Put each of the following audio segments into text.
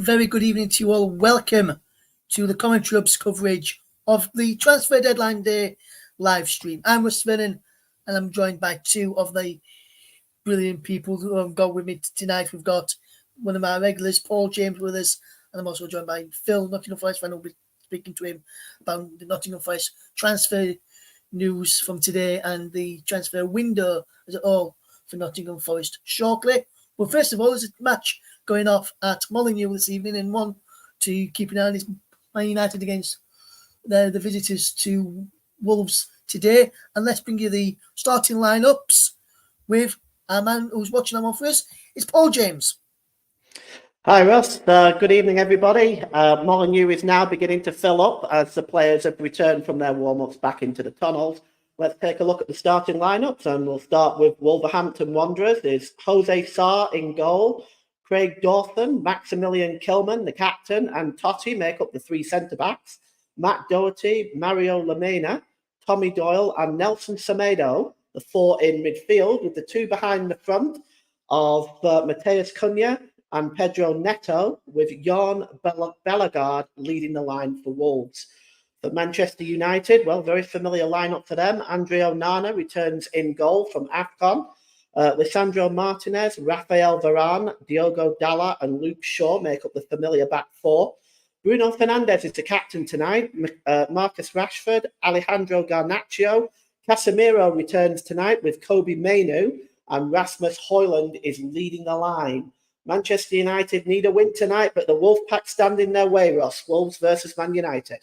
very good evening to you all. Welcome to the Commentary Hub's coverage of the Transfer Deadline Day live stream. I'm Russ Vernon, and I'm joined by two of the brilliant people who have got with me tonight. We've got one of our regulars, Paul James, with us, and I'm also joined by Phil, Nottingham Forest fan. We'll be speaking to him about the Nottingham Forest transfer news from today and the transfer window as a whole for Nottingham Forest shortly. Well, first of all, there's a match going off at Molineux this evening, and one to keep an eye on is Man United against the visitors to Wolves today. And let's bring you the starting lineups with our man who's watching on for us. It's Paul James. Hi Russ, good evening everybody. Molineux is now beginning to fill up as the players have returned from their warm-ups back into the tunnels. Let's take a look at the starting lineups, and we'll start with Wolverhampton Wanderers. There's Jose Sarr in goal, Craig Dawson, Maximilian Kilman, the captain, and Totti make up the three centre-backs. Matt Doherty, Mario Lemina, Tommy Doyle and Nelson Semedo, the four in midfield, with the two behind the front of Mateus Cunha and Pedro Neto, with Jan Bellegarde leading the line for Wolves. For Manchester United, well, very familiar lineup for them. Andre Onana returns in goal from AFCON. Lisandro Martinez, Rafael Varane, Diogo Dalla and Luke Shaw make up the familiar back four. Bruno Fernandes is the captain tonight. Marcus Rashford, Alejandro Garnacho. Casemiro returns tonight with Kobe Mainoo, and Rasmus Højlund is leading the line. Manchester United need a win tonight, but the Wolfpack stand in their way, Ross. Wolves versus Man United.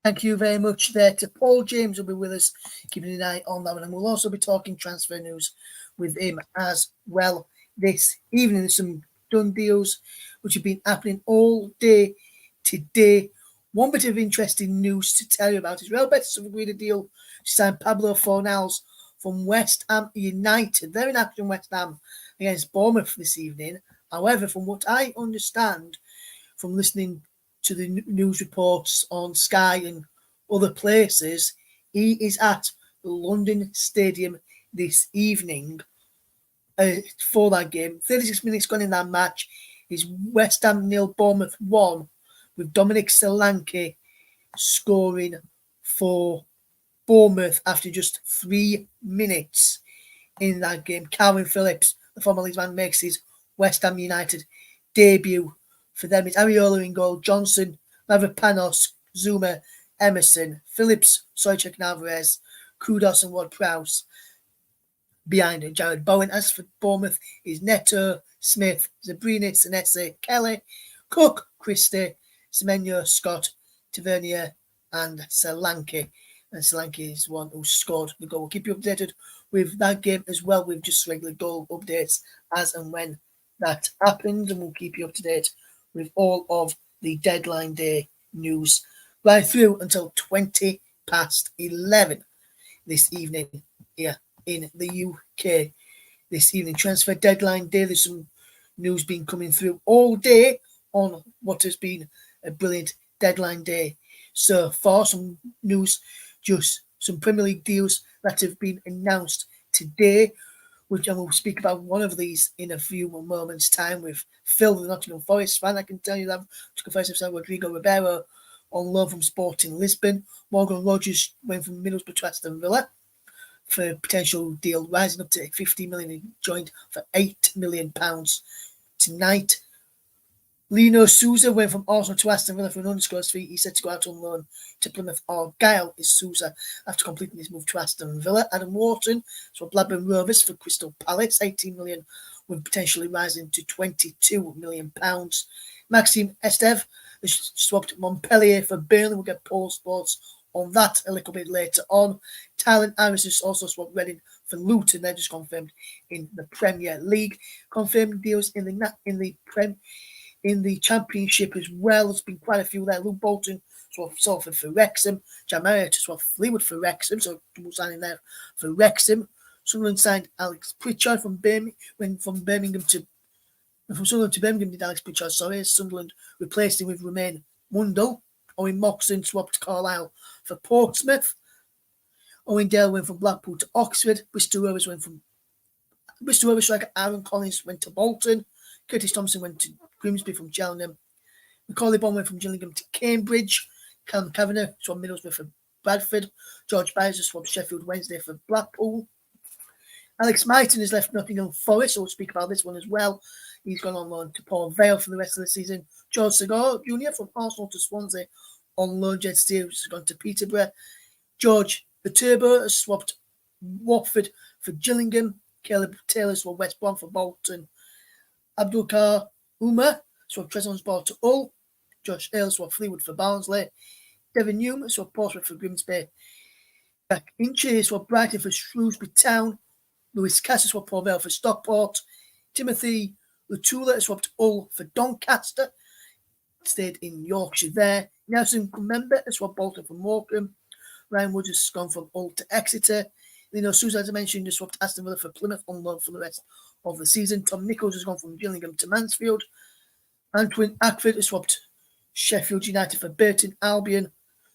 Thank you very much there to Paul James, who will be with us, keeping an eye on that one. And we'll also be talking transfer news with him as well this evening. There's some done deals which have been happening all day today. One bit of interesting news to tell you about is Real Betis have agreed a deal to sign Pablo Fornals from West Ham United. They're in action West Ham against Bournemouth this evening. However, from what I understand from listening to the news reports on Sky and other places, he is at the London Stadium this evening for that game. 36 minutes gone in that match is West Ham 0, Bournemouth 1, with Dominic Solanke scoring for Bournemouth after just 3 minutes in that game. Calvin Phillips, the former Leeds man, makes his West Ham United debut. For them, it's Areola in goal, Johnson, Mavropanos, Zuma, Emerson, Phillips, Souček and Alvarez, Kudus and Ward-Prowse behind it. Jared Bowen. As for Bournemouth, is Neto, Smith, Zabrini, Senesi, Kelly, Cook, Christie, Semenyo, Scott, Tavernier and Solanke. And Solanke is one who scored the goal. We'll keep you updated with that game as well, with just regular goal updates as and when that happens, and we'll keep you up to date with all of the deadline day news right through until 11 this evening here in the UK. This evening, transfer deadline day, there's some news been coming through all day on what has been a brilliant deadline day so far. Some news, just some Premier League deals that have been announced today, which I will speak about one of these in a few moments' time with Phil, the Nottingham Forest fan. I can tell you that Nottingham Forest have signed Rodrigo Ribeiro on loan from Sporting Lisbon. Morgan Rogers went from Middlesbrough to Aston Villa for a potential deal rising up to 50 million. He joined for £8 million tonight. Lino Souza went from Arsenal to Aston Villa for an undisclosed fee. He's set to go out on loan to Plymouth Argyle is Souza after completing his move to Aston Villa. Adam Wharton, so Blackburn Rovers for Crystal Palace, 18 million, with potentially rising to £22 million. Maxime Esteve has swapped Montpellier for Burnley. We'll get Paul's thoughts on that a little bit later on. Tylen Iris has also swapped Reading for Luton. They're just confirmed in the Premier League. Confirmed deals in the Championship as well. There's been quite a few there. Luke Bolton swapped Salford for Wrexham. Jan Marriott swapped Fleetwood for Wrexham, so double signing there for Wrexham. Sunderland signed Alex Pritchard from Birmingham. Went from Birmingham to Sunderland to Birmingham. Did Alex Pritchard? Sorry, Sunderland replaced him with Romain Mundle. Owen Moxon swapped Carlisle for Portsmouth. Owen Dale went from Blackpool to Oxford. Bristol Rovers striker Aaron Collins went to Bolton. Curtis Thompson went to Grimsby from Cheltenham. Macaulay Bonne went from Gillingham to Cambridge. Callum Kavanagh swapped Middlesbrough for Bradford. George Byers swapped Sheffield Wednesday for Blackpool. Alex Myton has left Nottingham Forest, so we'll speak about this one as well. He's gone on loan to Port Vale for the rest of the season. George Segar Jr. from Arsenal to Swansea on loan. Jed Steers has gone to Peterborough. George the Turbo has swapped Watford for Gillingham. Caleb Taylor swapped West Brom for Bolton. Abdulkar Umar swapped Trabzonspor to Hull. Josh Hale swapped Fleetwood for Barnsley. Devin Newman swapped Portsmouth for Grimsby. Jack Inche swapped Brighton for Shrewsbury Town. Lewis Cass swapped Port Vale for Stockport. Timothy Lutula swapped Hull for Doncaster. Stayed in Yorkshire there. Nelson Kumembe swapped Bolton for Morecambe. Ryan Woods has gone from Hull to Exeter. Lino Sousa, as I mentioned, has swapped Aston Villa for Plymouth on loan for the rest of the season. Tom Nichols has gone from Gillingham to Mansfield. Antoine Ackford has swapped Sheffield United for Burton Albion.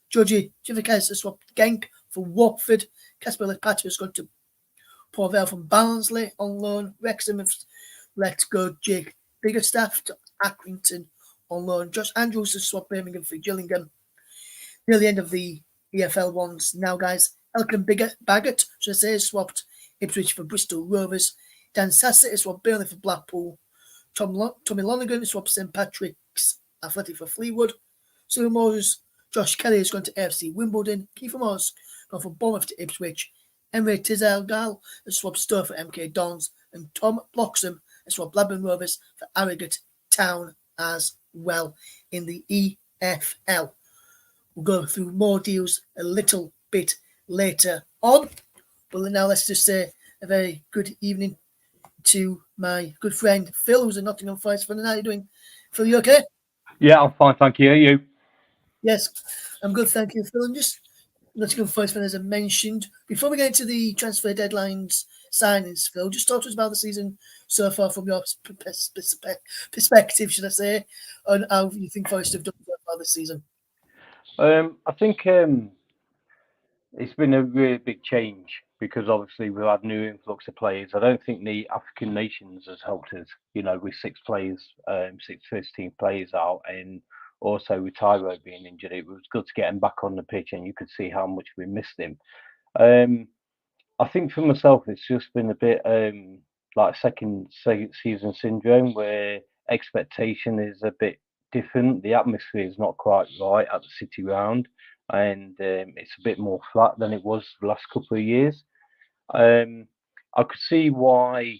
Georgie Chivikas has swapped Genk for Watford. Casper Lepata has gone to Port Vale from Barnsley on loan. Wrexham have let go Jake Biggerstaff to Accrington on loan. Josh Andrews has swapped Birmingham for Gillingham. Near the end of the EFL ones now, guys. Elkin Baggett, should I say, has swapped Ipswich for Bristol Rovers. Dan Sassett has swapped Burnley for Blackpool. Tommy Lonergan has swapped St Patrick's Athletic for Fleetwood. Cyril Moore's Josh Kelly has gone to AFC Wimbledon. Kiefer Moore's gone from Bournemouth to Ipswich. Emre Tizalgal has swapped Stowe for MK Dons. And Tom Bloxham has swapped Blackburn Rovers for Harrogate Town as well in the EFL. We'll go through more deals a little bit later on. But now let's just say a very good evening to my good friend Phil, who's a Nottingham Forest fan. How are you doing? Phil, you okay? Yeah, I'm fine, thank you. Are you? Yes, I'm good, thank you, Phil. And just Nottingham Forest fan, as I mentioned, before we get into the transfer deadlines signings, Phil, just talk to us about the season so far from your perspective, should I say, on how you think Forest have done so far this season. I think it's been a really big change because obviously we've had new influx of players. I don't think the African nations has helped us, with 6 players, 6 first team players out, and also with Tyro being injured, it was good to get him back on the pitch, and you could see how much we missed him. I think for myself, it's just been a bit like second season syndrome, where expectation is a bit different. The atmosphere is not quite right at the City Round, and it's a bit more flat than it was the last couple of years. I could see why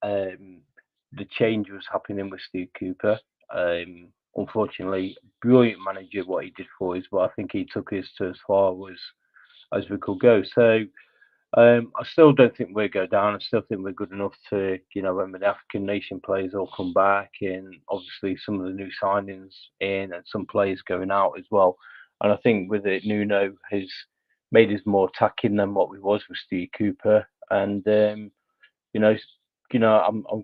the change was happening with Steve Cooper. Unfortunately, brilliant manager what he did for us, but I think he took us to as far as we could go. So I still don't think we'll go down. I still think we're good enough to, when the African nation players all come back, and obviously some of the new signings in and some players going out as well. And I think with it, Nuno has made us more attacking than what we was with Steve Cooper. And I'm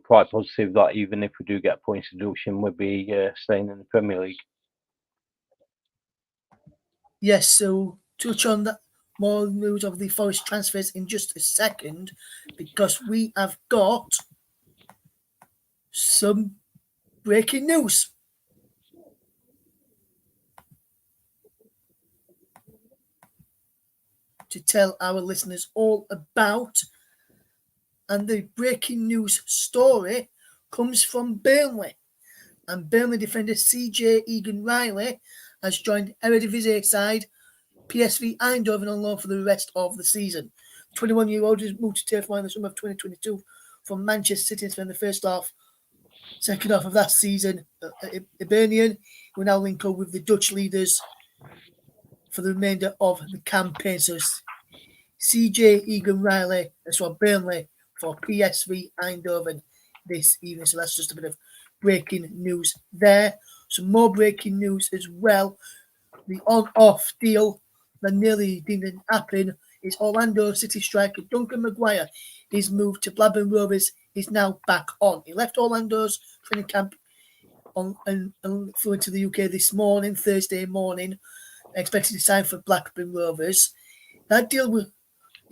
quite positive that even if we do get points deduction, we'll be staying in the Premier League. Yes, so touch on that. More news of the Forest transfers in just a second, because we have got some breaking news. To tell our listeners all about. And the breaking news story comes from Burnley. And Burnley defender CJ Egan-Riley has joined Eredivisie side PSV Eindhoven on loan for the rest of the season. 21-year-old has moved to Turf Moor in the summer of 2022 from Manchester City to spend the second half of that season. Hibernian will now link up with the Dutch leaders for the remainder of the campaign. So CJ Egan-Riley has swapped Burnley for PSV Eindhoven this evening. So that's just a bit of breaking news there. Some more breaking news as well. The on-off deal that nearly didn't happen is Orlando City striker Duncan Maguire. His move to Blackburn Rovers is now back on. He left Orlando's training camp and flew into the UK this morning, Thursday morning, expected to sign for Blackburn Rovers. That deal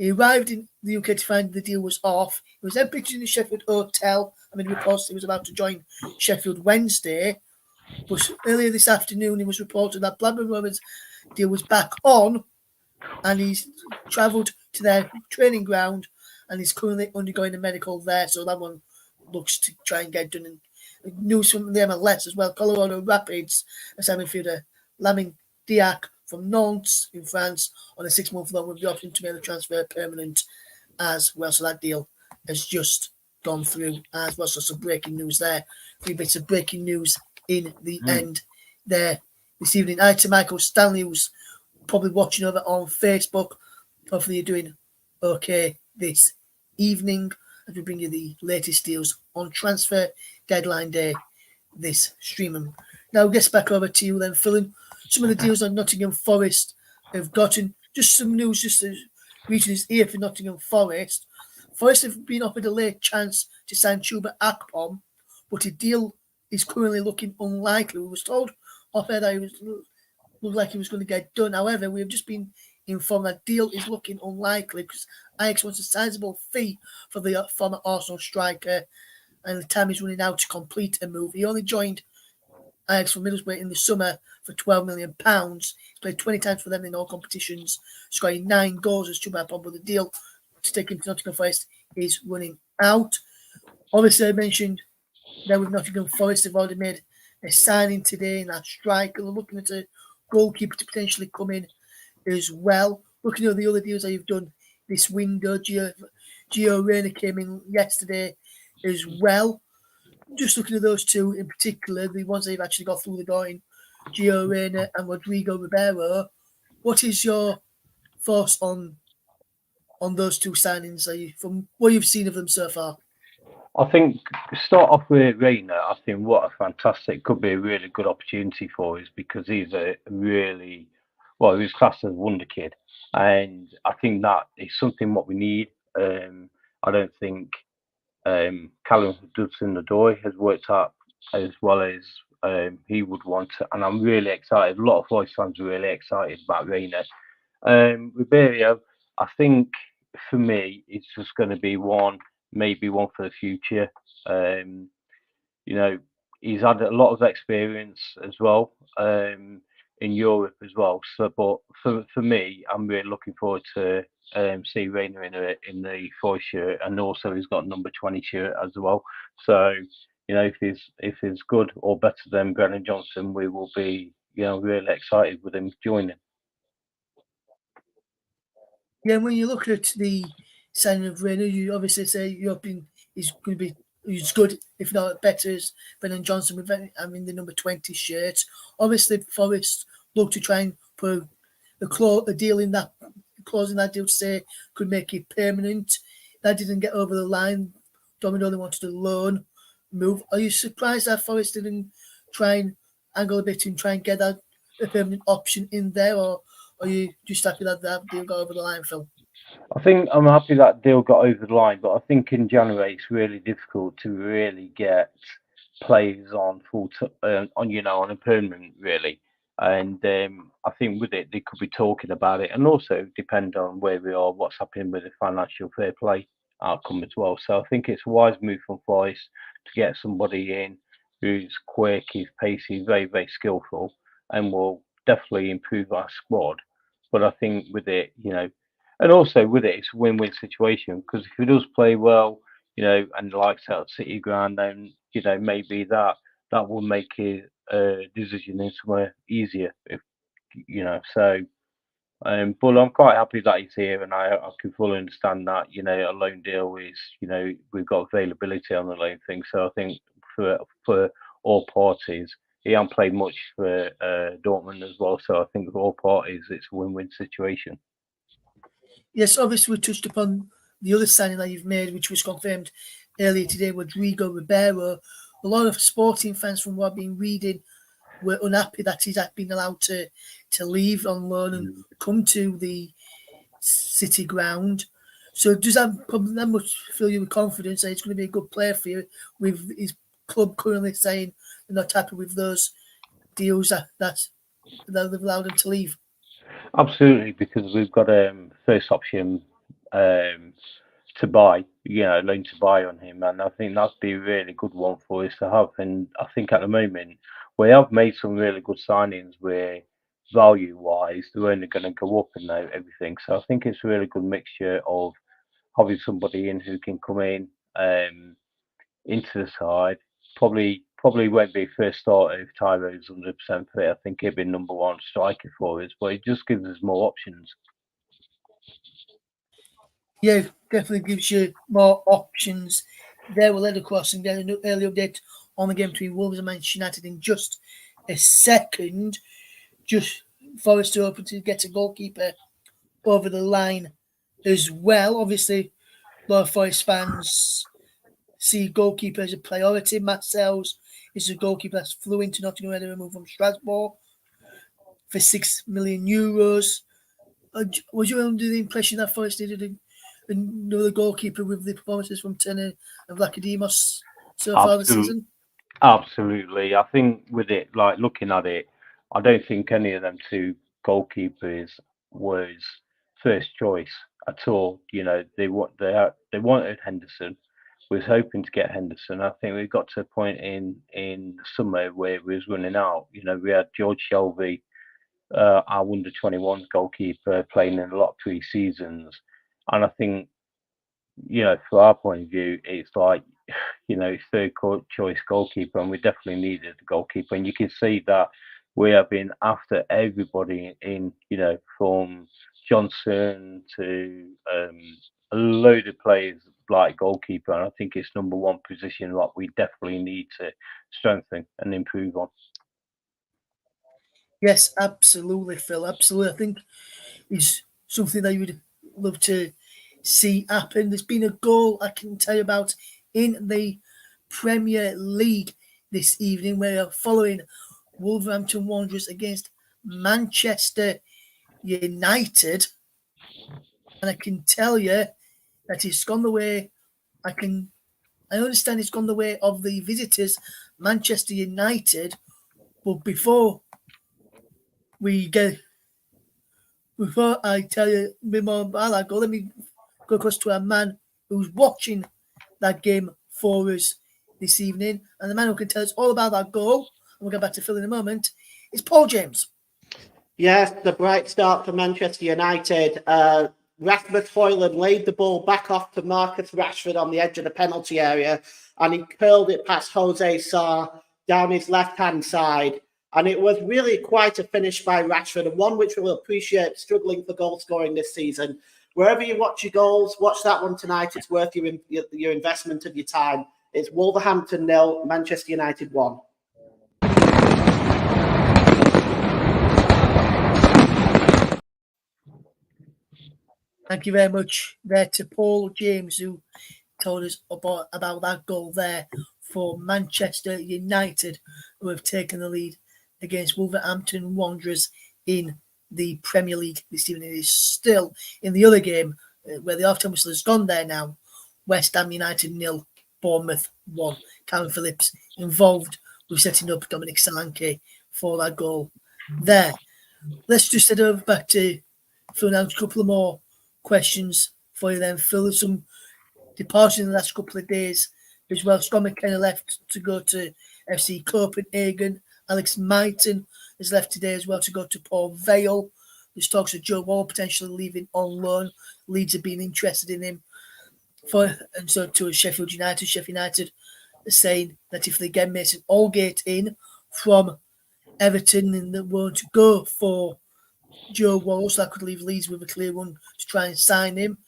He arrived in the UK to find the deal was off. He was then picked in the Sheffield hotel. I mean, reports he was about to join Sheffield Wednesday. But earlier this afternoon, it was reported that Blackburn Rovers deal was back on, and he's travelled to their training ground, and he's currently undergoing a medical there. So that one looks to try and get done. And news from the MLS as well. Colorado Rapids are signing midfielder Lamine Diack from Nantes in France on a 6-month loan with the option to make the transfer permanent as well. So that deal has just gone through as well. So some breaking news there. 3 bits of breaking news in the end there this evening. Hi to Michael Stanley, who's probably watching over on Facebook. Hopefully you're doing okay this evening as we bring you the latest deals on transfer deadline day this streaming. Now I guess back over to you then, Phil. Some of the deals on Nottingham Forest have gotten just some news, just as reaching his ear for Nottingham Forest. Forest have been offered a late chance to sign Chuba Akpom, but a deal is currently looking unlikely. We was told off air that it looked like he was going to get done. However, we have just been informed that deal is looking unlikely because Ajax wants a sizable fee for the former Arsenal striker, and the time is running out to complete a move. He only joined Ajax from Middlesbrough in the summer for £12 million. He's played 20 times for them in all competitions, scoring 9 goals as Chuba Akpom, but the deal to take him to Nottingham Forest is running out. Obviously, I mentioned that with Nottingham Forest, they've already made a signing today in that striker. They're looking at a goalkeeper to potentially come in as well. Looking at the other deals that you've done this window, Gio Reyna came in yesterday as well. Just looking at those two in particular, the ones that you've actually got through the door in Gio Reyna and Rodrigo Ribeiro. What is your thoughts on those two signings from what you've seen of them so far? I think start off with Rayner. I think what a fantastic, could be a really good opportunity for us because he's a really, well, he's classed as a wonder kid, and I think that is something what we need. I don't think Callum Hudson-Odoi has worked out as well as he would want to, and I'm really excited. A lot of Forest fans are really excited about Rayner. Ribeiro, I think for me, it's just going to be maybe one for the future. You know, he's had a lot of experience as well in Europe as well. So, but for me, I'm really looking forward to see Rayner in the Forest shirt, and also he's got number 20 shirt as well. So, you know, if he's good or better than Brennan Johnson, we will be, you know, really excited with him joining. Yeah, when you look at the signing of Rayner, you obviously say you're hoping he's going to be good, if not better, as Brennan Johnson with the number 20 shirt. Obviously, Forest look to try and put a deal in that, clause in that deal to say could make it permanent. That didn't get over the line. Domino, they wanted a loan move. Are you surprised that Forest didn't try and angle a bit and try and get that a permanent option in there, or are you just happy that that deal got over the line, Phil? I think I'm happy that deal got over the line, but I think in January it's really difficult to really get players on on a permanent really. And I think with it, they could be talking about it, and also depend on where we are, what's happening with the financial fair play outcome as well. So I think it's a wise move from Forest to get somebody in who's quick, he's pacey, very, very skillful, and will definitely improve our squad. But I think with it, you know, and also with it, it's a win-win situation because if he does play well, you know, and likes out City ground, then you know maybe that will make his decision in somewhere easier. If you know, so. But I'm quite happy that he's here, and I can fully understand that. You know, a loan deal is, you know, we've got availability on the loan thing, so I think for all parties, he hasn't played much for Dortmund as well, so I think for all parties, it's a win-win situation. Yes, obviously we touched upon the other signing that you've made, which was confirmed earlier today, Rodrigo Ribeiro. A lot of Sporting fans, from what I've been reading, were unhappy that he's been allowed to leave on loan and come to the City ground. So does that much fill you with confidence that he's going to be a good player for you, with his club currently saying they're not happy with those deals that they've allowed him to leave? Absolutely, because we've got first option to buy, loan to buy on him, and I think that'd be a really good one for us to have. And I think at the moment we have made some really good signings where value wise they're only going to go up and everything. So I think it's a really good mixture of having somebody in who can come in into the side. Probably won't be first starter if Tyro's 100% fit. I think he'll be number one striker for us, but it just gives us more options. Yeah, definitely gives you more options. There we'll head across and get an early update on the game between Wolves and Manchester United in just a second. Just for us to open to get a goalkeeper over the line as well. Obviously, a lot of Forest fans see goalkeeper as a priority. Matt Sells is a goalkeeper that's flew into Nottingham and removed from Strasbourg for €6 million. Was you under the impression that Forest needed another goalkeeper with the performances from Turner and Vlachodimos so far this season? Absolutely. I think with it, like looking at it, I don't think any of them two goalkeepers was first choice at all. They wanted Henderson. We was hoping to get Henderson. I think we got to a point in the summer where we was running out. We had George Shelby, our under 21 goalkeeper, playing in a lot of pre-seasons, and I think from our point of view, it's like third choice goalkeeper, and we definitely needed a goalkeeper. And you can see that we have been after everybody in, from Johnson to a load of players like goalkeeper. And I think it's number one position that we definitely need to strengthen and improve on. Yes, absolutely, Phil. Absolutely. I think it's something that you would love to see happen. There's been a goal I can tell you about in the Premier League this evening. We're following Wolverhampton Wanderers against Manchester United. And I can tell you that it's gone the way I understand it's gone the way of the visitors, Manchester United. But before I tell you a bit more about that goal, let me go across to a man who's watching that game for us this evening. And the man who can tell us all about that goal, and we'll get back to Phil in a moment, is Paul James. Yes, the bright start for Manchester United. Rasmus Højlund laid the ball back off to Marcus Rashford on the edge of the penalty area, and he curled it past Jose Sarr down his left-hand side. And it was really quite a finish by Rashford, and one which we'll appreciate struggling for goal scoring this season. Wherever you watch your goals, watch that one tonight. It's worth your investment of your time. It's Wolverhampton 0, Manchester United 1. Thank you very much there to Paul James, who told us about that goal there for Manchester United, who have taken the lead against Wolverhampton Wanderers in the Premier League this evening. It is still in the other game where the half-time whistle has gone there now. West Ham United 0, Bournemouth 1. Calvin Phillips involved with setting up Dominic Solanke for that goal there. Let's just head over back to Phil now. A couple of more questions for you then, Phil. There's some departures in the last couple of days as well. Scott McKenna left to go to FC Copenhagen. Alex Mighton is left today as well to go to Port Vale. There's talks of Joe Wall potentially leaving on loan. Leeds have been interested in him. And so to Sheffield United. Sheffield United are saying that if they get Mason Allgate in from Everton, and they won't go for Joe Wall, so that could leave Leeds with a clear one to try and sign him.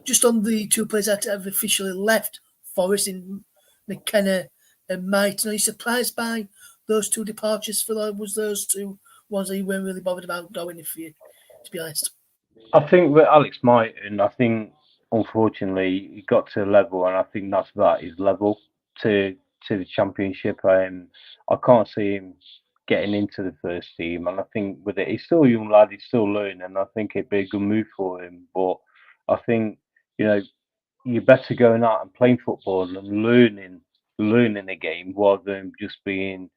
Just on the two players that have officially left Forest in McKenna and Mighton, are you surprised by those two departures? For was those two ones that you weren't really bothered about going, if you, to be honest? I think with Alex Mighton, I think unfortunately he got to a level, and I think that's about his level to the Championship. I can't see him getting into the first team, and I think with it, he's still a young lad, he's still learning, and I think it'd be a good move for him. But I think you're better going out and playing football and learning the game rather than just being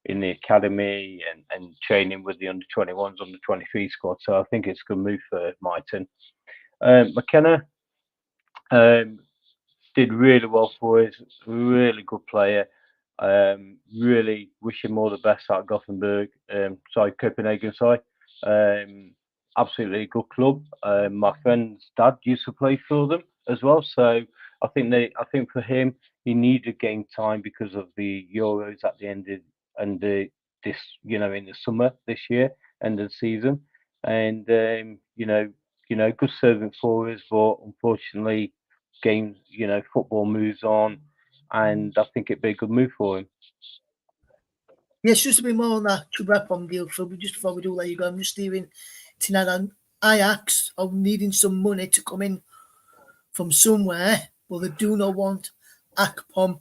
in the academy and training with the under 21s, under 23 squad. So I think it's a good move for Mighton. McKenna, Did really well for us. Really good player. Really wish him all the best at Gothenburg. Copenhagen. Absolutely a good club. My friend's dad used to play for them as well. So I think for him, he needed game time because of the Euros at the end of and this in the summer this year, end of the season, and good servant for us, but unfortunately games, football moves on, and I think it'd be a good move for him. Yes, just a bit more on that Chubrapom deal, Phil. But just before we do let you go, I'm just leaving tonight on Ajax are needing some money to come in from somewhere, but they do not want Akpom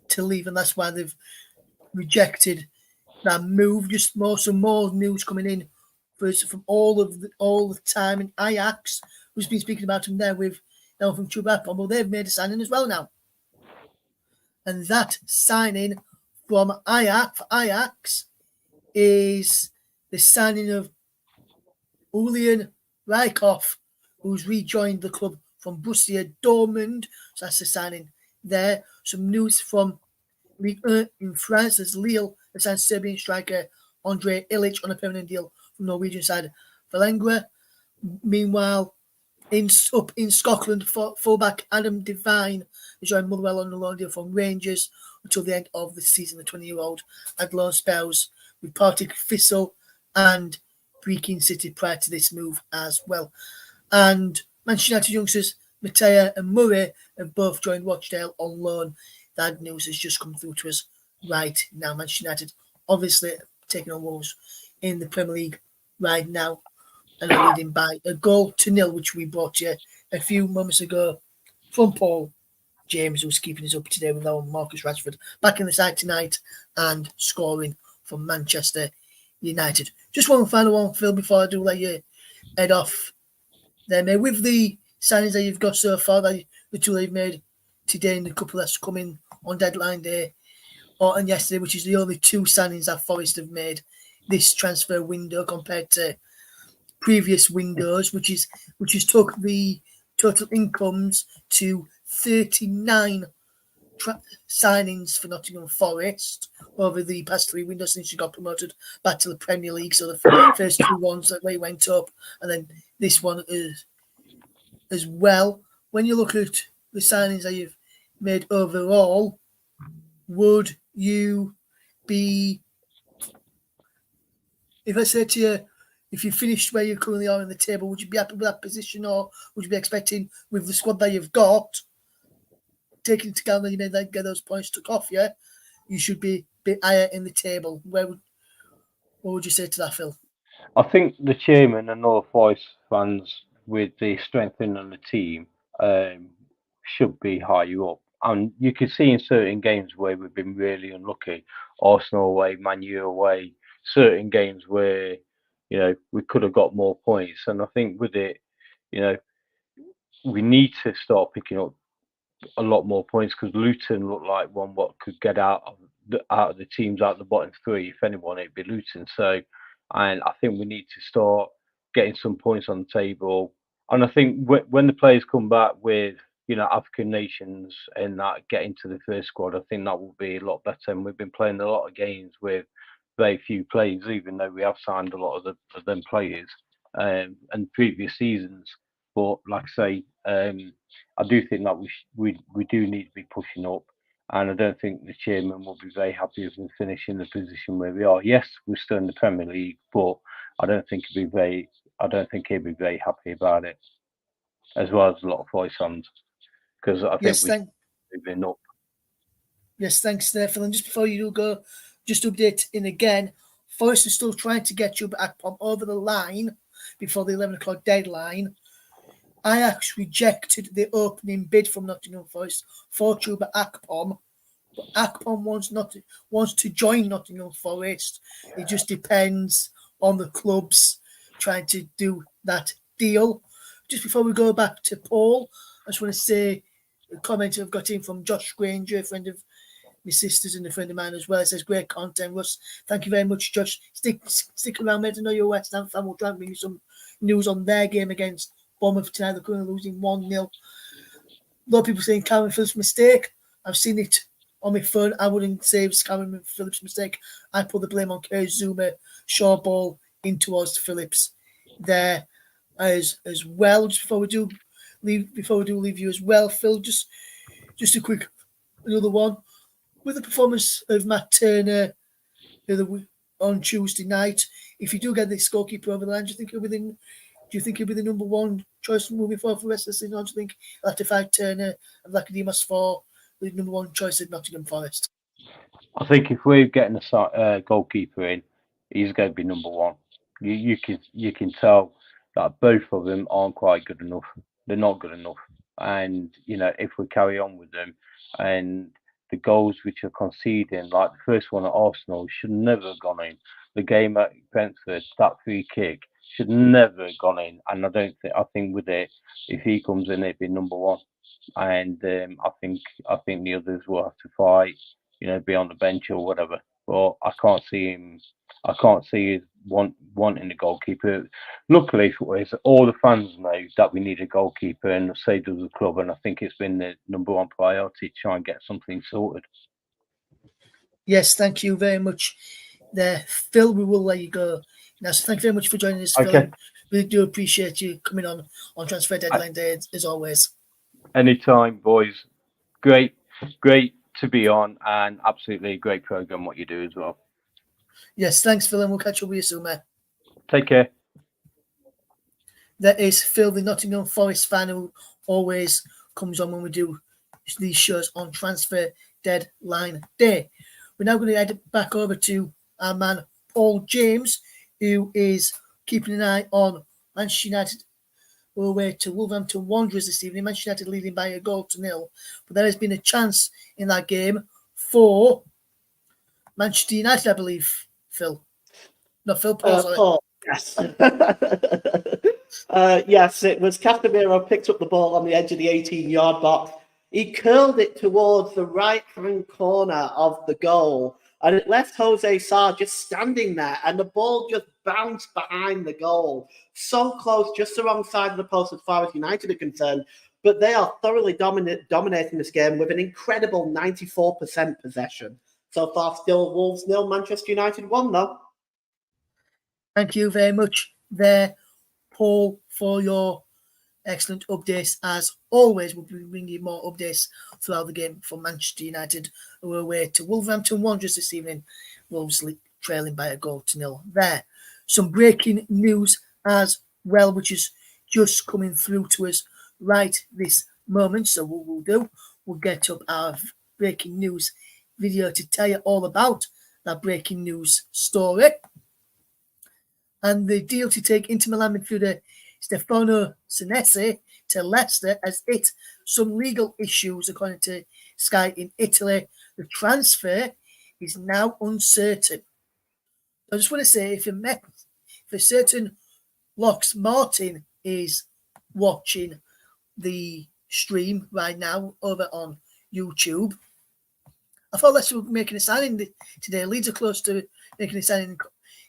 to leave, and that's why they've rejected that move. Just some more news coming in from all the time in Ajax, who's been speaking about him there with now from Chubrapom. Well, they've made a signing as well now, and that signing from Ajax is the signing of Julian Rykhoff, who's rejoined the club from Borussia Dortmund. So that's the signing there. Some news from Ligue 1 in France as Lille have signed Serbian striker Andre Ilic on a permanent deal from Norwegian side Valengra. Meanwhile, in Scotland, fullback Adam Devine has joined Motherwell on a loan deal from Rangers until the end of the season. The 20-year-old had loan spells with Partick Thistle and Brechin City prior to this move as well. And Manchester United youngsters Matea and Murray have both joined Rochdale on loan. That news has just come through to us right now. Manchester United obviously taking on Wolves in the Premier League right now and are leading by 1-0, which we brought you a few moments ago from Paul James, who's keeping us up today with our Marcus Rashford back in the side tonight and scoring for Manchester United. Just one final one, Phil, before I do let you head off there, mate. With the signings that you've got so far, the two that you've made today and the couple that's coming on deadline day and yesterday, which is the only two signings that Forest have made this transfer window compared to previous windows, which is took the total incomes to 39 signings for Nottingham Forest over the past three windows since you got promoted back to the Premier League. So the first two ones that they went up, and then this one is as well. When you look at the signings that you've made overall, would you be, if I said to you, if you finished where you currently are in the table, would you be happy with that position, or would you be expecting with the squad that you've got, taking into account that you may then get those points took off you, you should be a bit higher in the table? What would you say to that, Phil? I think the chairman and all Forest fans, with the strengthening of the team, should be higher up. And you can see in certain games where we've been really unlucky, Arsenal away, Man U away, certain games where, we could have got more points. And I think with it, we need to start picking up a lot more points, because Luton looked like one what could get out of the teams out of the bottom three. If anyone, it'd be Luton. So, and I think we need to start getting some points on the table. And I think when the players come back with African nations and that get into the first squad, I think that will be a lot better. And we've been playing a lot of games with very few players, even though we have signed a lot of them players and previous seasons. But like I say, I do think that we do need to be pushing up, and I don't think the chairman will be very happy if we finish in the position where we are. Yes, we're still in the Premier League, but I don't think he'd be very happy about it, as well as a lot of Forest fans, because I think we've been up. Yes, thanks there, Phil. And just before you go, just update in again, Forest is still trying to get Chuba over the line before the 11 o'clock deadline. Ajax rejected the opening bid from Nottingham Forest for Chuba Akpom, but Akpom wants to join Nottingham Forest. It just depends on the clubs trying to do that deal. Just before we go back to Paul, I just want to say a comment I've got in from Josh Granger, a friend of my sister's and a friend of mine as well. It says, great content, Russ. Thank you very much, Josh. Stick around, mate. I know you're a West Ham fan. We'll try and bring you some news on their game against Bournemouth tonight. They're currently losing 1-0. lot of people saying Cameron Phillips' mistake. I've seen it on my phone. I wouldn't say it was Cameron Phillips' mistake. I put the blame on Kerr Zuma, short ball in towards Phillips there as well. Just before we do leave you as well, Phil, just a quick another one. With the performance of Matt Turner on Tuesday night, if you do get this goalkeeper over the line, do you think he'll be the number one choice moving forward for the rest of the season? Or do you think he'll have to fight Turner and Lacademos for the number one choice at Nottingham Forest? I think if we're getting a goalkeeper in, he's going to be number one. You can tell that both of them aren't quite good enough. They're not good enough. And, if we carry on with them and the goals which are conceding, like the first one at Arsenal, should never have gone in. The game at Brentford, that free kick should never have gone in. And I think with it, if he comes in, it'd be number one. And I think the others will have to fight, be on the bench or whatever. But I can't see him wanting a goalkeeper. Luckily for us, all the fans know that we need a goalkeeper, and so does the club. And I think it's been the number one priority to try and get something sorted. Yes, thank you very much there, Phil. We will let you go now. So thank you very much for joining us, Okay. Phil. We do appreciate you coming on Transfer Deadline Day as always. Anytime, boys. Great to be on, and absolutely a great program what you do as well. Yes, thanks, Phil, and we'll catch up with you soon, mate. Take care. That is Phil, the Nottingham Forest fan who always comes on when we do these shows on Transfer Deadline Day. We're now going to head back over to our man Paul James, who is keeping an eye on Manchester United away to Wolverhampton Wanderers this evening. Manchester United leading by 1-0. But there has been a chance in that game for Manchester United, I believe, Phil. No, Phil, Paul, sorry. Paul, yes. Yes, it was Casemiro picked up the ball on the edge of the 18-yard box. He curled it towards the right-hand corner of the goal, and it left Jose Sarr just standing there, and the ball just bounced behind the goal. So close, just the wrong side of the post as far as United are concerned. But they are thoroughly dominating this game with an incredible 94% possession. So far, still Wolves 0, Manchester United 1, though. Thank you very much there, Paul, for your excellent updates. As always, we'll be bringing you more updates throughout the game for Manchester United, who are away to Wolverhampton Wanderers this evening. Wolves trailing by 1-0 there. Some breaking news as well, which is just coming through to us right this moment. So what we'll do, we'll get up our breaking news video to tell you all about that breaking news story. And the deal to take Inter Milan midfielder Stefano Senesi to Leicester has hit some legal issues, according to Sky in Italy. The transfer is now uncertain. I just want to say, if a certain Lox Martin is watching the stream right now over on YouTube, I thought Leicester were making a signing today. Leeds are close to making a signing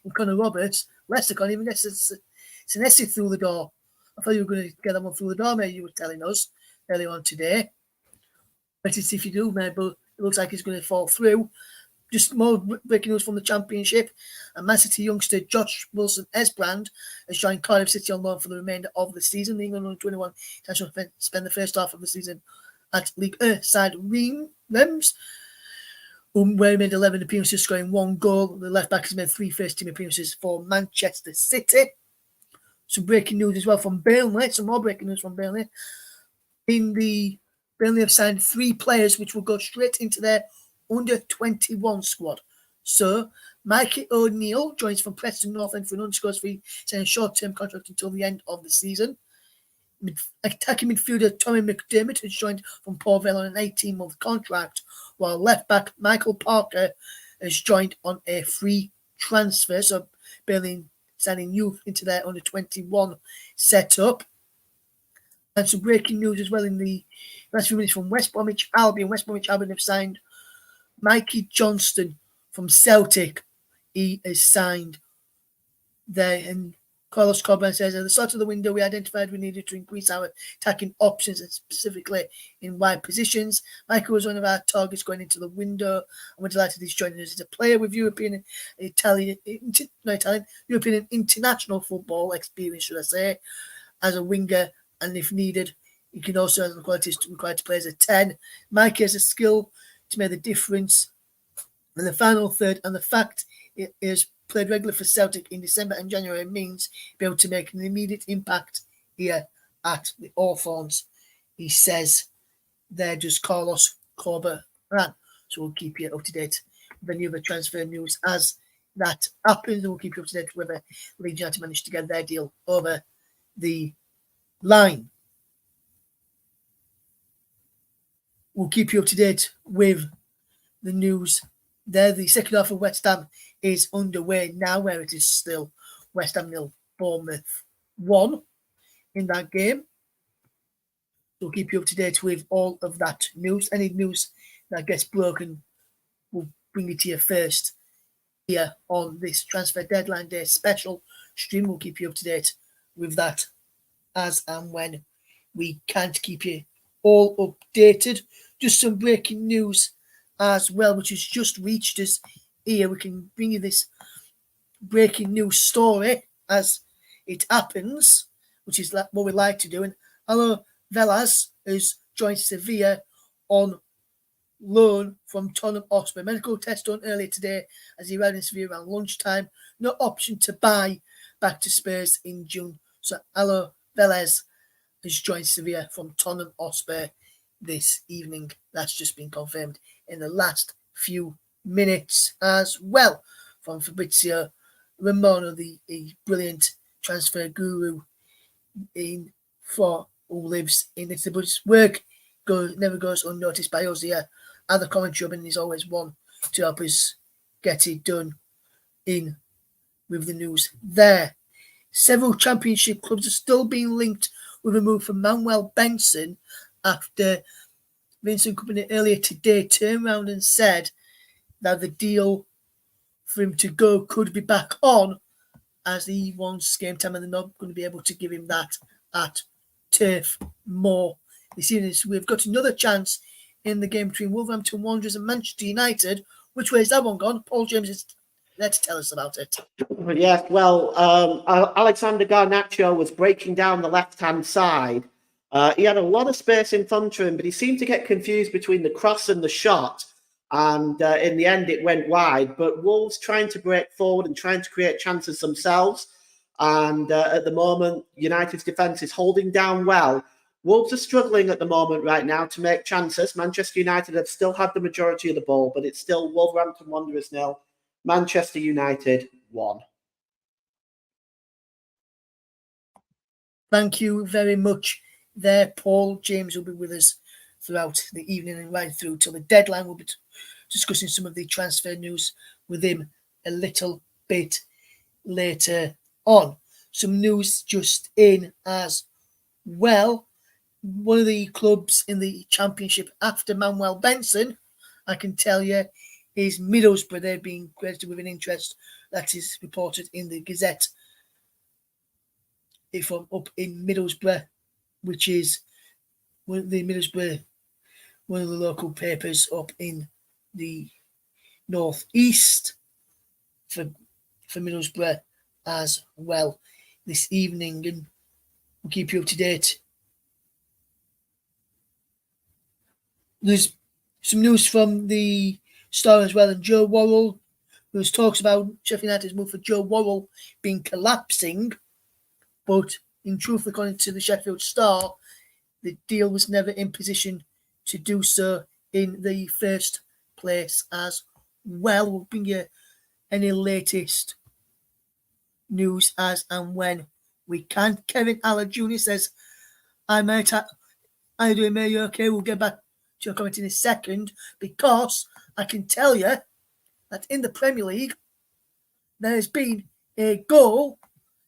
in Connor Roberts. Leicester can't even get Senesi through the door. I thought you were going to get that one through the door, mate. You were telling us earlier on today. Better see if you do, mate, but it looks like he's going to fall through. Just more breaking news from the Championship. And Man City youngster Josh Wilson-Esbrand has joined Cardiff City on loan for the remainder of the season. The England under-21 international spend the first half of the season at League side Reims, where he made 11 appearances, scoring 1 goal. The left-back has made 3 first-team appearances for Manchester City. Some breaking news as well from Burnley. Some more breaking news from Burnley. Burnley have signed 3 players which will go straight into their under-21 squad. So, Mikey O'Neill joins from Preston North End for an undisclosed fee, signing a short-term contract until the end of the season. Attacking midfielder Tommy McDermott has joined from Port Vale on an 18-month contract, while left-back Michael Parker has joined on a free transfer. So, Burnley signing youth into their under-21 setup. And some breaking news as well in the last few minutes from West Bromwich Albion. West Bromwich Albion have signed Mikey Johnston from Celtic. He is signed there, and Carlos Coburn says, at the start of the window, we identified we needed to increase our attacking options, and specifically in wide positions. Michael was one of our targets going into the window, and we're delighted he's joining us as a player with European and international football experience, should I say, as a winger, and if needed, he can also have the qualities required to play as a 10. Mike has a skill to make the difference in the final third, and the fact it is played regularly for Celtic in December and January means be able to make an immediate impact here at the Hawthorns. He says there just Carlos Corberán. So we'll keep you up to date with any other transfer news as that happens, and we'll keep you up to date whether Leeds United managed to get their deal over the line. We'll keep you up to date with the news there. The second half of West Ham is underway now, where it is still West Ham 0, Bournemouth 1 in that game. So we'll keep you up to date with all of that news. Any news that gets broken, we'll bring it to you first here on this Transfer Deadline Day special stream. We'll keep you up to date with that as and when we can't keep you all updated. Just some breaking news as well, which has just reached us here. We can bring you this breaking news story as it happens, which is what we like to do. And Alvaro Velaz has joined Sevilla on loan from Tottenham Hotspur. Medical test done earlier today as he arrived in Sevilla around lunchtime. No option to buy back to Spurs in June. So Alvaro Velaz has joined Sevilla from Tottenham Hotspur this evening. That's just been confirmed in the last few minutes as well from Fabrizio Romano, the brilliant transfer guru who lives in Italy. But his work never goes unnoticed by us here at the commentary, and he's always one to help us get it done in with the news there. Several championship clubs are still being linked with a move from Manuel Benson after Vincent Kompany earlier today turned around and said that the deal for him to go could be back on as he wants game time, and they're not going to be able to give him that at Turf Moor this evening. So we've got another chance in the game between Wolverhampton Wanderers and Manchester United. Which way is that one gone? Paul James is there to tell us about it. Yes, well, Alexander Garnacho was breaking down the left-hand side. He had a lot of space in front of him, but he seemed to get confused between the cross and the shot. And in the end, it went wide. But Wolves trying to break forward and trying to create chances themselves. And at the moment, United's defence is holding down well. Wolves are struggling at the moment right now to make chances. Manchester United have still had the majority of the ball, but it's still Wolverhampton Wanderers 0, Manchester United 1. Thank you very much there, Paul. James will be with us throughout the evening and right through till the deadline. We'll be discussing some of the transfer news with him a little bit later on. Some news just in as well. One of the clubs in the Championship after Manuel Benson, I can tell you, is Middlesbrough. They're being credited with an interest that is reported in the Gazette from up in Middlesbrough, which is one of the local papers up in the northeast for Middlesbrough as well this evening, and we'll keep you up to date. There's some news from the Star as well, and Joe Worrell, who talks about Sheffield United's move for Joe Worrell being collapsing, but in truth, according to the Sheffield Star, the deal was never in position to do so in the first place as well. We'll bring you any latest news as and when we can. Kevin Aller Jr. says, "Hi mate, how you doing, mate? You okay? We'll get back to your comment in a second, because I can tell you that in the Premier League, there has been a goal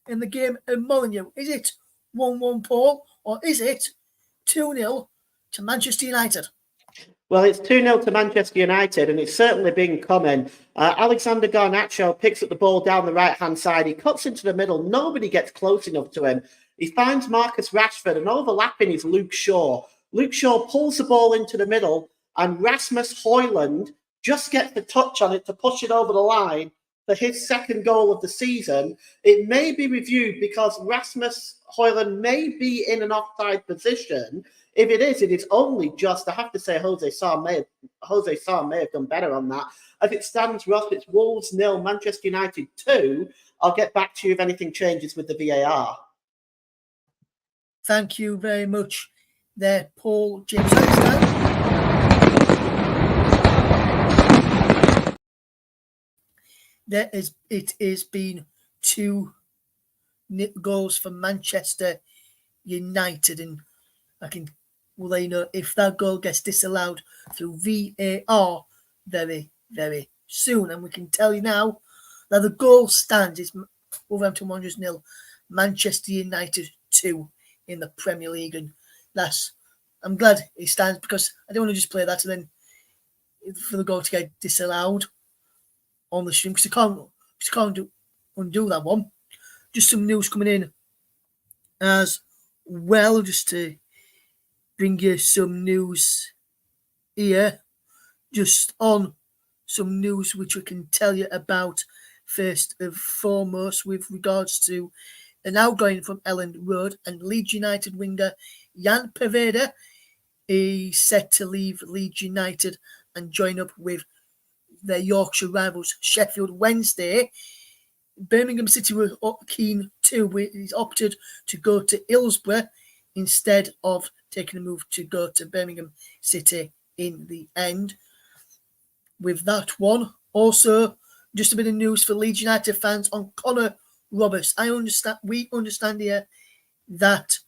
in the game of Molineux. Is it 1-1, Paul, or is it 2-0 to Manchester United?" Well, it's 2-0 to Manchester United, and it's certainly been coming. Alexander Garnacho picks up the ball down the right-hand side. He cuts into the middle. Nobody gets close enough to him. He finds Marcus Rashford, and overlapping is Luke Shaw. Luke Shaw pulls the ball into the middle, and Rasmus Højlund just gets the touch on it to push it over the line for his second goal of the season. It may be reviewed because Rasmus Højlund may be in an offside position. If it is only just, I have to say, Jose Sarr may have done better on that. As it stands, Ross, it's Wolves 0, Manchester United 2. I'll get back to you if anything changes with the VAR. Thank you very much there, Paul James. It has been 2 goals for Manchester United, and I can let you know if that goal gets disallowed through VAR very, very soon. And we can tell you now that the goal stands is Wolverhampton Wanderers 0, Manchester United 2 in the Premier League. And I'm glad it stands, because I don't want to just play that and then for the goal to get disallowed on the stream, because I can't undo that one. Just some news coming in as well, just to bring you some news here, just on some news which we can tell you about first and foremost with regards to an outgoing from Elland Road, and Leeds United winger Jan Poveda is set to leave Leeds United and join up with their Yorkshire rivals Sheffield Wednesday. Birmingham City were keen too. He's opted to go to Hillsborough instead of taking a move to go to Birmingham City in the end. With that one, also just a bit of news for Leeds United fans on Connor Roberts. We understand here that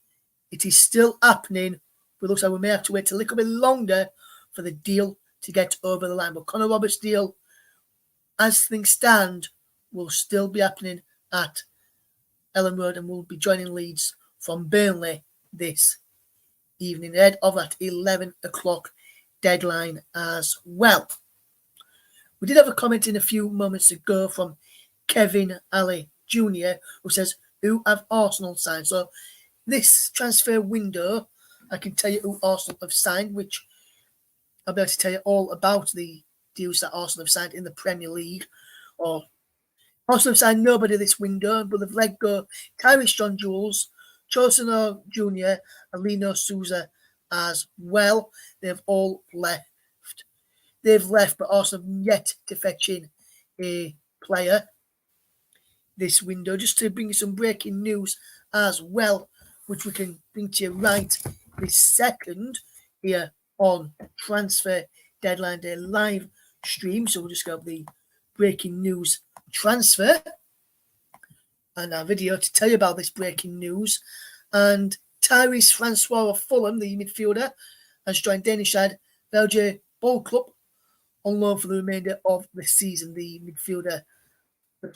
it is still happening, but looks like we may have to wait a little bit longer for the deal to get over the line. But Connor Roberts' deal, as things stand, will still be happening at Elland Road, and will be joining Leeds from Burnley this evening ahead of that 11 o'clock deadline as well. We did have a comment in a few moments ago from Kevin Alley Jr., who says, who have Arsenal signed? So this transfer window, I can tell you who Arsenal have signed, which I'll be able to tell you all about the deals that Arsenal have signed in the Premier League. Or Arsenal have signed nobody this window, but they've let go Tyrese John-Jules, Chosano Jr. and Lino Souza as well. They've all left. They've left, but Arsenal have yet to fetch in a player this window. Just to bring you some breaking news as well, which we can bring to you right this second here on Transfer Deadline Day live stream. So we'll just go the breaking news transfer and our video to tell you about this breaking news. And Tyrese Francois of Fulham, the midfielder, has joined Danish side Belgium Ball Club on loan for the remainder of the season. The midfielder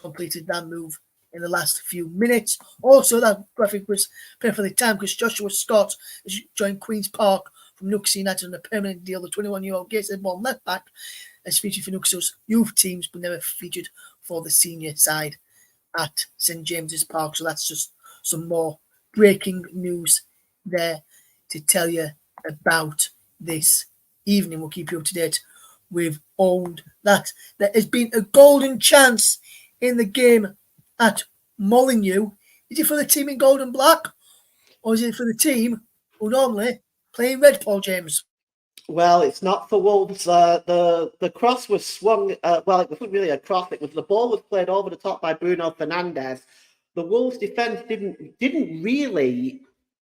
completed that move in the last few minutes. Also, that graphic was perfectly timed because Joshua Scott has joined Queen's Park from Newcastle United on a permanent deal. The 21-year-old Gateshead born left back has featured for Newcastle's youth teams, but never featured for the senior side at St James's Park. So that's just some more breaking news there to tell you about this evening. We'll keep you up to date with all that. There has been a golden chance in the game at Molineux. Is it for the team in gold and black, or is it for the team who normally play in red, Paul James? Well, it's not for Wolves. The cross was swung. Well, it wasn't really a cross. It was the ball was played over the top by Bruno Fernandes. The Wolves defence didn't really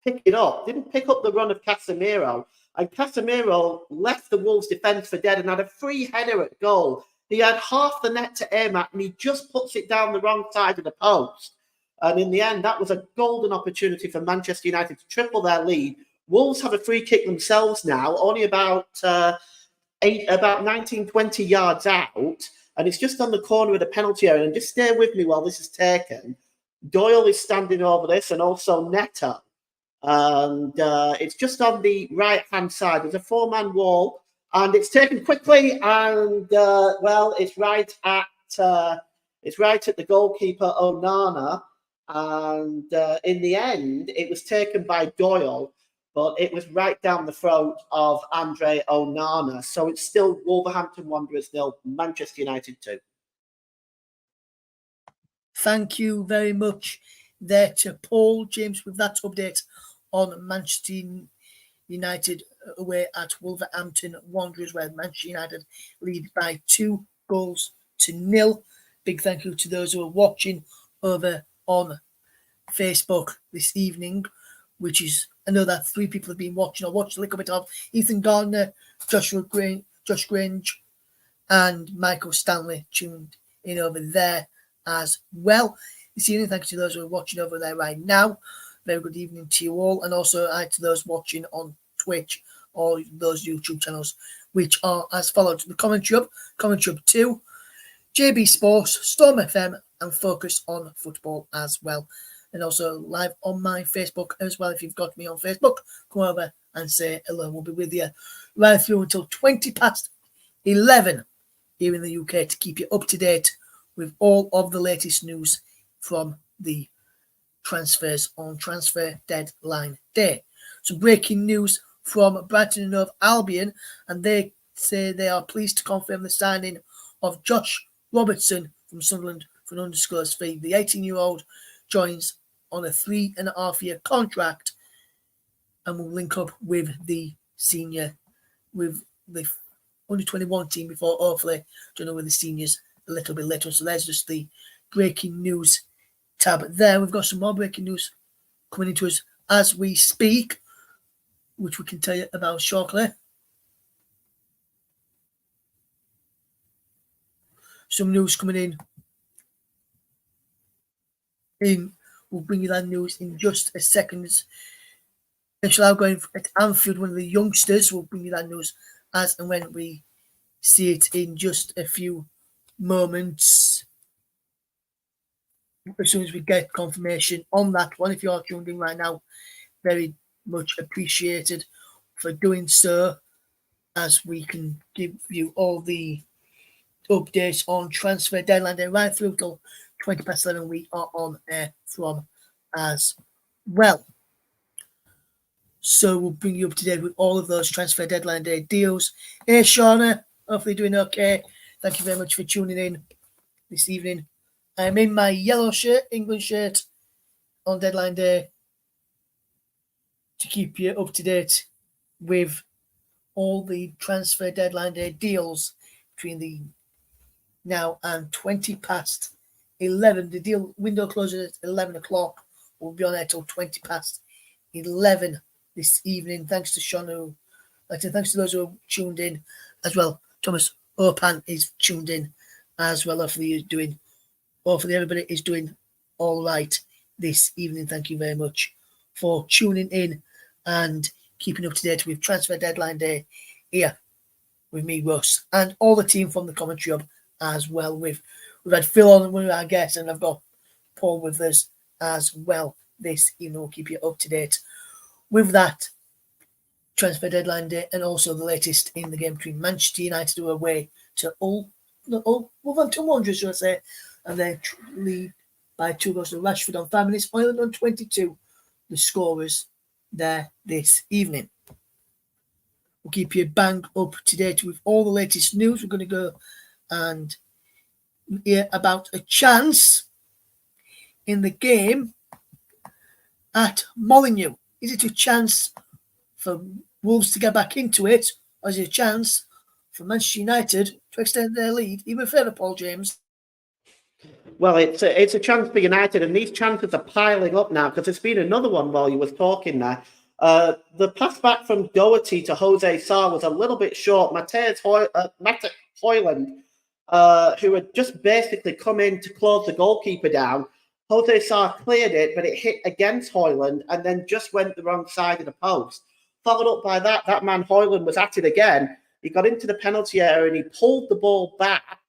pick it up. Didn't pick up the run of Casemiro, and Casemiro left the Wolves defence for dead and had a free header at goal. He had half the net to aim at, and he just puts it down the wrong side of the post. And in the end, that was a golden opportunity for Manchester United to triple their lead. Wolves have a free kick themselves now, only about 19, 20 yards out, and it's just on the corner of the penalty area. And just stay with me while this is taken. Doyle is standing over this, and also Neto. And it's just on the right-hand side. There's a four-man wall And it's taken quickly, and well, it's right at the goalkeeper Onana, and in the end, it was taken by Doyle, but it was right down the throat of Andre Onana. So it's still Wolverhampton Wanderers 0, Manchester United 2. Thank you very much there to Paul James with that update on Manchester United away at Wolverhampton Wanderers, where Manchester United lead by 2-0. Big thank you to those who are watching over on Facebook this evening, which is, I know that 3 people have been watching. I watched a little bit of Ethan Gardner, Josh Grange, and Michael Stanley tuned in over there as well this evening. Thank you to those who are watching over there right now. Very good evening to you all, and also hi to those watching on Twitch or those YouTube channels, which are as follows: the Commentary Hub 2, JB Sports, Storm FM, and Focus on Football as well. And also live on my Facebook as well. If you've got me on Facebook, come over and say hello. We'll be with you right through until 11 here in the UK to keep you up to date with all of the latest news from the transfers on transfer deadline day. So breaking news from Brighton and Hove Albion, and they say they are pleased to confirm the signing of Josh Robertson from Sunderland for an undisclosed fee. The 18-year-old joins on a 3.5-year contract and will link up with the under-21 team before hopefully joining with the seniors a little bit later. So there's just the breaking news tab there. We've got some more breaking news coming into us as we speak, which we can tell you about shortly. Some news coming in. We'll bring you that news in just a second. Mitchell going at Anfield, one of the youngsters. We'll bring you that news as and when we see it in just a few moments. As soon as we get confirmation on that one, if you're tuned in right now, very much appreciated for doing so, as we can give you all the updates on transfer deadline day right through till 11. We are on air from as well. So we'll bring you up to date with all of those transfer deadline day deals. Hey, Shauna, hopefully doing okay. Thank you very much for tuning in this evening. I'm in my yellow shirt, England shirt, on deadline day to keep you up to date with all the transfer deadline day deals between the now and 11. The deal window closes at 11 o'clock. We'll be on there till 11 this evening. Thanks to Sean, thanks to those who are tuned in as well. Thomas Opan is tuned in as well. Hopefully everybody is doing all right this evening. Thank you very much for tuning in and keeping up to date with transfer deadline day here with me, Russ, and all the team from the Commentary Hub as well. We've had Phil on one of our guests, and I've got Paul with us as well this evening. We'll keep you up to date with that transfer deadline day and also the latest in the game between Manchester United who are away to Wolverhampton Wanderers, should I say, and they lead by 2 goals to Rashford on 5 minutes, Ireland on 22, the scorers there this evening. We'll keep you bang up to date with all the latest news. We're going to go and hear about a chance in the game at Molineux. Is it a chance for Wolves to get back into it, or is it a chance for Manchester United to extend their lead even further, Paul James? Well, it's a chance for United, and these chances are piling up now because there's been another one while you was talking there. The pass back from Doherty to Jose Sarr was a little bit short. Matthias Højlund, who had just basically come in to close the goalkeeper down. Jose Sarr cleared it, but it hit against Højlund and then just went the wrong side of the post. Followed up by that man Højlund was at it again. He got into the penalty area and he pulled the ball back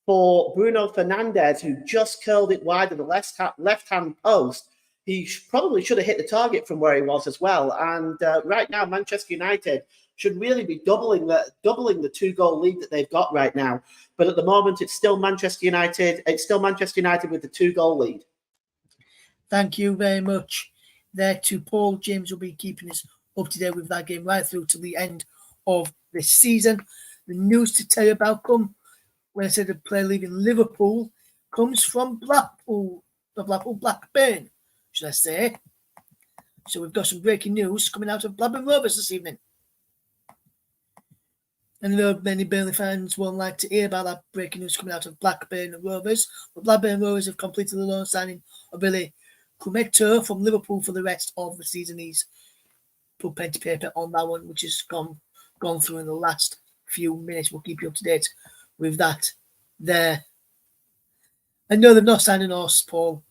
for Bruno Fernandes, who just curled it wide of the left-hand post. He probably should have hit the target from where he was as well. And right now, Manchester United should really be doubling the 2-goal lead that they've got right now. But at the moment, it's still Manchester United. It's still Manchester United with the 2-goal lead. Thank you very much there to Paul. James will be keeping us up to date with that game right through to the end of the season. The news to tell you about when I said the player leaving Liverpool comes from Blackburn, should I say. So we've got some breaking news coming out of Blackburn Rovers this evening. And I know many Burnley fans won't like to hear about that breaking news coming out of Blackburn Rovers, but Blackburn Rovers have completed the loan signing of Billy Kumeto from Liverpool for the rest of the season. He's put pen to paper on that one, which has gone through in the last few minutes. We'll keep you up to date with that there. I know they've not signed an horse, Paul,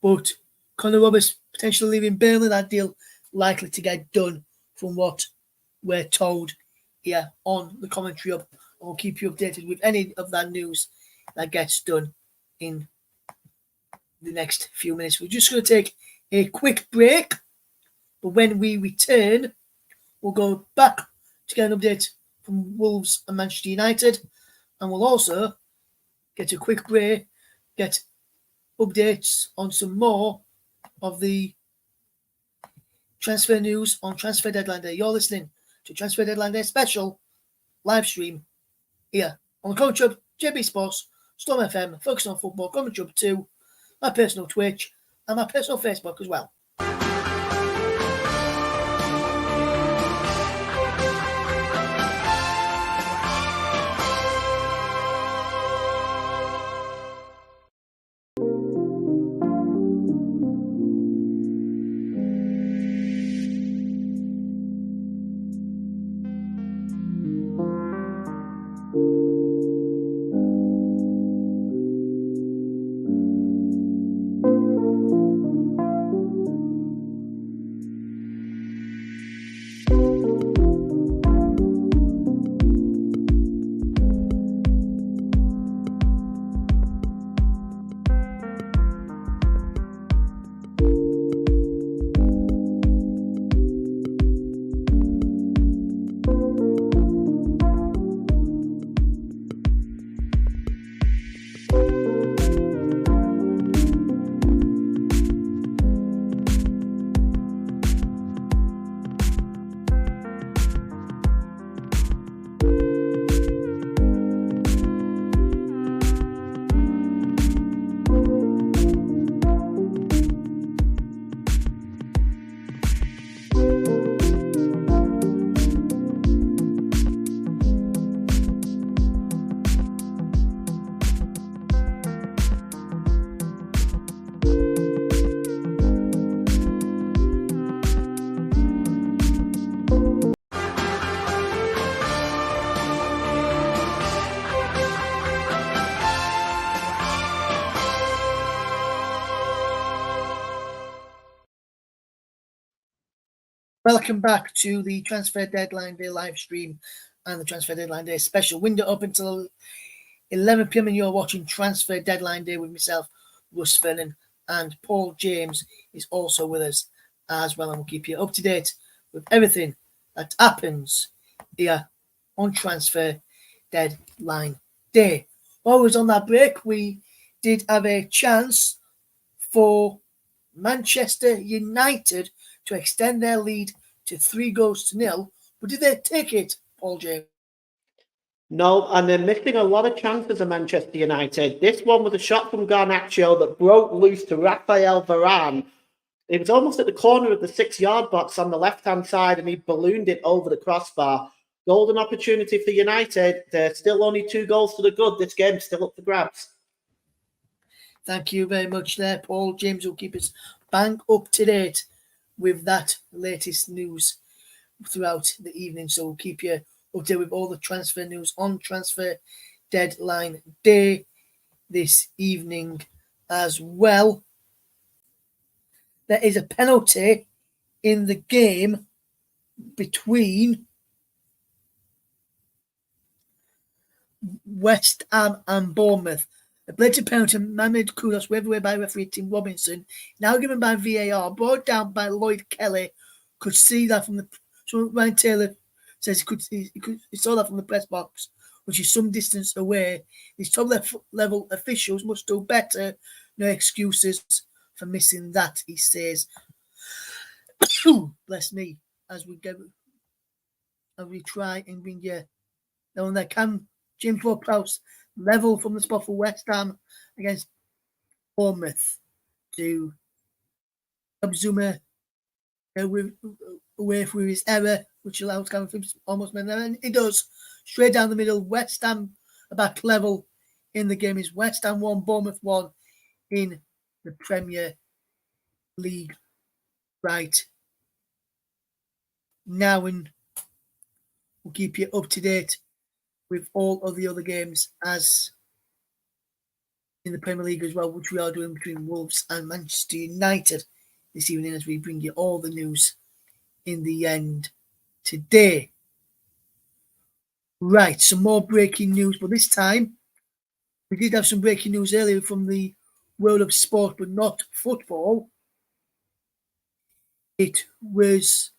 but Conor Roberts potentially leaving Burnley, that deal likely to get done from what we're told here on the commentary up. I'll keep you updated with any of that news that gets done in the next few minutes. We're just going to take a quick break, but when we return, we'll go back to get an update from Wolves and Manchester United, and we'll also get a quick break, get updates on some more of the transfer news on Transfer Deadline Day. You're listening to Transfer Deadline Day special live stream here on the Commentary Hub, JB Sports, Storm FM, Focus on Football, Commentary Hub 2, my personal Twitch, and my personal Facebook as well. Welcome back to the Transfer Deadline Day live stream and the Transfer Deadline Day special. Window up until 11 p.m. and you're watching Transfer Deadline Day with myself, Russ Vernon, and Paul James is also with us as well, and we'll keep you up to date with everything that happens here on Transfer Deadline Day. While we was on that break, we did have a chance for Manchester United to extend their lead to 3-0, but did they take it, Paul James? No, and they're missing a lot of chances of Manchester United. This one was a shot from Garnacho that broke loose to Rafael Varane. It was almost at the corner of the 6-yard box on the left-hand side, and he ballooned it over the crossbar. Golden opportunity for United. There's still only 2 goals to the good. This game's still up for grabs. Thank you very much there, Paul. James will keep us bang up to date with that latest news throughout the evening. So we'll keep you updated with all the transfer news on Transfer Deadline Day this evening as well. There is a penalty in the game between West Ham and Bournemouth. A blatant penalty, Mohamed Kudus, waved away by referee Tim Robinson, now given by VAR, brought down by Lloyd Kelly, could see that from the. So Ryan Taylor says he saw that from the press box, which is some distance away. These top level officials must do better. No excuses for missing that, he says. Bless me, as we try and bring you down there. Can James Ward-Prowse level from the spot for West Ham against Bournemouth to Zuma away through his error, which allows Cameron Phillips almost made there, and he does. Straight down the middle, West Ham back level in the game is West Ham 1, Bournemouth 1 in the Premier League right now, and we'll keep you up to date with all of the other games as in the Premier League as well, which we are doing between Wolves and Manchester United this evening as we bring you all the news in the end today. Right, some more breaking news, but this time we did have some breaking news earlier from the world of sport, but not football. It was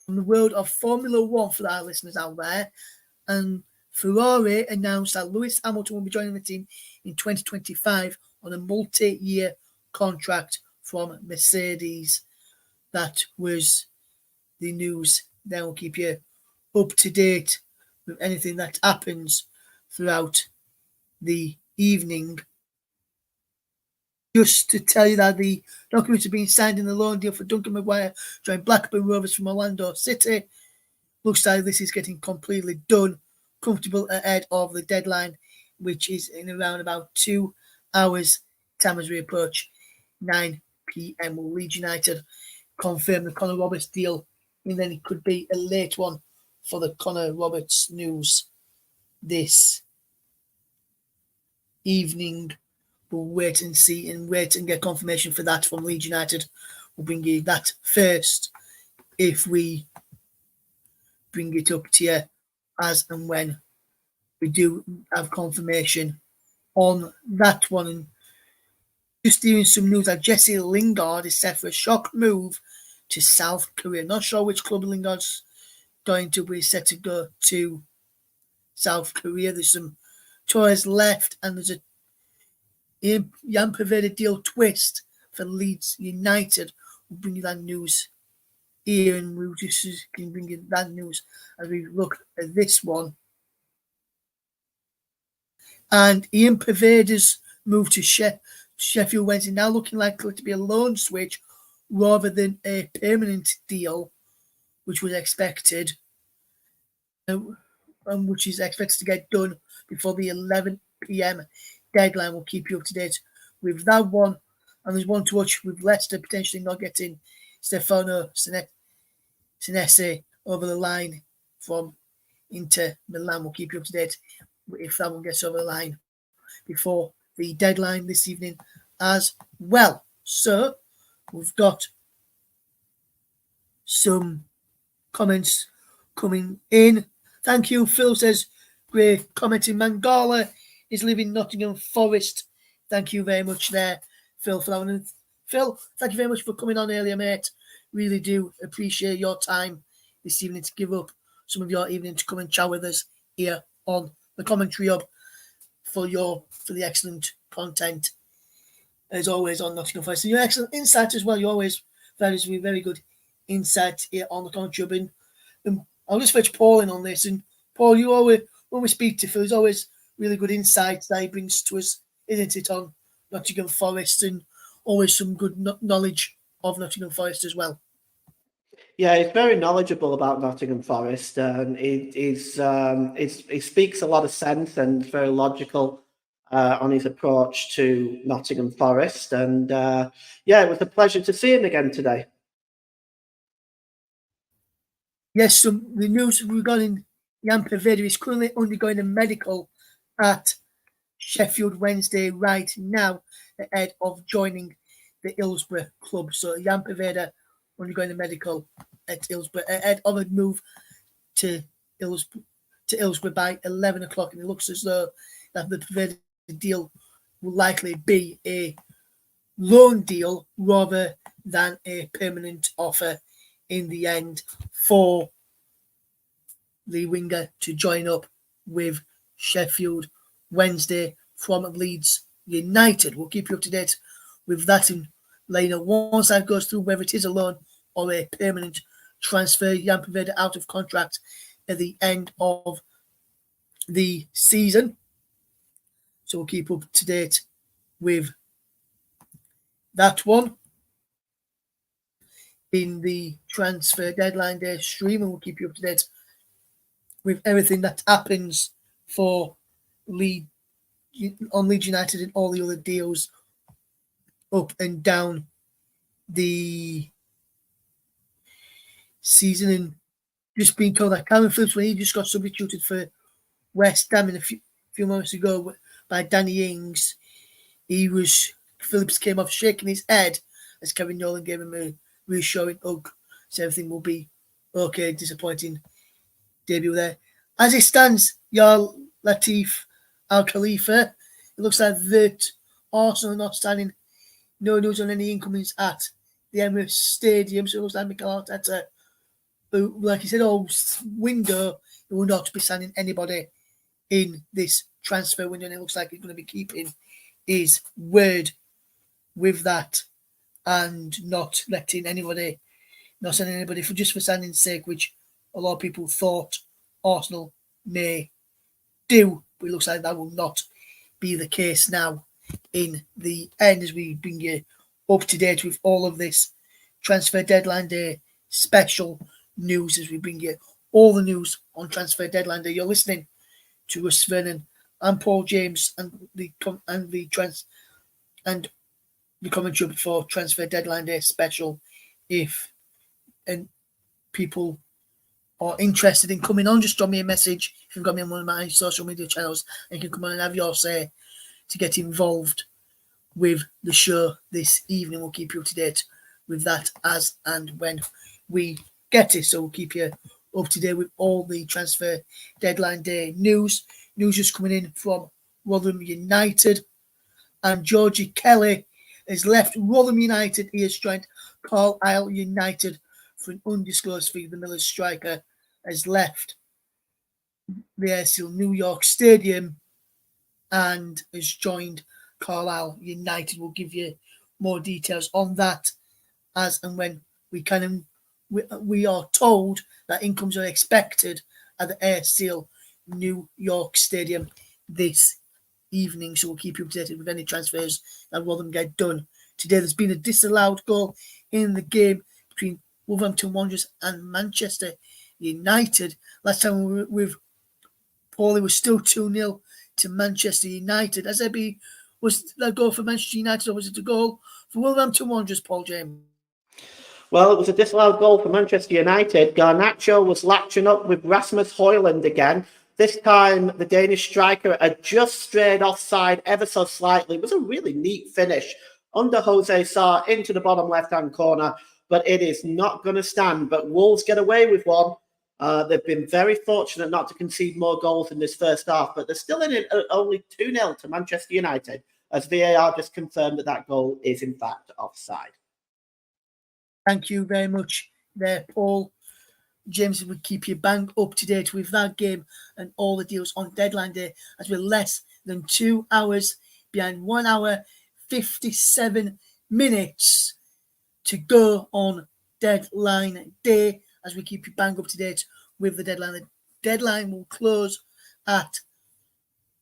from the world of Formula One for our listeners out there, and Ferrari announced that Lewis Hamilton will be joining the team in 2025 on a multi-year contract from Mercedes. That was the news. Then we'll keep you up to date with anything that happens throughout the evening. Just to tell you that the documents are being signed in the loan deal for Duncan Maguire join Blackburn Rovers from Orlando City. Looks like this is getting completely done, comfortable ahead of the deadline, which is in around about 2 hours time as we approach 9 p.m. Will Leeds United confirm the Connor Roberts deal, and then it could be a late one for the Connor Roberts news this evening. We'll wait and see and wait and get confirmation for that from Leeds United. We'll bring you that first if we bring it up to you as and when we do have confirmation on that one. And just hearing some news that Jesse Lingard is set for a shock move to South Korea. Not sure which club Lingard's going to be set to go to South Korea. There's some tours left, and there's a Jan Perveda deal twist for Leeds United. We'll bring you that news here, and we'll just can bring you that news as we look at this one. And Ian Perveda's move to Sheffield Wednesday now looking likely to be a loan switch rather than a permanent deal, which was expected, and which is expected to get done before the 11 p.m. deadline. We'll keep you up to date with that one. And there's one to watch with Leicester potentially not getting Stefano Senesi over the line from Inter Milan. We'll keep you up to date if that one gets over the line before the deadline this evening as well. So we've got some comments coming in. Thank you. Phil says, great commenting. Mangala is living Nottingham Forest. Thank you very much there, Phil, for that one. And Phil, thank you very much for coming on earlier, mate. Really do appreciate your time this evening to give up some of your evening to come and chat with us here on the Commentary Hub for the excellent content as always on Nottingham Forest. And your excellent insight as well. You always very good insight here on the Commentary Hub. And I'll just fetch Paul in on this. And Paul, you always, when we speak to Phil, there's always really good insights that he brings to us, isn't it, on Nottingham Forest, and always some good knowledge of Nottingham Forest as well. Yeah, he's very knowledgeable about Nottingham Forest, and he speaks a lot of sense and very logical on his approach to Nottingham Forest. And it was a pleasure to see him again today. Yes, so the news regarding Jan Perveda is currently undergoing a medical at Sheffield Wednesday right now, ahead of joining the Hillsborough club. So Jan Perveda undergoing a medical at Hillsborough, ahead of a move to Hillsborough by 11 o'clock. And it looks as though that the Perveda deal will likely be a loan deal rather than a permanent offer in the end for the winger to join up with Sheffield Wednesday from Leeds United. We'll keep you up to date with that in later. Once that goes through, whether it is a loan or a permanent transfer, Jan Prevede out of contract at the end of the season. So we'll keep up to date with that one in the transfer deadline day stream, and we'll keep you up to date with everything that happens for Leeds United and all the other deals up and down the season. And just being told that Calvin Phillips, when he just got substituted for West Ham a few moments ago by Danny Ings, Phillips came off shaking his head as Kevin Nolan gave him a reassuring hug, so everything will be okay. Disappointing debut there. As it stands, your Latif Al Khalifa, it looks like that Arsenal are not standing no news on any incomings at the Emirates Stadium, so it looks like Mikel Arteta, who, like he said, all window, he will not be signing anybody in this transfer window, and it looks like he's going to be keeping his word with that and not sending anybody for signing's sake, which a lot of people thought Arsenal may do, but it looks like that will not be the case now in the end, as we bring you up to date with all of this transfer deadline day special news, as we bring you all the news on transfer deadline day. You're listening to us, Vernon and Paul James, and the commentary for transfer deadline day special. If people are interested in coming on, just drop me a message if you've got me on one of my social media channels, and you can come on and have your say to get involved with the show this evening. We'll keep you up to date with that as and when we get it. So we'll keep you up to date with all the transfer deadline day news. News just coming in from Rotherham United, and Georgie Kelly has left Rotherham United. He has joined Carlisle United for an undisclosed fee. The Millers striker has left the Airsteel New York Stadium and has joined Carlisle United. We'll give you more details on that as and when we are told that incomes are expected at the Airsteel New York Stadium this evening. So we'll keep you updated with any transfers that Rotherham get done today. There's been a disallowed goal in the game between Wolverhampton Wanderers and Manchester United. Last time we were with Paul, it was still 2-0 to Manchester United. Was that a goal for Manchester United, or was it a goal for Wolverhampton Wanderers, Paul James? Well, it was a disallowed goal for Manchester United. Garnacho was latching up with Rasmus Højlund again. This time, the Danish striker had just strayed offside ever so slightly. It was a really neat finish under Jose Sarr into the bottom left-hand corner, but it is not going to stand. But Wolves get away with one. They've been very fortunate not to concede more goals in this first half, but they're still in it at only 2-0 to Manchester United, as VAR just confirmed that goal is in fact offside. Thank you very much there, Paul. James would keep you bang up to date with that game and all the deals on deadline day, as we're less than 2 hours behind, 1 hour 57 minutes to go on deadline day, as we keep you bang up to date with the deadline. The deadline will close at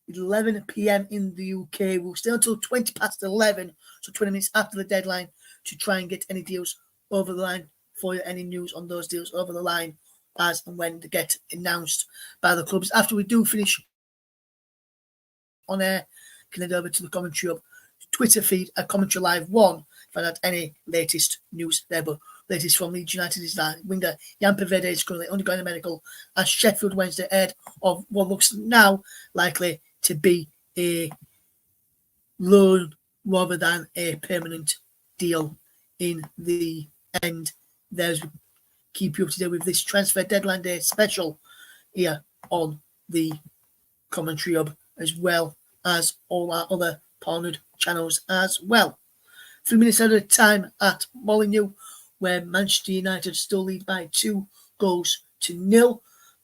11 p.m. in the UK. We'll stay until 20 past 11, so 20 minutes after the deadline, to try and get any deals over the line for you, any news on those deals over the line as and when they get announced by the clubs. After we do finish on air, can head over to the Commentary Hub Twitter feed at Commentary Live 1, find out any latest news there. But latest from Leeds United is that winger Jan Prevede is currently undergoing a medical at Sheffield Wednesday, ahead of what looks now likely to be a loan rather than a permanent deal in the end. There's keep you up to date with this transfer deadline day special here on the Commentary Hub, as well as all our other partnered channels as well. 3 minutes at a time at Molyneux. where Manchester United still lead by 2-0.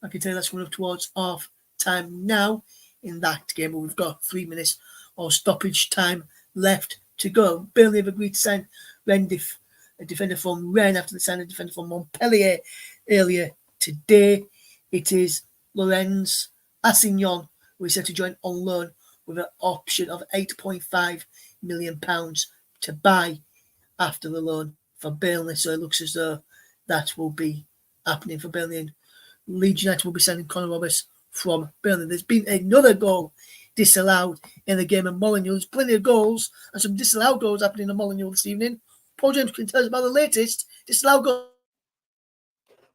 I can tell you that's coming up towards half time now in that game, but we've got 3 minutes of stoppage time left to go. Burnley have agreed to sign a defender from Rennes after they signed a defender from Montpellier earlier today. It is Lorenz Assignon, who is set to join on loan with an option of £8.5 million to buy after the loan for Burnley. So it looks as though that will be happening for Burnley, and Leeds United will be sending Connor Roberts from Burnley. There's been another goal disallowed in the game of Molineux. There's plenty of goals and some disallowed goals happening in Molineux this evening. Paul James can tell us about the latest disallowed goal.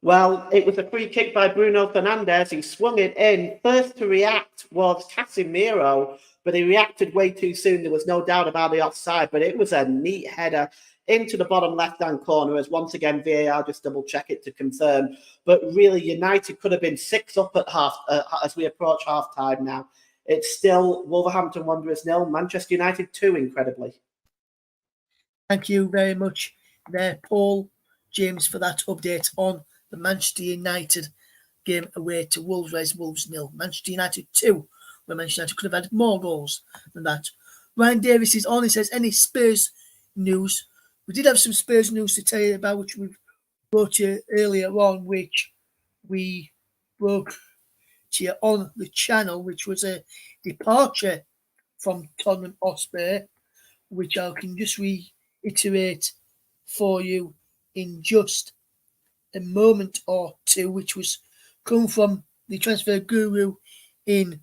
Well, it was a free kick by Bruno Fernandes. He swung it in. First to react was Casemiro, but he reacted way too soon. There was no doubt about the offside, but it was a neat header into the bottom left-hand corner, as once again VAR just double-check it to confirm. But really, United could have been 6 up at half as we approach half-time now. It's still Wolverhampton Wanderers 0, Manchester United 2, incredibly. Thank you very much there, Paul James, for that update on the Manchester United game away to Wolves, whereas Wolves 0, Manchester United 2, where Manchester United could have had more goals than that. Ryan Davis is on. He says, any Spurs news? We did have some Spurs news to tell you about, which we brought you earlier on, which we broke to you on the channel, which was a departure from Tottenham Hotspur, which I can just reiterate for you in just a moment or two, which was come from the transfer guru in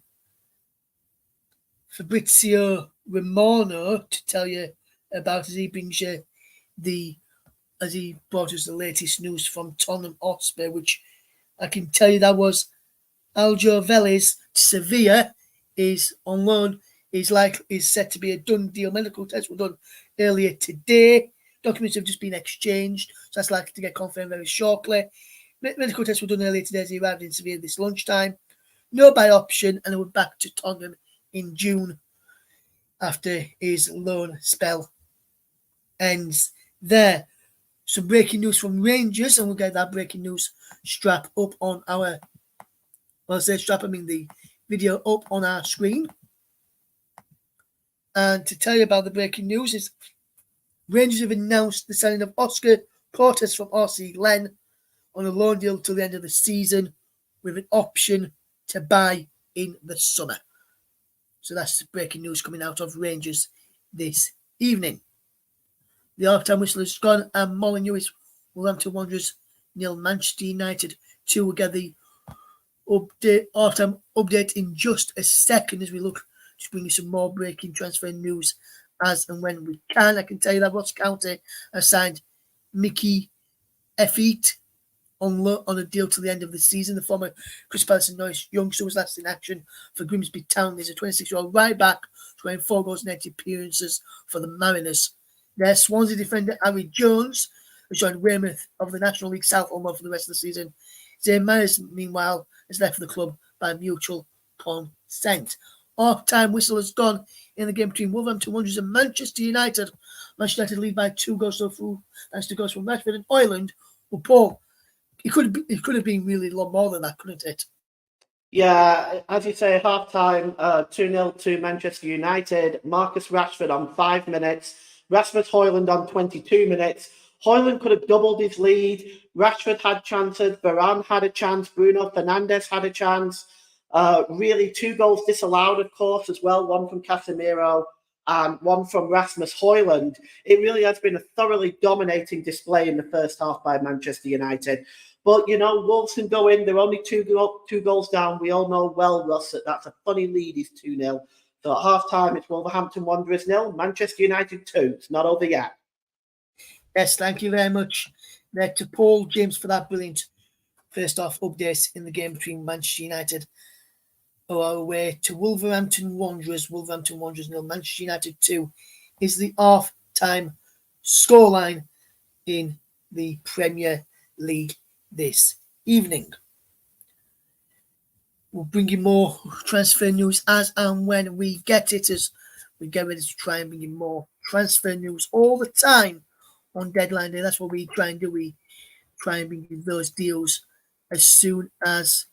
Fabrizio Romano to tell you about, as he brings you as he brought us the latest news from Tottenham Hotspur, which I can tell you that was Aljo Vélez to Sevilla is on loan, is set to be a done deal. Medical tests were done earlier today. Documents have just been exchanged, so that's likely to get confirmed very shortly. Medical tests were done earlier today as he arrived in Sevilla this lunchtime. No buy option, and we're back to Tottenham in June after his loan spell ends there. Some breaking news from Rangers, and we'll get that breaking news strap up on our, the video up on our screen. And to tell you about the breaking news is Rangers have announced the signing of Oscar Cortes from RC Len on a loan deal till the end of the season with an option to buy in the summer. So that's the breaking news coming out of Rangers this evening. The half-time whistle has gone, and Molineux is Wolverhampton Wanderers 0, Manchester United 2. We'll get the half-time update in just a second as we look to bring you some more breaking transfer news as and when we can. I can tell you that Ross County has signed Mickey Effete on a deal to the end of the season. The former Crystal Palace and Norwich youngster was last in action for Grimsby Town. He's a 26-year-old right back, scoring 4 goals in 8 appearances for the Mariners. Their Swansea defender Harry Jones has joined Weymouth of the National League South on loan for the rest of the season. Zane Myers, meanwhile, has left for the club by mutual consent. Half-time whistle has gone in the game between Wolverhampton Wanderers and Manchester United. Manchester United lead by 2 goals through, thanks to goals from Rashford and Højlund. Well, Paul, it could have been really a lot more than that, couldn't it? Yeah, as you say, half-time, 2-0 to Manchester United. Marcus Rashford on 5 minutes. Rasmus Højlund on 22 minutes. Højlund could have doubled his lead. Rashford had chances. Varane had a chance. Bruno Fernandes had a chance. Really, 2 goals disallowed, of course, as well. One from Casemiro and one from Rasmus Højlund. It really has been a thoroughly dominating display in the first half by Manchester United. But, you know, Wolves can go in. They're only two goals down. We all know well, Russ, that's a funny lead. Is 2-0. So at half-time, it's Wolverhampton Wanderers 0, Manchester United 2. It's not over yet. Yes, thank you very much there to Paul James for that brilliant first-half update in the game between Manchester United who are away to Wolverhampton Wanderers. Wolverhampton Wanderers 0, Manchester United 2 is the half-time scoreline in the Premier League this evening. We'll bring you more transfer news as and when we get it, as we get ready to try and bring you more transfer news all the time on deadline day. That's what we try and do. We try and bring you those deals as soon as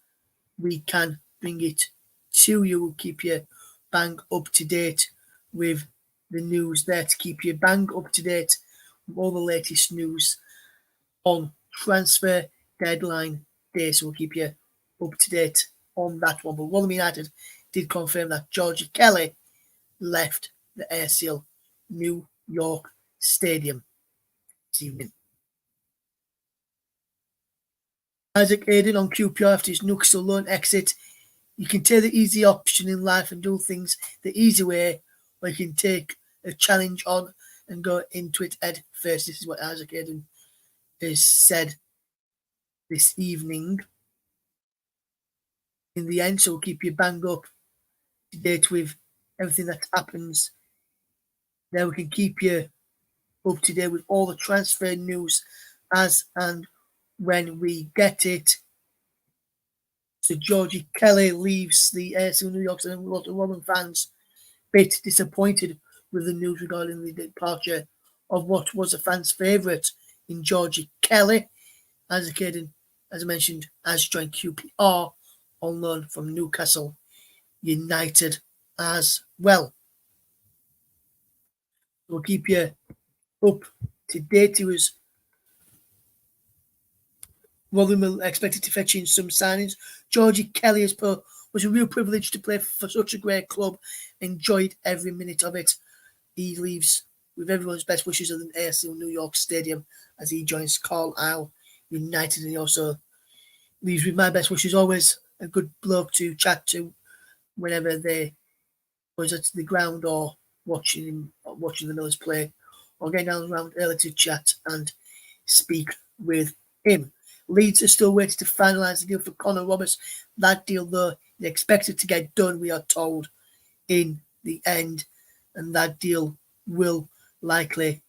we can bring it to you. We'll keep you bang up to date with the news there, to keep you bang up to date with all the latest news on transfer deadline day. So we'll keep you up to date on that one. But Rotherham United did confirm that Georgie Kelly left the ASL New York Stadium this evening. Isaac Aiden on QPR after his Newcastle loan exit. You can take the easy option in life and do things the easy way, or you can take a challenge on and go into it head first. This is what Isaac Aiden has said this evening. In the end, so we'll keep you bang up to date with everything that happens. Then we can keep you up to date with all the transfer news as and when we get it. So Georgie Kelly leaves the ASL New York, and a lot of Rotherham fans a bit disappointed with the news regarding the departure of what was a fan's favourite in Georgie Kelly. Isaac Aiden, as I mentioned, has joined QPR on loan from Newcastle United as well. We'll keep you up to date. He was Rotherham expected to fetch in some signings. Georgie Kelly has put, was a real privilege to play for such a great club. Enjoyed every minute of it. He leaves with everyone's best wishes at the ASL New York Stadium as he joins Carlisle United, and he also leaves with my best wishes. Always a good bloke to chat to whenever they was at the ground or watching the Millers play, or getting down around early to chat and speak with him. Leeds are still waiting to finalise the deal for Connor Roberts. That deal, though, is expected to get done, we are told, in the end, and that deal will likely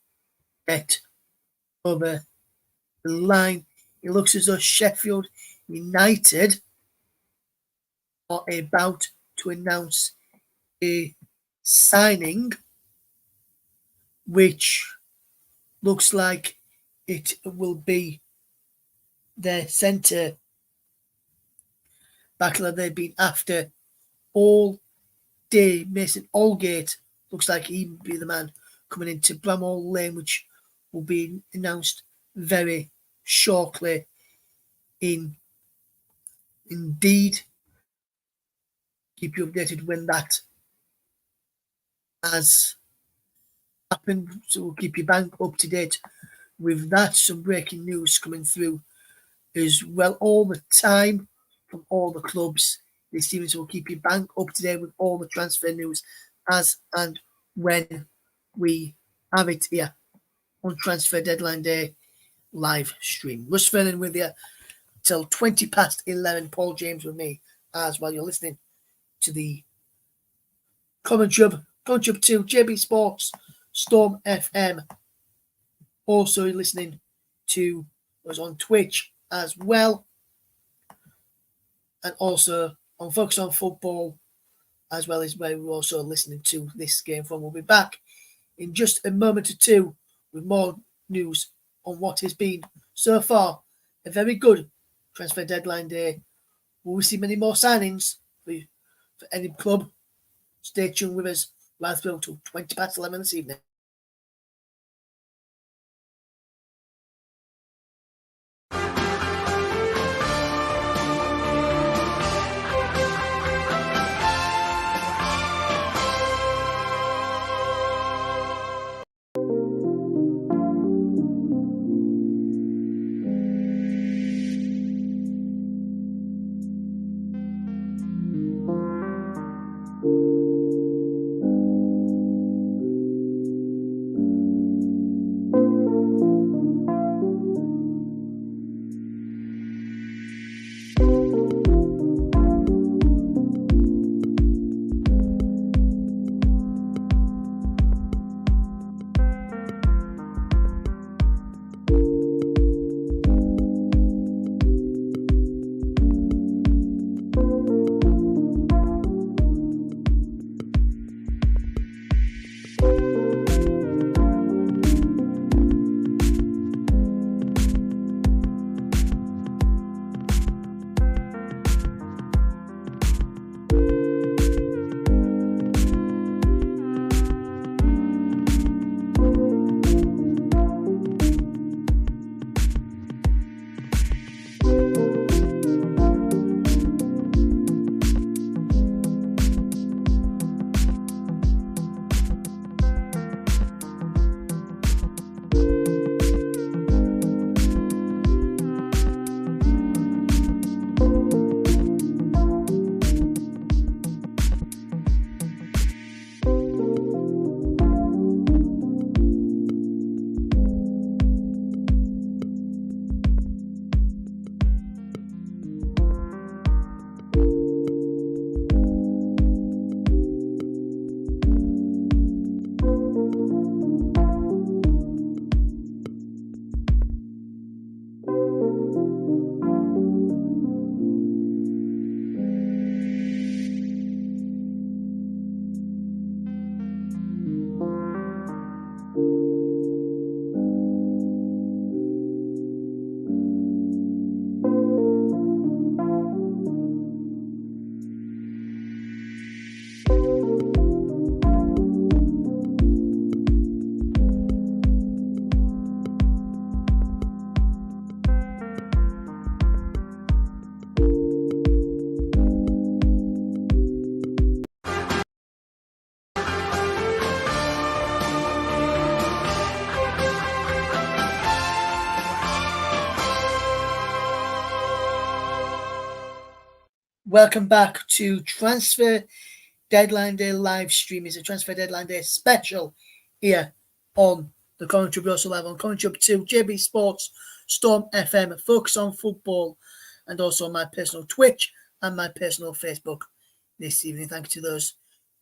get over the line. It looks as though Sheffield United are about to announce a signing which looks like it will be their centre back that they've been after all day. Mason Allgate looks like he will be the man coming into Bramall Lane, which will be announced very shortly. Indeed, keep you updated when that has happened. So we'll keep you bang up to date with that. Some breaking news coming through as well all the time from all the clubs this evening. So we'll keep you bang up to date with all the transfer news as and when we have it here on Transfer Deadline Day live stream. Russ Vernon with you till 11. Paul James with me as well. You're listening to the Common Chub 2, JB Sports, Storm FM. Also listening to us on Twitch as well, and also on Focus on Football as well, as where we're also listening to this game from. We'll be back in just a moment or two with more news on what has been so far a very good transfer deadline day. Will we see many more signings for any club? Stay tuned with us right through till 11 this evening. Welcome back to Transfer Deadline Day live stream. It's a Transfer Deadline Day special here on the Commentary, but also live on Commentary 2, JB Sports, Storm FM, Focus on Football, and also my personal Twitch and my personal Facebook this evening. Thank you to those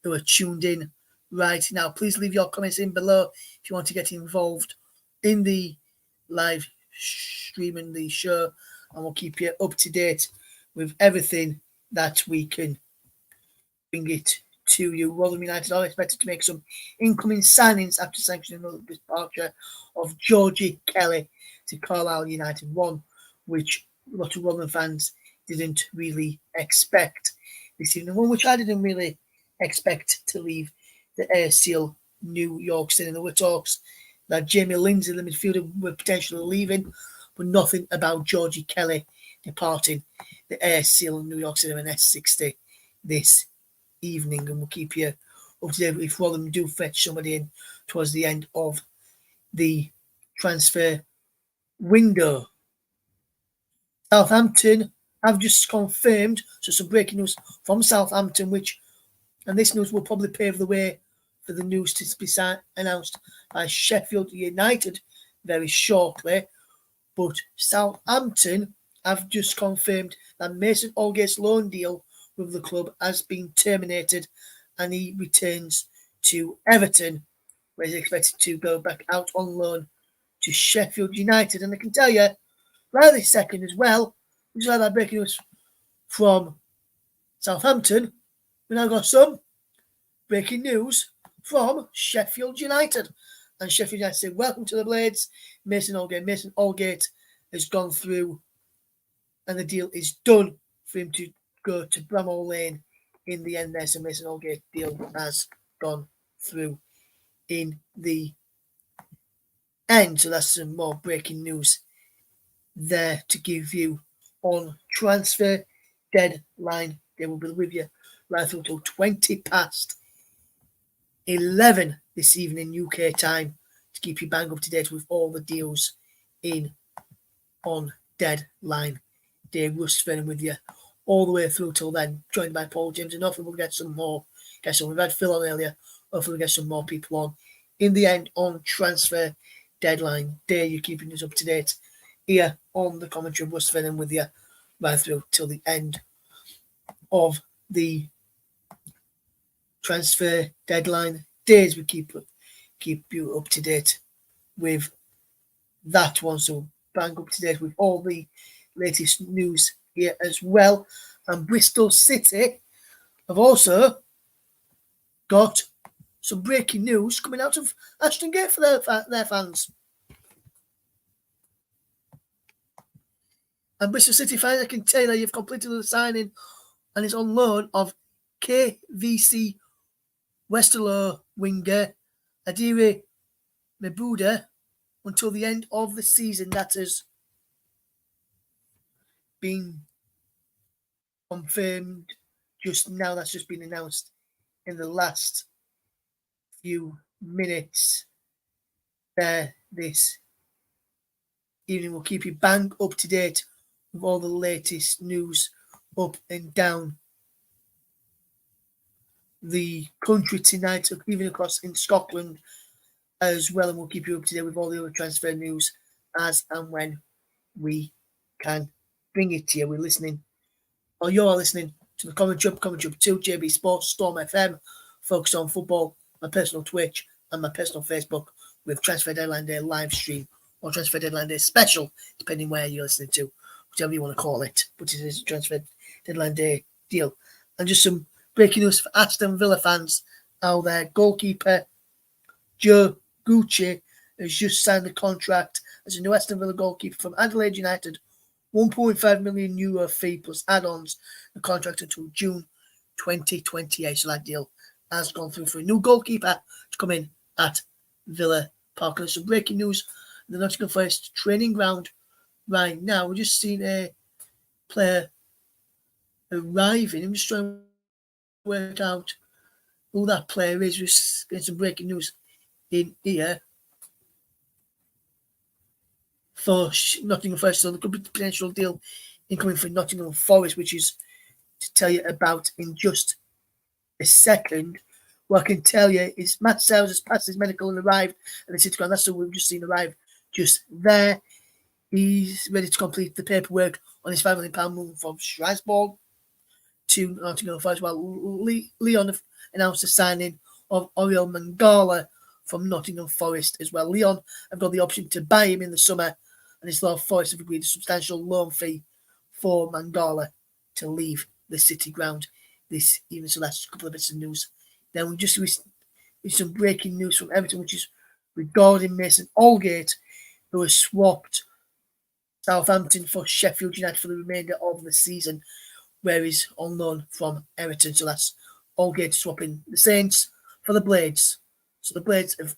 who are tuned in right now. Please leave your comments in below if you want to get involved in the live stream and the show, and we'll keep you up to date with everything that we can bring it to you. Rotherham United are expected to make some incoming signings after sanctioning the departure of Georgie Kelly to Carlisle United, one which a lot of Rotherham fans didn't really expect this evening, one which I didn't really expect to leave the ASL New York City. There were talks that Jamie Lindsay, the midfielder, were potentially leaving, but nothing about Georgie Kelly departing the ASL New York City and S60 this evening, and we'll keep you up to date if Rotherham do fetch somebody in towards the end of the transfer window. Southampton have just confirmed, so some breaking news from Southampton, and this news will probably pave the way for the news to be announced by Sheffield United very shortly. But Southampton have just confirmed that Mason Allgate's loan deal with the club has been terminated and he returns to Everton, where he's expected to go back out on loan to Sheffield United. And I can tell you, right this second as well, we just had that breaking news from Southampton. We now got some breaking news from Sheffield United. And Sheffield United say, welcome to the Blades, Mason Allgate. Mason Allgate has gone through and the deal is done for him to go to Bramall Lane in the end there. So Mason Allgate deal has gone through in the end. So that's some more breaking news there to give you on Transfer Deadline. They will be with you right through till 20 past 11 this evening UK time to keep you bang up to date with all the deals in on Deadline Day. Russ Fenn with you all the way through till then, joined by Paul James, and hopefully we'll get some more. We've had Phil on earlier. Hopefully we'll get some more people on in the end on Transfer Deadline Day. You're keeping us up to date here on the Commentary of Russ Fenn with you right through till the end of the Transfer Deadline Days. We keep you up to date with that one, so bang up to date with all the latest news here as well. And Bristol City have also got some breaking news coming out of Ashton Gate for their fans. And Bristol City fans, I can tell you that you've completed the signing and it's on loan of KVC Westerlo winger Adire Mebuda until the end of the season. That has been confirmed just now. That's just been announced in the last few minutes there this evening. We'll keep you bang up to date with all the latest news up and down the country tonight, even across in Scotland as well, and we'll keep you up to date with all the other transfer news as and when we can bring it to you. We're listening, or you're listening to the Commentary 2, JB Sports, Storm FM, Focus on Football, my personal Twitch and my personal Facebook with Transfer Deadline Day live stream or Transfer Deadline Day special, depending where you're listening to, whichever you want to call it, but it is a Transfer Deadline Day deal. And just some breaking news for Aston Villa fans out there. Goalkeeper Joe Gucci has just signed a contract as a new Aston Villa goalkeeper from Adelaide United. €1.5 million fee plus add-ons. The contract until June 2028. So that deal has gone through for a new goalkeeper to come in at Villa Park. And some breaking news: the Nottingham Forest training ground right now. We're just seeing a player arriving. I'm just trying to work out who that player is. We're getting some breaking news in here for Nottingham Forest. So there could be a potential deal incoming for Nottingham Forest, which is to tell you about in just a second. What I can tell you is Matt Sales has passed his medical and arrived at the City Ground. That's what we've just seen arrive just there. He's ready to complete the paperwork on his £5 million move from Strasbourg to Nottingham Forest. Well, Leon announced the signing of Oriol Mangala from Nottingham Forest as well. Leon have got the option to buy him in the summer, and his law Forest have agreed a substantial loan fee for Mangala to leave the City Ground this evening. So that's a couple of bits of news. Then we just received some breaking news from Everton, which is regarding Mason Allgate, who has swapped Southampton for Sheffield United for the remainder of the season, where he's on loan from Everton. So that's Allgate swapping the Saints for the Blades. So the Blades have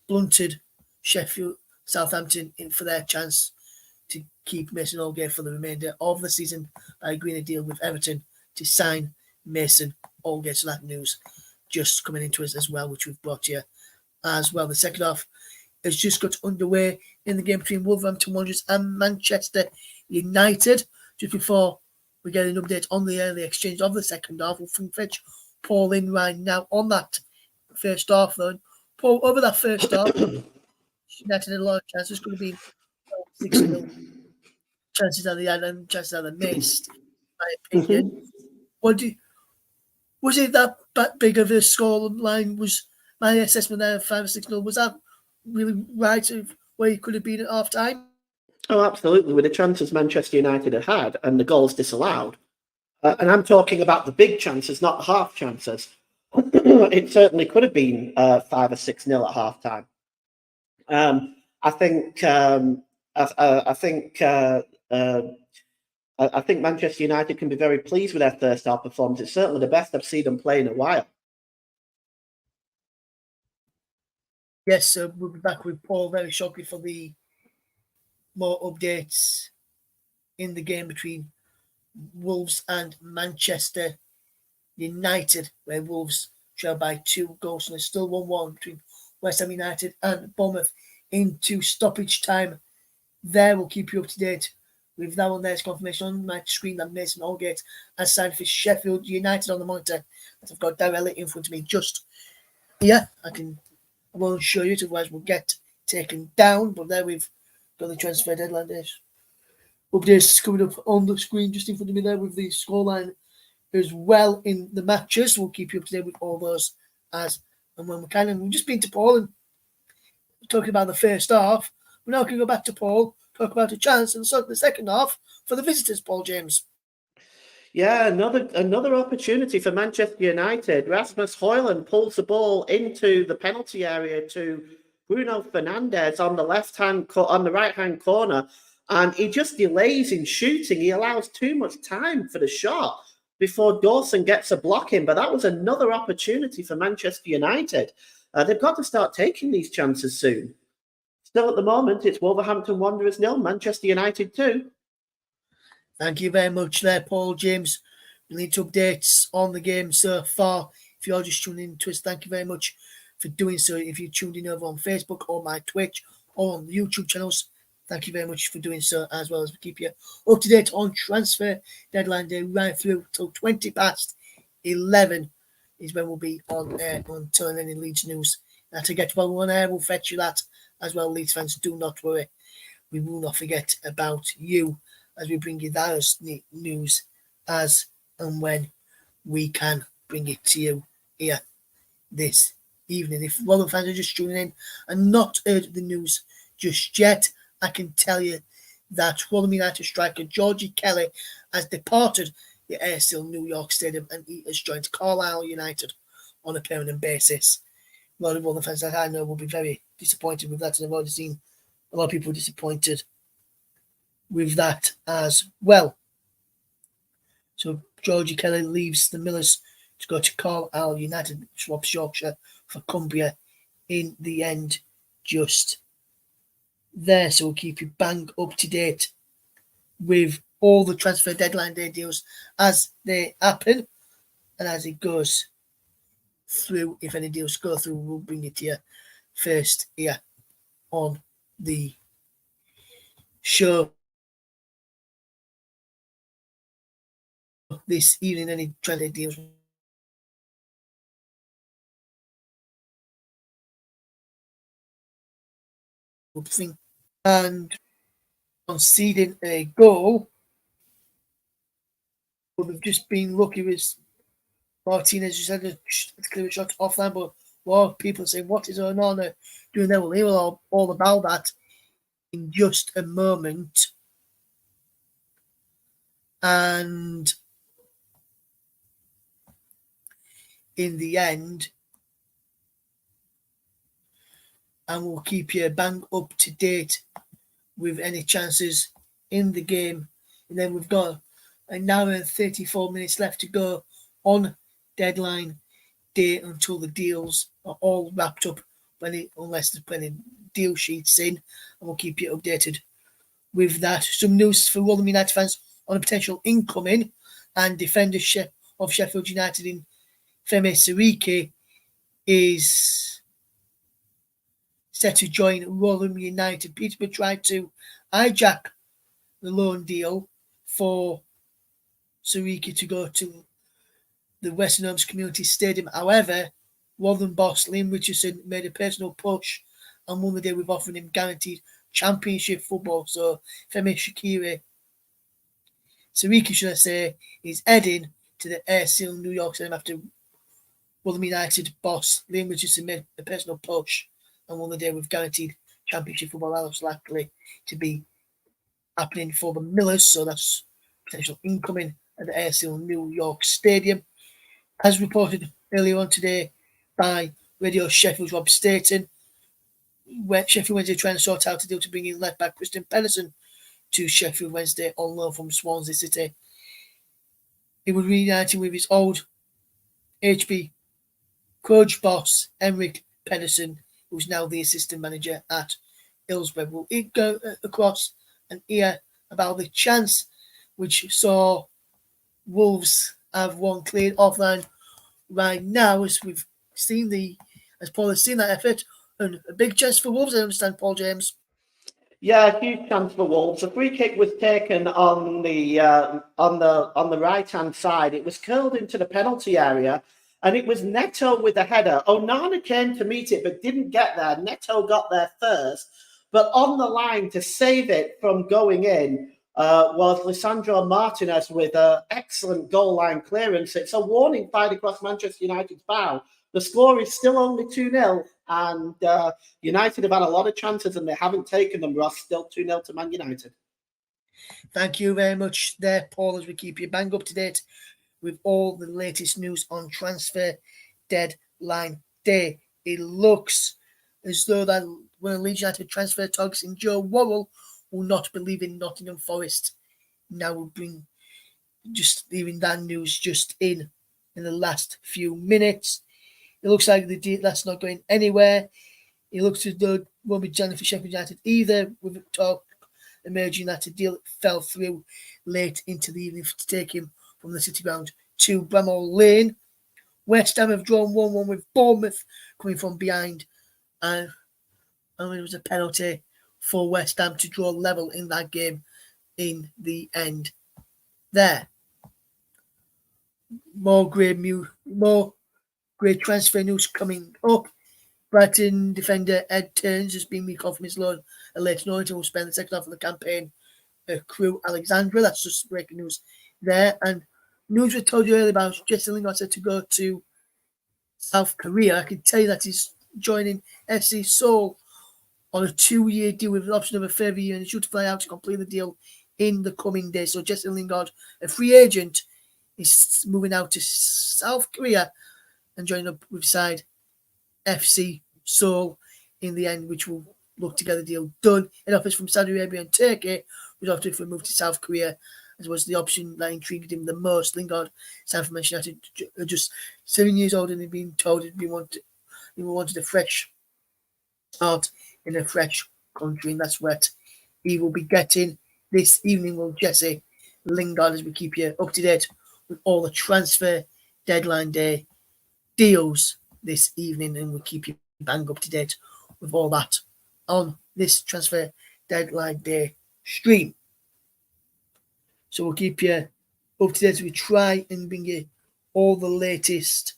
blunted Southampton in for their chance to keep Mason Allgate for the remainder of the season by agreeing a deal with Everton to sign Mason Allgate. So that news just coming into us as well, which we've brought here as well. The second half has just got underway in the game between Wolverhampton Wanderers and Manchester United. Just before we get an update on the early exchange of the second half, we'll fetch Paul in right now on that first half, though. Paul, over that first half, United had a lot of chances. Could have been 6-0 chances that they had and chances that they missed, in my opinion. Was it that big of a score line? Was my assessment there of 5 or 6-0? Was that really right of where you could have been at half time? Oh, absolutely. With the chances Manchester United had and the goals disallowed. And I'm talking about the big chances, not the half chances. It certainly could have been 5 or 6-0 at half time. I think Manchester United can be very pleased with their first half performance. It's certainly the best I've seen them play in a while. Yes, so we'll be back with Paul very shortly for the more updates in the game between Wolves and Manchester United, where Wolves trail by 2 goals, and there's still 1-1 between West Ham United and Bournemouth into stoppage time. There, we'll keep you up to date with that one. There's confirmation on my screen that Mason Allgate has signed for Sheffield United on the monitor that I've got directly in front of me just here. I won't show you, otherwise we'll get taken down. But there we've got the transfer deadline days. Updates coming up on the screen just in front of me there with the scoreline as well in the matches. We'll keep you up to date with all those as and when we can. And we've just been to Paul and talking about the first half. We now can go back to Paul, talk about a chance in the second half for the visitors, Paul James. Yeah, another opportunity for Manchester United. Rasmus Højlund pulls the ball into the penalty area to Bruno Fernandes on the right-hand corner, and he just delays in shooting. He allows too much time for the shot before Dawson gets a block in. But that was another opportunity for Manchester United. They've got to start taking these chances soon. Still at the moment, it's Wolverhampton Wanderers 0, Manchester United 2. Thank you very much there, Paul James. We need updates on the game so far. If you're just tuning in to us, thank you very much for doing so. If you tuned in over on Facebook or my Twitch or on the YouTube channels, thank you very much for doing so, as well as we keep you up to date on transfer deadline day right through till 20 past 11 is when we'll be on air until any Leeds news. Now to get well on air, we'll fetch you that as well, Leeds fans. Do not worry. We will not forget about you as we bring you that news as and when we can bring it to you here this evening. If Rotherham fans are just tuning in and not heard the news just yet, I can tell you that Rotherham United striker Georgie Kelly has departed the ASL New York Stadium and he has joined Carlisle United on a permanent basis. A lot of Rotherham fans that I know will be very disappointed with that, and I've already seen a lot of people disappointed with that as well. So Georgie Kelly leaves the Millers to go to Carlisle United, swaps Yorkshire for Cumbria in the end just there. So we'll keep you bang up to date with all the transfer deadline day deals as they happen and as it goes through. If any deals go through, we'll bring it to you first here on the show. this evening, any transfer deals. And conceding a goal, but they've just been lucky with Martinez just had a clear shot offline, but more people saying, what is Onana doing there? We'll hear all about that in just a moment. And in the end, and we'll keep you bang up to date with any chances in the game. And then we've got an hour and 34 minutes left to go on deadline day until the deals are all wrapped up, unless there's plenty deal sheets in, and we'll keep you updated with that. Some news for Rotherham United fans on a potential incoming and defender of Sheffield United in Femi Siriki is set to join Rotherham United. Peterborough tried to hijack the loan deal for Siriki to go to the Western Homes Community Stadium. However, Rotherham boss Liam Richardson made a personal push and won the day with offering him guaranteed championship football. So Femi Siriki, should I say, is heading to the Air Seal New York Stadium after Rotherham United boss Liam Richardson made a personal push and won the day with guaranteed championship football. That looks likely to be happening for the Millers, so that's potential incoming at the Air Seal New York Stadium. As reported earlier on today by Radio Sheffield's Rob Staten, Sheffield Wednesday trying to sort out a deal to bring in left back Christian Pedersen to Sheffield Wednesday on loan from Swansea City. He would reunite with his old HB coach boss, Henrik Pedersen, who's now the assistant manager at Hillsborough. Will it go across and hear about the chance which saw Wolves have one cleared offline right now, as we've seen as Paul has seen that effort, and a big chance for Wolves, I understand, Paul James. Yeah, huge chance for Wolves. A free kick was taken on the right hand side. It was curled into the penalty area, and it was Neto with the header. Onana came to meet it, but didn't get there. Neto got there first, but on the line to save it from going in was Lisandro Martinez with an excellent goal line clearance. It's a warning fired across Manchester United's bow. The score is still only 2-0, and United have had a lot of chances and they haven't taken them, Ross. Still 2-0 to Man United. Thank you very much there, Paul, as we keep you bang up to date with all the latest news on transfer deadline day. It looks as though that when Leeds United transfer talks in Joe Worrell will not be leaving Nottingham Forest. Now we'll bring just leaving that news just in the last few minutes. It looks like the deal that's not going anywhere. It looks as though it won't be joining for Sheffield United either, with the talk emerging that the deal fell through late into the evening to take him from the City Ground to Bramall Lane. West Ham have drawn 1-1 with Bournemouth coming from behind, and it was a penalty for West Ham to draw level in that game in the end there. More great transfer news coming up. Brighton defender Ed Turns has been recalled from his loan at Leyton Orient and will spend the second half of the campaign at Crewe Alexandra. That's just breaking news there. And news we told you earlier about Jesse Lingard said to go to South Korea. I can tell you that he's joining FC Seoul on a 2-year deal with an option of a further year, and he's due to fly out to complete the deal in the coming days. So Jesse Lingard, a free agent, is moving out to South Korea and joining up with side FC Seoul in the end, which will look to get the deal done. An offers from Saudi Arabia and Turkey was offered for a move to South Korea, as was the option that intrigued him the most. Lingard signed for Manchester United, just 7 years old, and he'd been told he wanted a fresh start in a fresh country, and that's what he will be getting this evening. Will Jesse Lingard, as we keep you up to date with all the transfer deadline day deals this evening, and we'll keep you bang up to date with all that on this transfer deadline day stream. So we'll keep you up to date. We try and bring you all the latest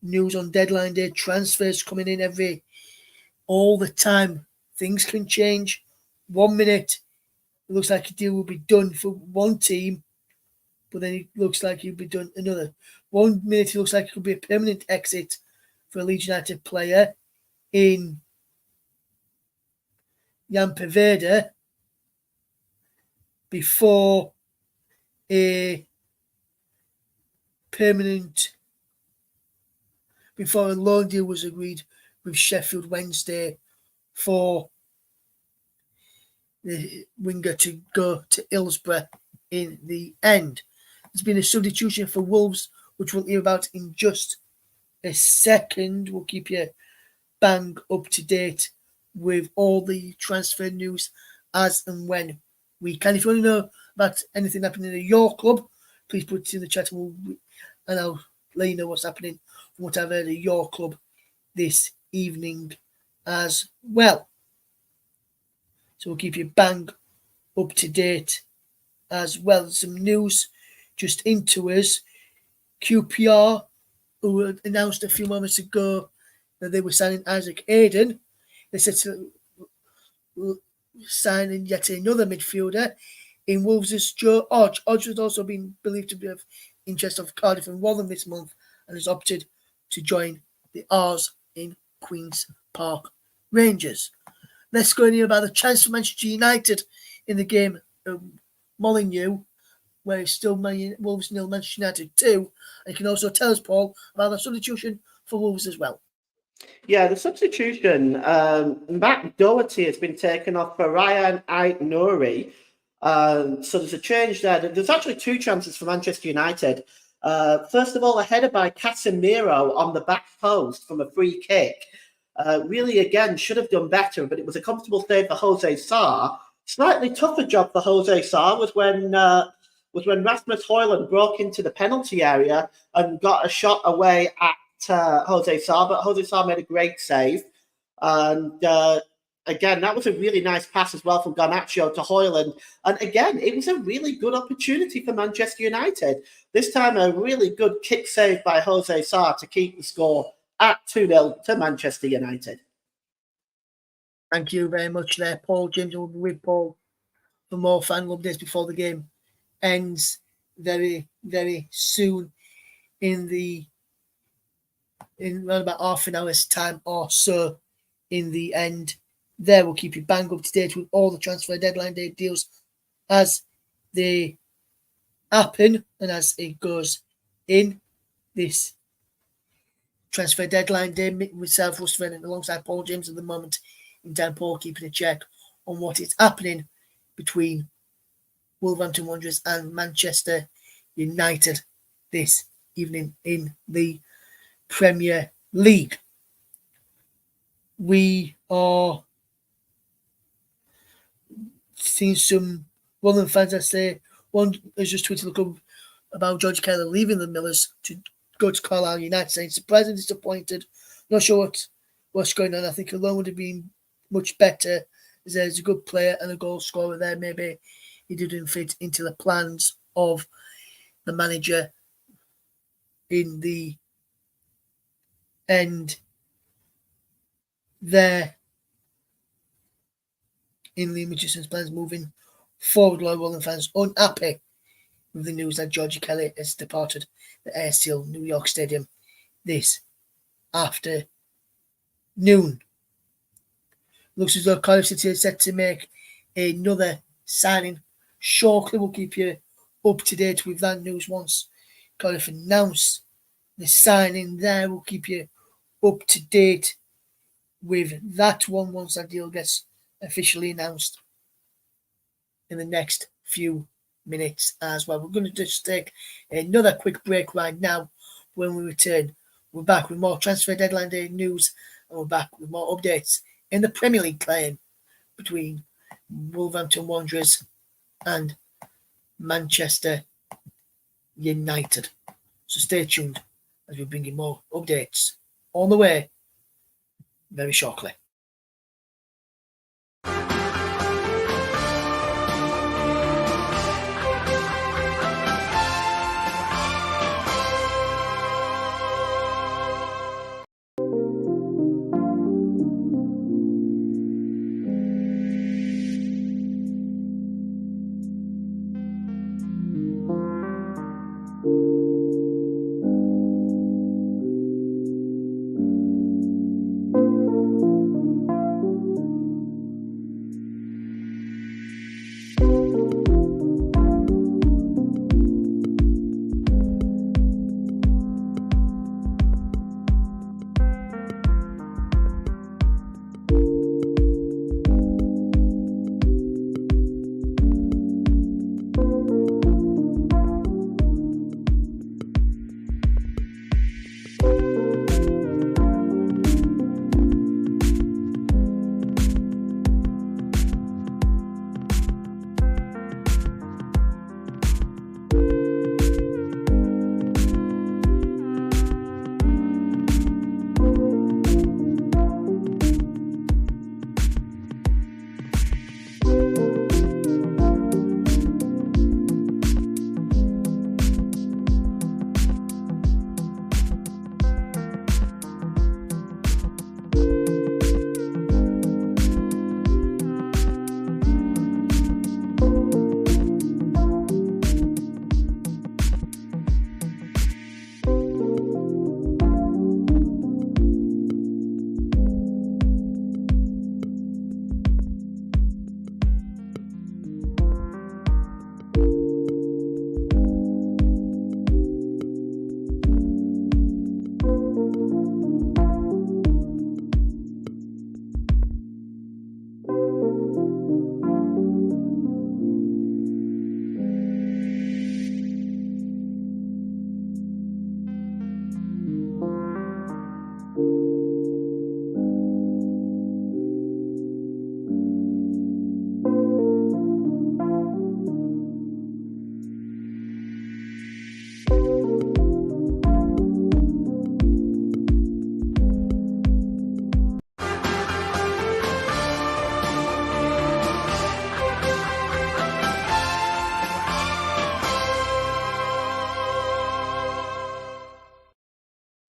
news on deadline day, transfers coming in all the time. Things can change. 1 minute, it looks like a deal will be done for one team, but then it looks like it'll be done another. 1 minute, it looks like it could be a permanent exit for a Leeds United player in Jan Poveda before a loan deal was agreed with Sheffield Wednesday for the winger to go to Hillsborough in the end. There's been a substitution for Wolves, which we'll hear about in just a second. We'll keep you bang up to date with all the transfer news as and when we can. If you want to know about anything happening in your club, please put it in the chat and I'll let you know what's happening from what I've heard of your club this evening as well. So we'll keep you bang up to date as well. Some news just into us. QPR, who announced a few moments ago that they were signing Isaac Hayden. They said to signing yet another midfielder in Wolves' Joe Hodge. Hodge has also been believed to be of interest of Cardiff and Rotherham this month and has opted to join the R's in Queen's Park Rangers. Let's go and hear about the chance for Manchester United in the game of Molineux, where it's still Wolves 0, Manchester United 2. And you can also tell us, Paul, about the substitution for Wolves as well. Yeah, the substitution, Matt Doherty has been taken off for Ryan Ait-Nouri. So there's a change there. There's actually two chances for Manchester United. First of all, a header by Casemiro on the back post from a free kick. Really, again, should have done better, but it was a comfortable save for Jose Sarr. Slightly tougher job for Jose Sarr was when Rasmus Højlund broke into the penalty area and got a shot away at Jose Sarr, but Jose Sarr made a great save. And again, that was a really nice pass as well from Garnacho to Højlund. And again, it was a really good opportunity for Manchester United. This time, a really good kick save by Jose Sarr to keep the score at 2-0 to Manchester United. Thank you very much there, Paul. James will be with Paul for more final updates before the game ends very, very soon in around about half an hour's time or so in the end. There, we'll keep you bang up to date with all the transfer deadline day deals as they happen and as it goes in this transfer deadline day. Myself, Russ Vernon, alongside Paul James at the moment in time. Paul keeping a check on what is happening between Wolverhampton Wanderers and Manchester United this evening in the Premier League. We are seeing some Rotherham fans that say one has just tweeted a club about George Kelly leaving the Millers to go to Carlisle United, saying surprised and disappointed. Not sure what's going on. I think a loan would have been much better. There's a good player and a goal scorer there. Maybe he didn't fit into the plans of the manager in the end there in Liam Mitchelton's plans moving forward. Rotherham fans unhappy with the news that Georgie Kelly has departed the ASL New York Stadium this afternoon. Looks as though Cardiff City is set to make another signing shortly. We'll keep you up to date with that news once Cardiff announce the signing there. We'll keep you up to date with that one once that deal gets officially announced in the next few minutes as well. We're going to just take another quick break right now. When we return, we're back with more transfer deadline day news and we're back with more updates in the Premier League playing between Wolverhampton Wanderers and Manchester United. So stay tuned as we bring you more updates on the way very shortly.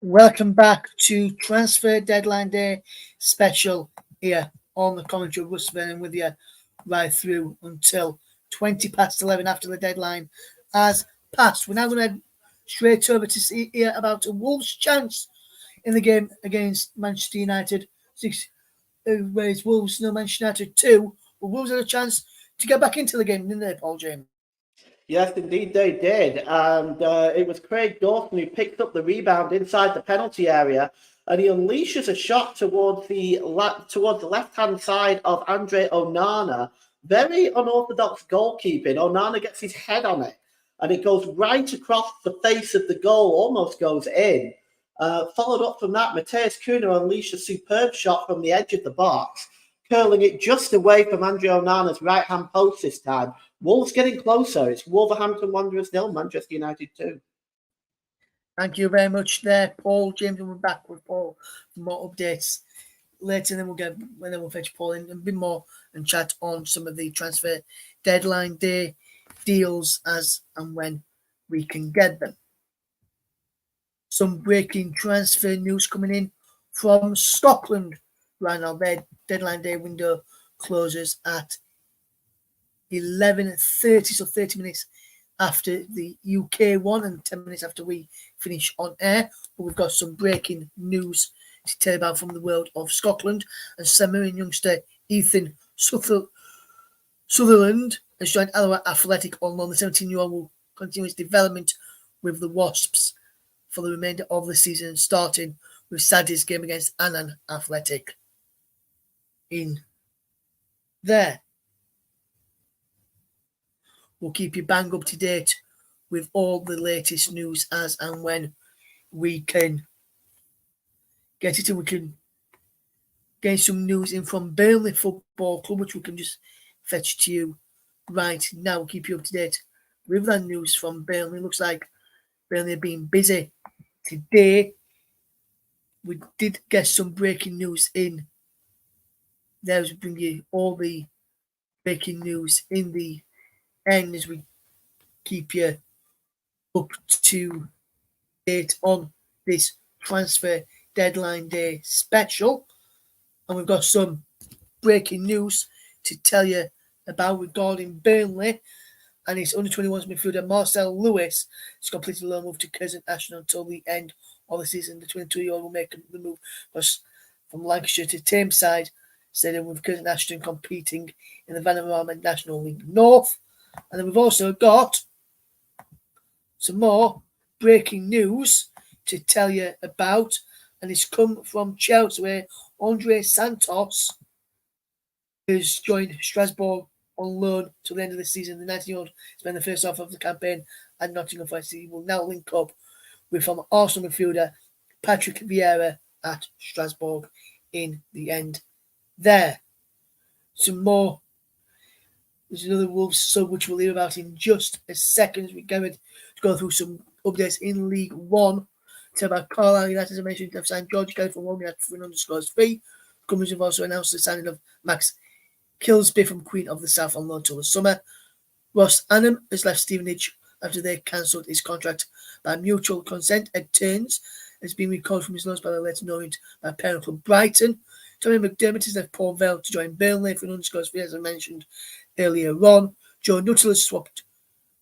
Welcome back to Transfer Deadline Day special here on the commentary of Russ Vernon with you right through until 20 past 11 after the deadline has passed. We're now going to head straight over to see here about a Wolves' chance in the game against Manchester United. Whereas Wolves, no, Manchester United 2. But Wolves had a chance to get back into the game, didn't they, Paul James? Yes, indeed they did. And it was Craig Dawson who picked up the rebound inside the penalty area, and he unleashes a shot towards the left-hand side of Andre Onana. Very unorthodox goalkeeping. Onana gets his head on it, and it goes right across the face of the goal, almost goes in. Followed up from that, Matheus Cunha unleashed a superb shot from the edge of the box, curling it just away from Andre Onana's right-hand post this time. Wolves getting closer. It's Wolverhampton Wanderers 0, Manchester United 2. Thank you very much there, Paul. James, and we're back with Paul for more updates later. Then we'll fetch Paul in a bit more and chat on some of the transfer deadline day deals as and when we can get them. Some breaking transfer news coming in from Scotland right now. Their deadline day window closes at 11:30, so 30 minutes after the UK one and 10 minutes after we finish on air. But we've got some breaking news to tell you about from the world of Scotland. And St youngster Ethan Sutherland has joined Alloa Athletic on loan. The 17-year-old will continue his development with the Wasps for the remainder of the season, starting with Saturday's game against Annan Athletic in there. We'll keep you bang up to date with all the latest news as and when we can get it, and we can get some news in from Burnley Football Club, which we can just fetch to you right now. We'll keep you up to date with that news from Burnley. Looks like Burnley have been busy today. We did get some breaking news in. There's bring you all the breaking news in the end as we keep you up to date on this transfer deadline day special. And we've got some breaking news to tell you about regarding Burnley and his under-21s midfielder Marcel Lewis has completed a loan move to Curzon Ashton until the end of the season. The 22-year-old will make the move from Lancashire to Tameside Stadium, with Curzon Ashton competing in the Vanarama National League North. And then we've also got some more breaking news to tell you about, and it's come from Chelsea, where Andre Santos has joined Strasbourg on loan till the end of the season. The 19-year-old spent the first half of the campaign at Nottingham Forest. He will now link up with former Arsenal midfielder Patrick Vieira at Strasbourg in the end there. Some more. There's another Wolves sub which we'll hear about in just a second. We're going to go through some updates in League One. Tell about Carlisle United, as I mentioned, have signed George Kelly from Rome at 300 scores fee. Cummins have also announced the signing of Max Kilsby from Queen of the South on loan till the summer. Ross Annam has left Stevenage after they cancelled his contract by mutual consent. Ed Turns has been recalled from his loans by the letter known by parent club Brighton. Tommy McDermott has left Port Vale to join Burnley for an underscores fee, as I mentioned earlier on. Joe Nuttall has swapped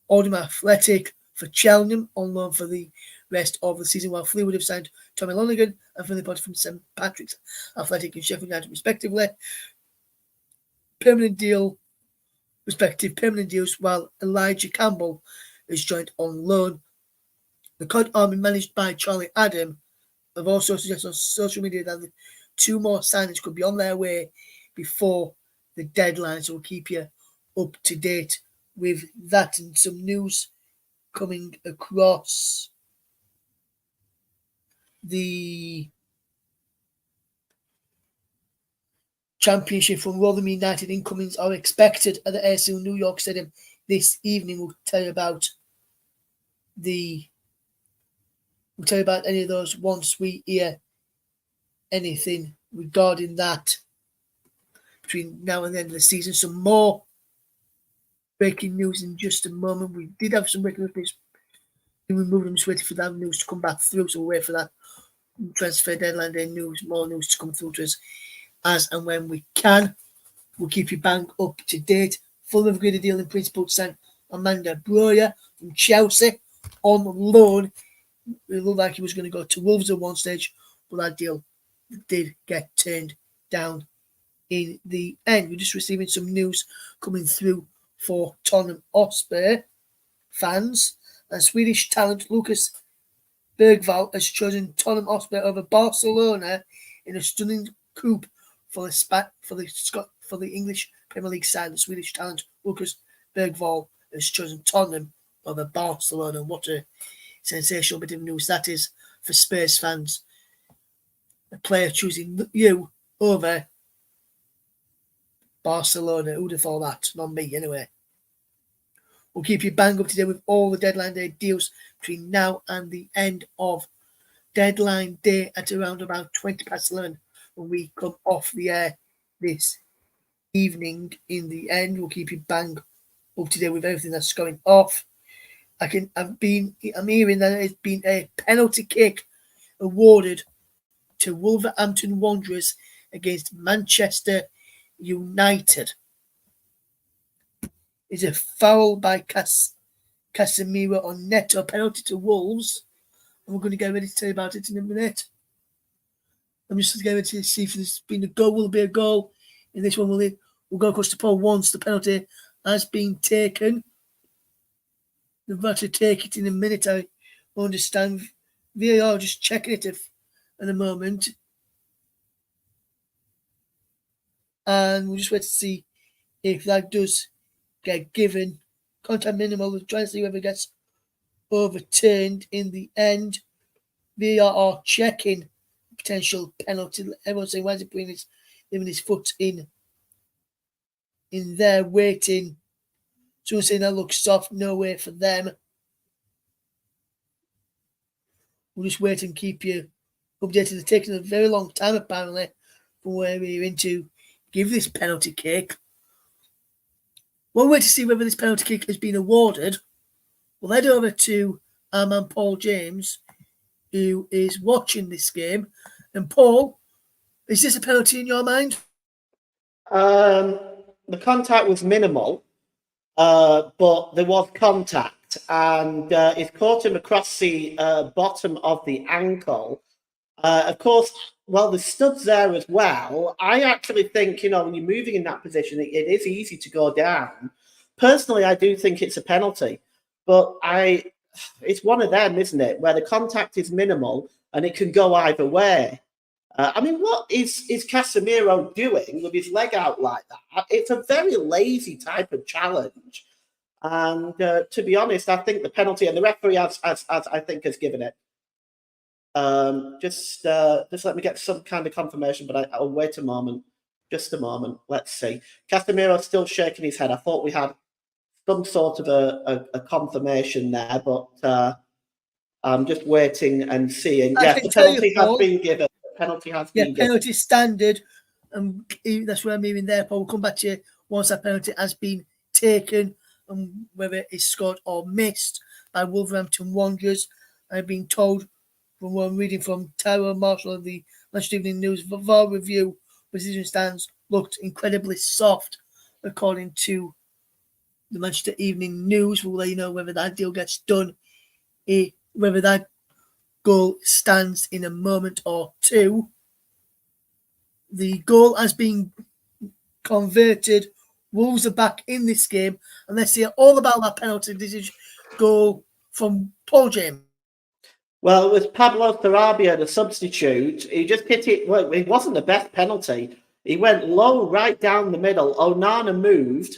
Oldham Athletic for Cheltenham on loan for the rest of the season, while Fleetwood have signed Tommy Lonergan and Philip Potter from St Patrick's Athletic and Sheffield United respectively. Permanent deals, while Elijah Campbell is joined on loan. The Cod Army, managed by Charlie Adam, have also suggested on social media that the two more signings could be on their way before the deadline, so we'll keep you up to date with that and some news coming across the Championship from Rotherham United. Incomings are expected at the ASL New York Stadium this evening. We'll tell you about any of those once we hear anything regarding that between now and the end of the season. Some more breaking news in just a moment. We did have some breaking news. We moved them, just waiting for that news to come back through, so we'll wait for that transfer deadline day news, more news to come through to us as and when we can. We'll keep you bang up to date. Full of great deal in principle to sign Amanda Broyer from Chelsea on loan. It looked like he was going to go to Wolves at one stage, but that deal did get turned down in the end. We're just receiving some news coming through for Tottenham Hotspur fans. And Swedish talent Lucas Bergvall has chosen Tottenham Hotspur over Barcelona in a stunning coup for the English Premier League side. The Swedish talent Lucas Bergvall has chosen Tottenham over Barcelona. What a sensational bit of news that is for Spurs fans. A player choosing you over Barcelona. Who'd have thought that? Not me, anyway. We'll keep you bang up to date with all the deadline day deals between now and the end of deadline day at around about 20 past 11 when we come off the air this evening. In the end, we'll keep you bang up to date with everything that's going off. I'm hearing that there's been a penalty kick awarded to Wolverhampton Wanderers against Manchester United. It's a foul by Casemiro on Neto, penalty to Wolves. And we're going to get ready to tell you about it in a minute. I'm just getting ready to see if there's been a goal. Will there be a goal in this one? We'll go across to Paul once the penalty has been taken. They're about to take it in a minute, I understand. VAR just checking it at the moment. And we'll just wait to see if that does get given. Contact minimal. We're trying to see whether it gets overturned in the end. VAR are checking potential penalty. Everyone's saying, why is he leaving his foot in there waiting? Someone's saying that looks soft, no way for them. We'll just wait and keep you updated. It's taking a very long time apparently from where we're in to give this penalty kick. One way to see whether this penalty kick has been awarded, we'll head over to our man Paul James, who is watching this game. And Paul, is this a penalty in your mind? The contact was minimal, but there was contact, and it caught him across the bottom of the ankle. Of course, well, the studs there as well. I actually think, when you're moving in that position, it is easy to go down. Personally, I do think it's a penalty, but it's one of them, isn't it, where the contact is minimal and it can go either way. What is Casemiro doing with his leg out like that? It's a very lazy type of challenge. And to be honest, I think the penalty, and the referee has given it. Just let me get some kind of confirmation, but I'll wait a moment. Just a moment. Let's see. Casemiro's still shaking his head. I thought we had some sort of a confirmation there, but I'm just waiting and seeing. Yes, the penalty has been given. Penalty has been given. Penalty standard. That's where I'm moving there, Paul. We'll come back to you once that penalty has been taken and whether it's scored or missed by Wolverhampton Wanderers. I've been told from what I'm reading from Tyrone Marshall of the Manchester Evening News, VAR review position stands looked incredibly soft, according to the Manchester Evening News. We'll let you know whether that deal gets done, whether that goal stands in a moment or two. The goal has been converted. Wolves are back in this game, and let's hear all about that penalty decision goal from Paul James. Well, it was Pablo Sarabia, the substitute. He just hit it. Well, it wasn't the best penalty. He went low right down the middle. Onana moved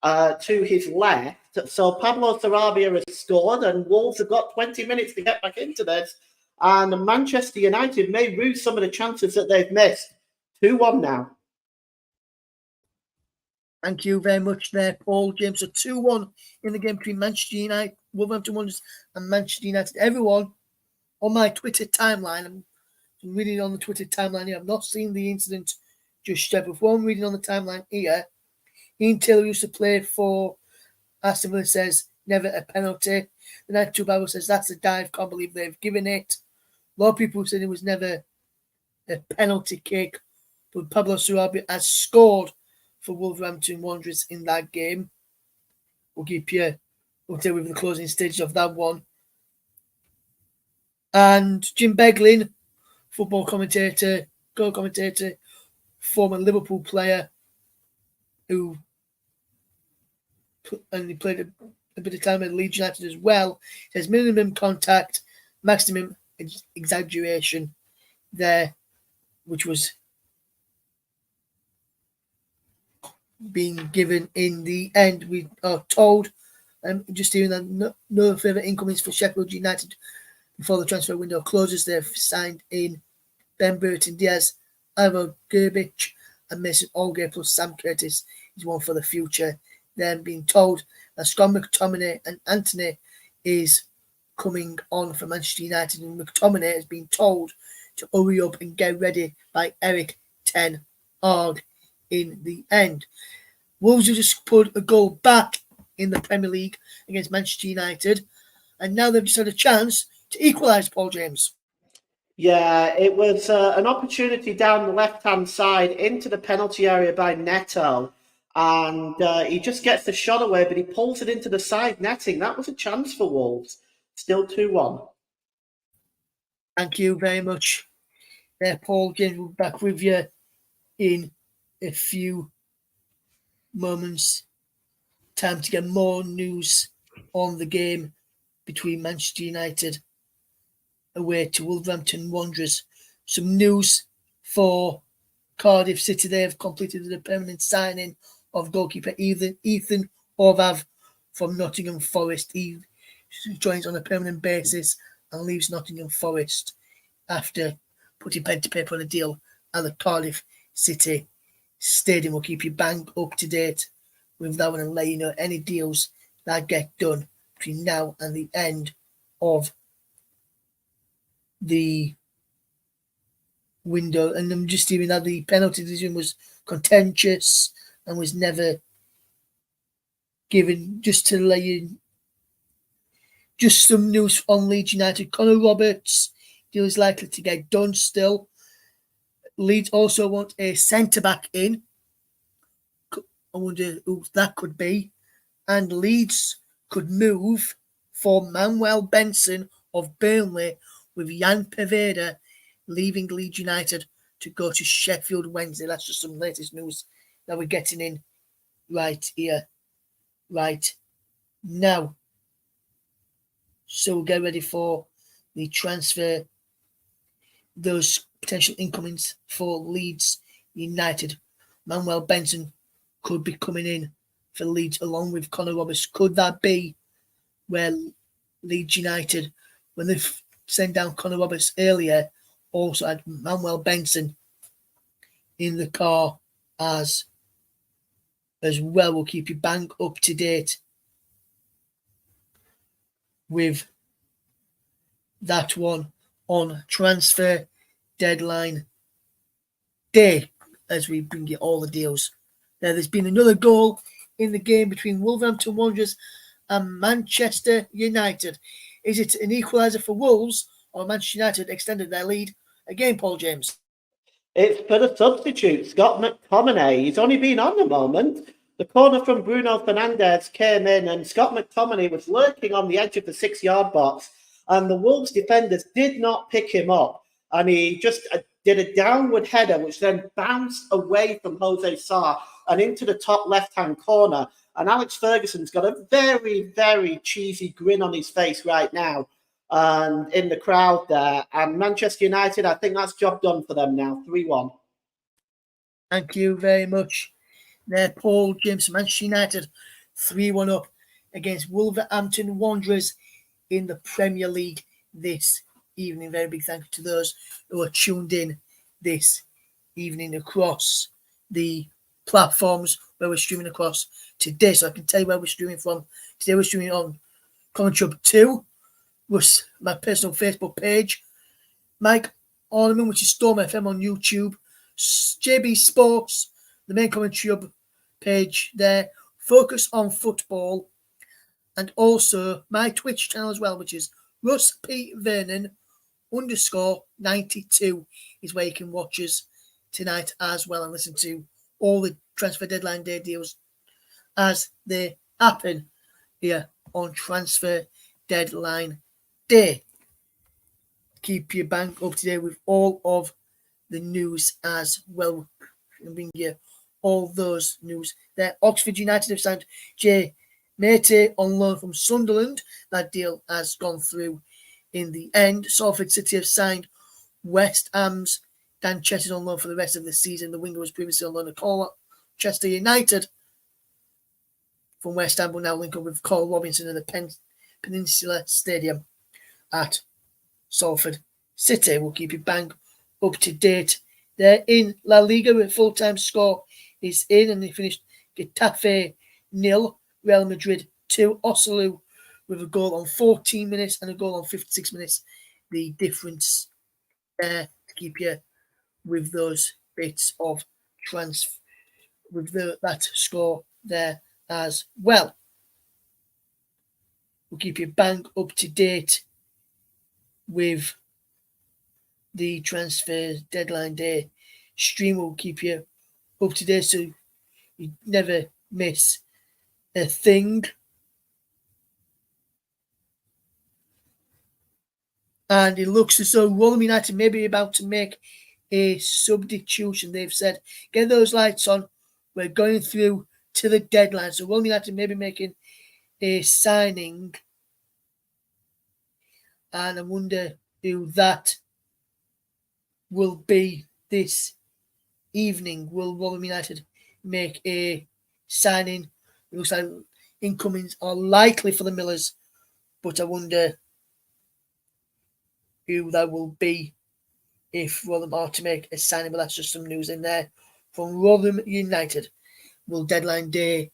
to his left. So Pablo Sarabia has scored, and Wolves have got 20 minutes to get back into this. And Manchester United may lose some of the chances that they've missed. 2-1 now. Thank you very much there, Paul James. So 2-1 in the game between Manchester United, Wolverhampton Wanderers and Manchester United. Everyone on my Twitter timeline, I'm reading on the Twitter timeline here, I've not seen the incident just yet, but what I'm reading on the timeline here, Ian Taylor used to play for Aston Villa, says, never a penalty. The 92 Bible says, that's a dive, can't believe they've given it. lot of people said it was never a penalty kick, but Pablo Sarabia has scored for Wolverhampton Wanderers in that game. We'll keep you updated with the closing stage of that one. And Jim Beglin, football commentator, goal commentator, former Liverpool player, who he played a bit of time at Leeds United as well, says minimum contact, maximum exaggeration there, which was being given in the end. We are told, just hearing that no further incomings for Sheffield United before the transfer window closes. They've signed in Ben Burton Diaz, Ivo Gerbic, and Mason Allgate plus Sam Curtis is one for the future. Then being told that Scott McTominay and Anthony is coming on for Manchester United, and McTominay has been told to hurry up and get ready by Eric Ten Hag in the end. Wolves have just put a goal back in the Premier League against Manchester United, and now they've just had a chance to equalise, Paul James. Yeah, it was an opportunity down the left-hand side into the penalty area by Neto, and he just gets the shot away, but he pulls it into the side netting. That was a chance for Wolves. Still 2-1. Thank you very much there, Paul James. We'll be back with you in a few moments. Time to get more news on the game between Manchester United away to Wolverhampton Wanderers. Some news for Cardiff City. They have completed the permanent signing of goalkeeper Ethan Horvath from Nottingham Forest. He joins on a permanent basis and leaves Nottingham Forest after putting pen to paper on a deal at the Cardiff City Stadium. We'll keep you bang up to date with that one and let you know any deals that get done between now and the end of the window. And I'm just hearing that the penalty decision was contentious and was never given. Just to let you, just some news on Leeds United. Connor Roberts deal is likely to get done still. Leeds also want a centre-back in. I wonder who that could be. And Leeds could move for Manuel Benson of Burnley, with Jan Paveda leaving Leeds United to go to Sheffield Wednesday. That's just some latest news that we're getting in right here, right now. So we'll get ready for the transfer, those potential incomings for Leeds United. Manuel Benson could be coming in for Leeds along with Connor Roberts. Could that be where Leeds United, when they've sent down Connor Roberts earlier, also had Manuel Benson in the car as well? We'll keep you bang up to date with that one on transfer deadline day as we bring you all the deals. Now, there's been another goal in the game between Wolverhampton Wanderers and Manchester United. Is it an equaliser for Wolves, or Manchester United extended their lead again, Paul James? It's for the substitute, Scott McTominay. He's only been on a moment. The corner from Bruno Fernandes came in, and Scott McTominay was lurking on the edge of the 6-yard box, and the Wolves defenders did not pick him up. And he just did a downward header, which then bounced away from Jose Sarr and into the top left-hand corner. And Alex Ferguson's got a very, very cheesy grin on his face right now, and in the crowd there. And Manchester United, I think that's job done for them now, 3-1. Thank you very much there, Paul James. Manchester United 3-1 up against Wolverhampton Wanderers in the Premier League this evening. Very big thank you to those who are tuned in this evening across the platforms where we're streaming across today. So I can tell you where we're streaming from. Today we're streaming on Conchub 2, was my personal Facebook page. Mike Ornament, which is Storm FM on YouTube. JB Sports, the main commentary page there. Focus on Football. And also my Twitch channel as well, which is Russ P. Vernon _92 is where you can watch us tonight as well and listen to all the transfer deadline day deals as they happen here on Transfer Deadline Day. Keep your bank up to date with all of the news as well. And bring you all those news there. Oxford United have signed Jay Mate on loan from Sunderland. That deal has gone through in the end. Salford City have signed West Ham's Dan Chesson on loan for the rest of the season. The winger was previously on loan at Colchester United from West Ham, will now link up with Carl Robinson at the Peninsula Stadium at Salford City. We'll keep you bang up to date. They're in La Liga with full-time score is in, and they finished Getafe 0, Real Madrid 2, Oselu with a goal on 14 minutes and a goal on 56 minutes. The difference there to keep you with those bits of transfer, with that score there as well. We'll keep you bang up to date with the transfer deadline day stream. Will keep you up to date so you never miss a thing. And it looks as though Rotherham United may be about to make a substitution. They've said, get those lights on. We're going through to the deadline. So Rotherham United may be making a signing. And I wonder who that will be this evening. Will Rotherham United make a signing? It looks like incomings are likely for the Millers, but I wonder who that will be if Rotherham are to make a signing. But that's just some news in there from Rotherham United. Will deadline day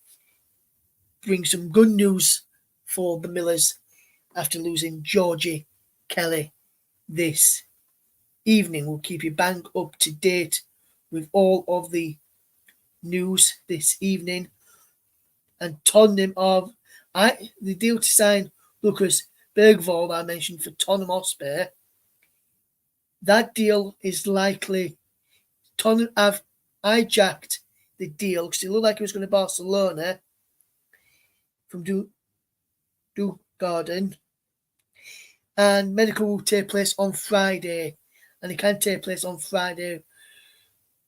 bring some good news for the Millers after losing Georgie Kelly this evening? We'll keep you bang up to date with all of the news this evening. And Tottenham of the deal to sign Lucas Bergvall that I mentioned for Tottenham Hotspur. That deal is likely. Tottenham have hijacked the deal because it looked like it was going to Barcelona from Duke Garden. And medical will take place on Friday. And it can take place on Friday,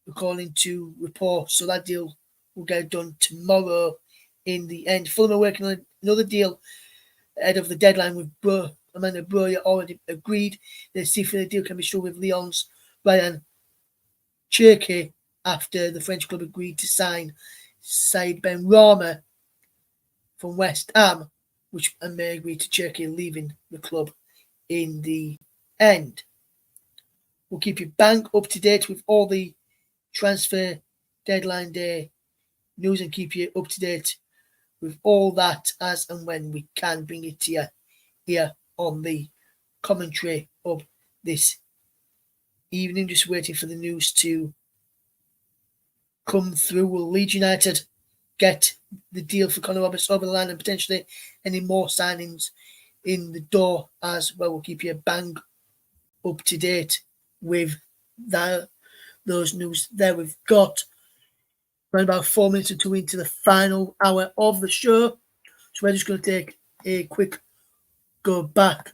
according to reports. So that deal will get done tomorrow in the end. Fulham are working on another deal ahead of the deadline with Amanda Broya already agreed. They see if the deal can be struck with Lyon's Ryan Cherki after the French club agreed to sign Said Ben Rama from West Ham, which may agree to Cherki leaving the club in the end. We'll keep you bang up to date with all the transfer deadline day news and keep you up to date with all that as and when we can bring it to you here on the commentary of this evening. Just waiting for the news to come through. Will Leeds United get the deal for Conor Roberts over the line and potentially any more signings in the door as well? We'll keep you bang up to date with those news there. We've got around about 4 minutes or two into the final hour of the show, so we're just going to take a quick go back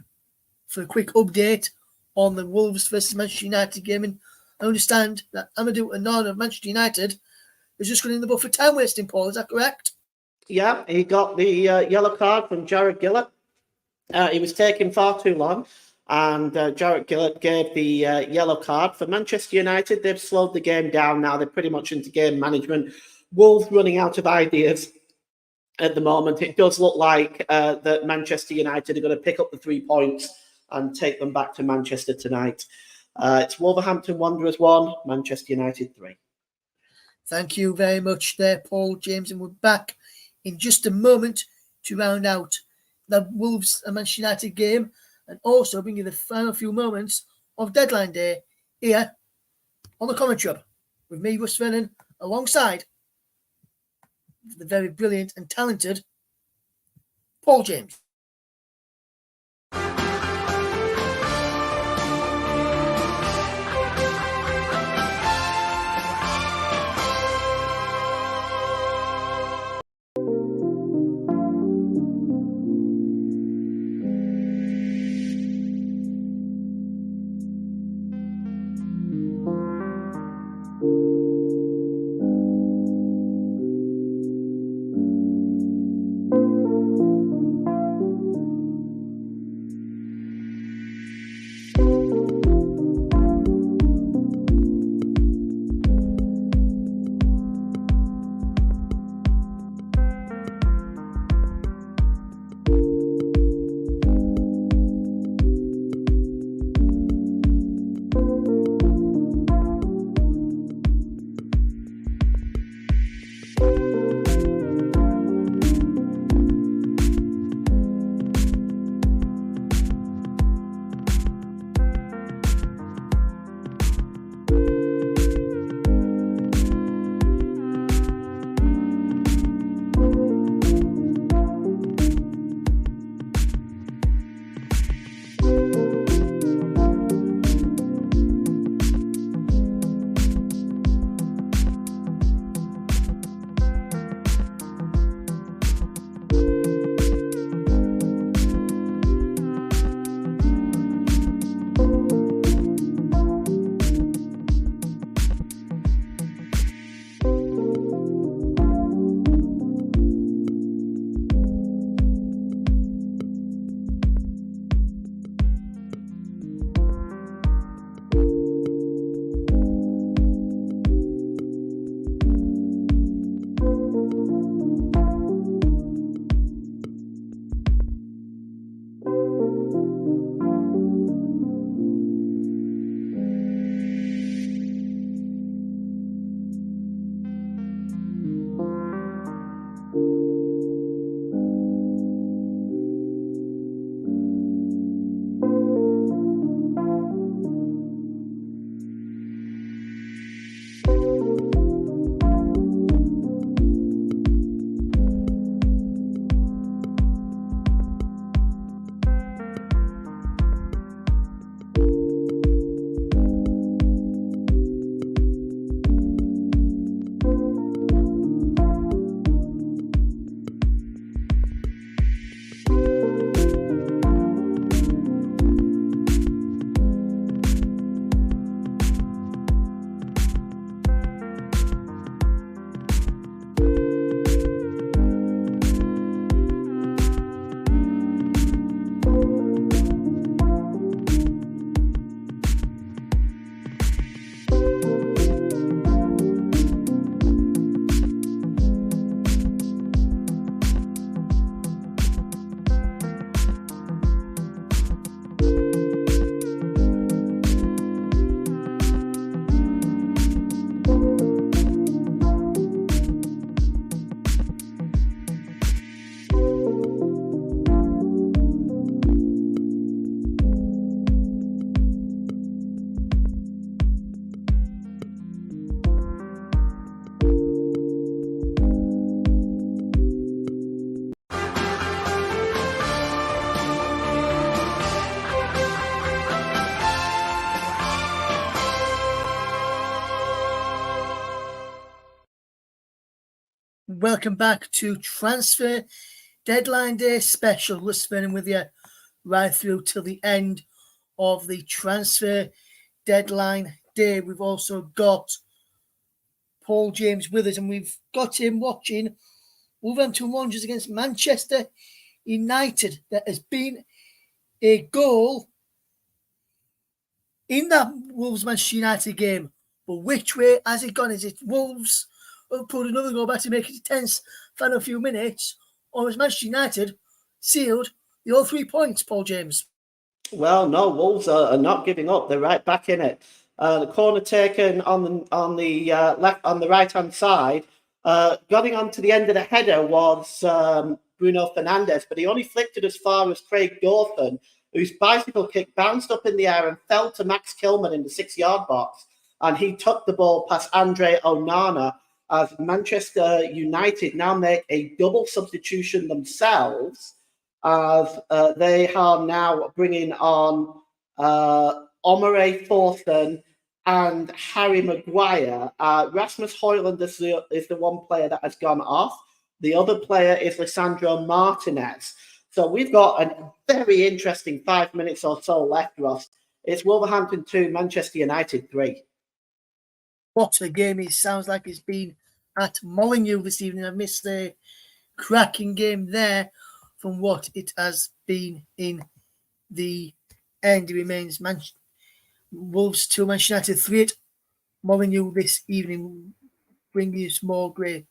for a quick update on the Wolves versus Manchester United game. And I understand that Amadou Onana of Manchester United is just going in the book for time wasting, Paul. Is that correct? Yeah, he got the yellow card from Jarrod Gillett. He was taking far too long, and Jarrod Gillett gave the yellow card. For Manchester United, they've slowed the game down now. They're pretty much into game management. Wolves running out of ideas at the moment. It does look like that Manchester United are going to pick up the 3 points and take them back to Manchester tonight. It's Wolverhampton Wanderers 1, Manchester United 3. Thank you very much there, Paul James. And we're back in just a moment to round out the Wolves and Manchester United game and also bring you the final few moments of deadline day here on the commentary hub with me, Russ Vernon, alongside the very brilliant and talented Paul James. welcome back to Transfer Deadline Day special. We're spending with you right through till the end of the Transfer Deadline Day. We've also got Paul James with us, and we've got him watching Wolverhampton Wanderers against Manchester United. There has been a goal in that Wolves-Manchester United game, but which way has it gone? Is it Wolves who put another goal back to make it a tense final few minutes, or has Manchester United sealed the all 3 points, Paul James? Well, no, Wolves are not giving up. They're right back in it. The corner taken on the left, on the right hand side, getting onto the end of the header was Bruno Fernandes, but he only flicked it as far as Craig Dawson, whose bicycle kick bounced up in the air and fell to Max Kilman in the 6-yard box, and he took the ball past Andre Onana. As Manchester United now make a double substitution themselves, as they are now bringing on Omare Forthen and Harry Maguire. Rasmus Højlund is the one player that has gone off. The other player is Lisandro Martinez. So we've got a very interesting 5 minutes or so left, Ross. It's Wolverhampton 2, Manchester United 3. What a game it sounds like it's been at Molineux this evening. I missed the cracking game there from what it has been in the end. It remains Wolves 2, Manchester United 3 at Molineux this evening. Bringing you some more great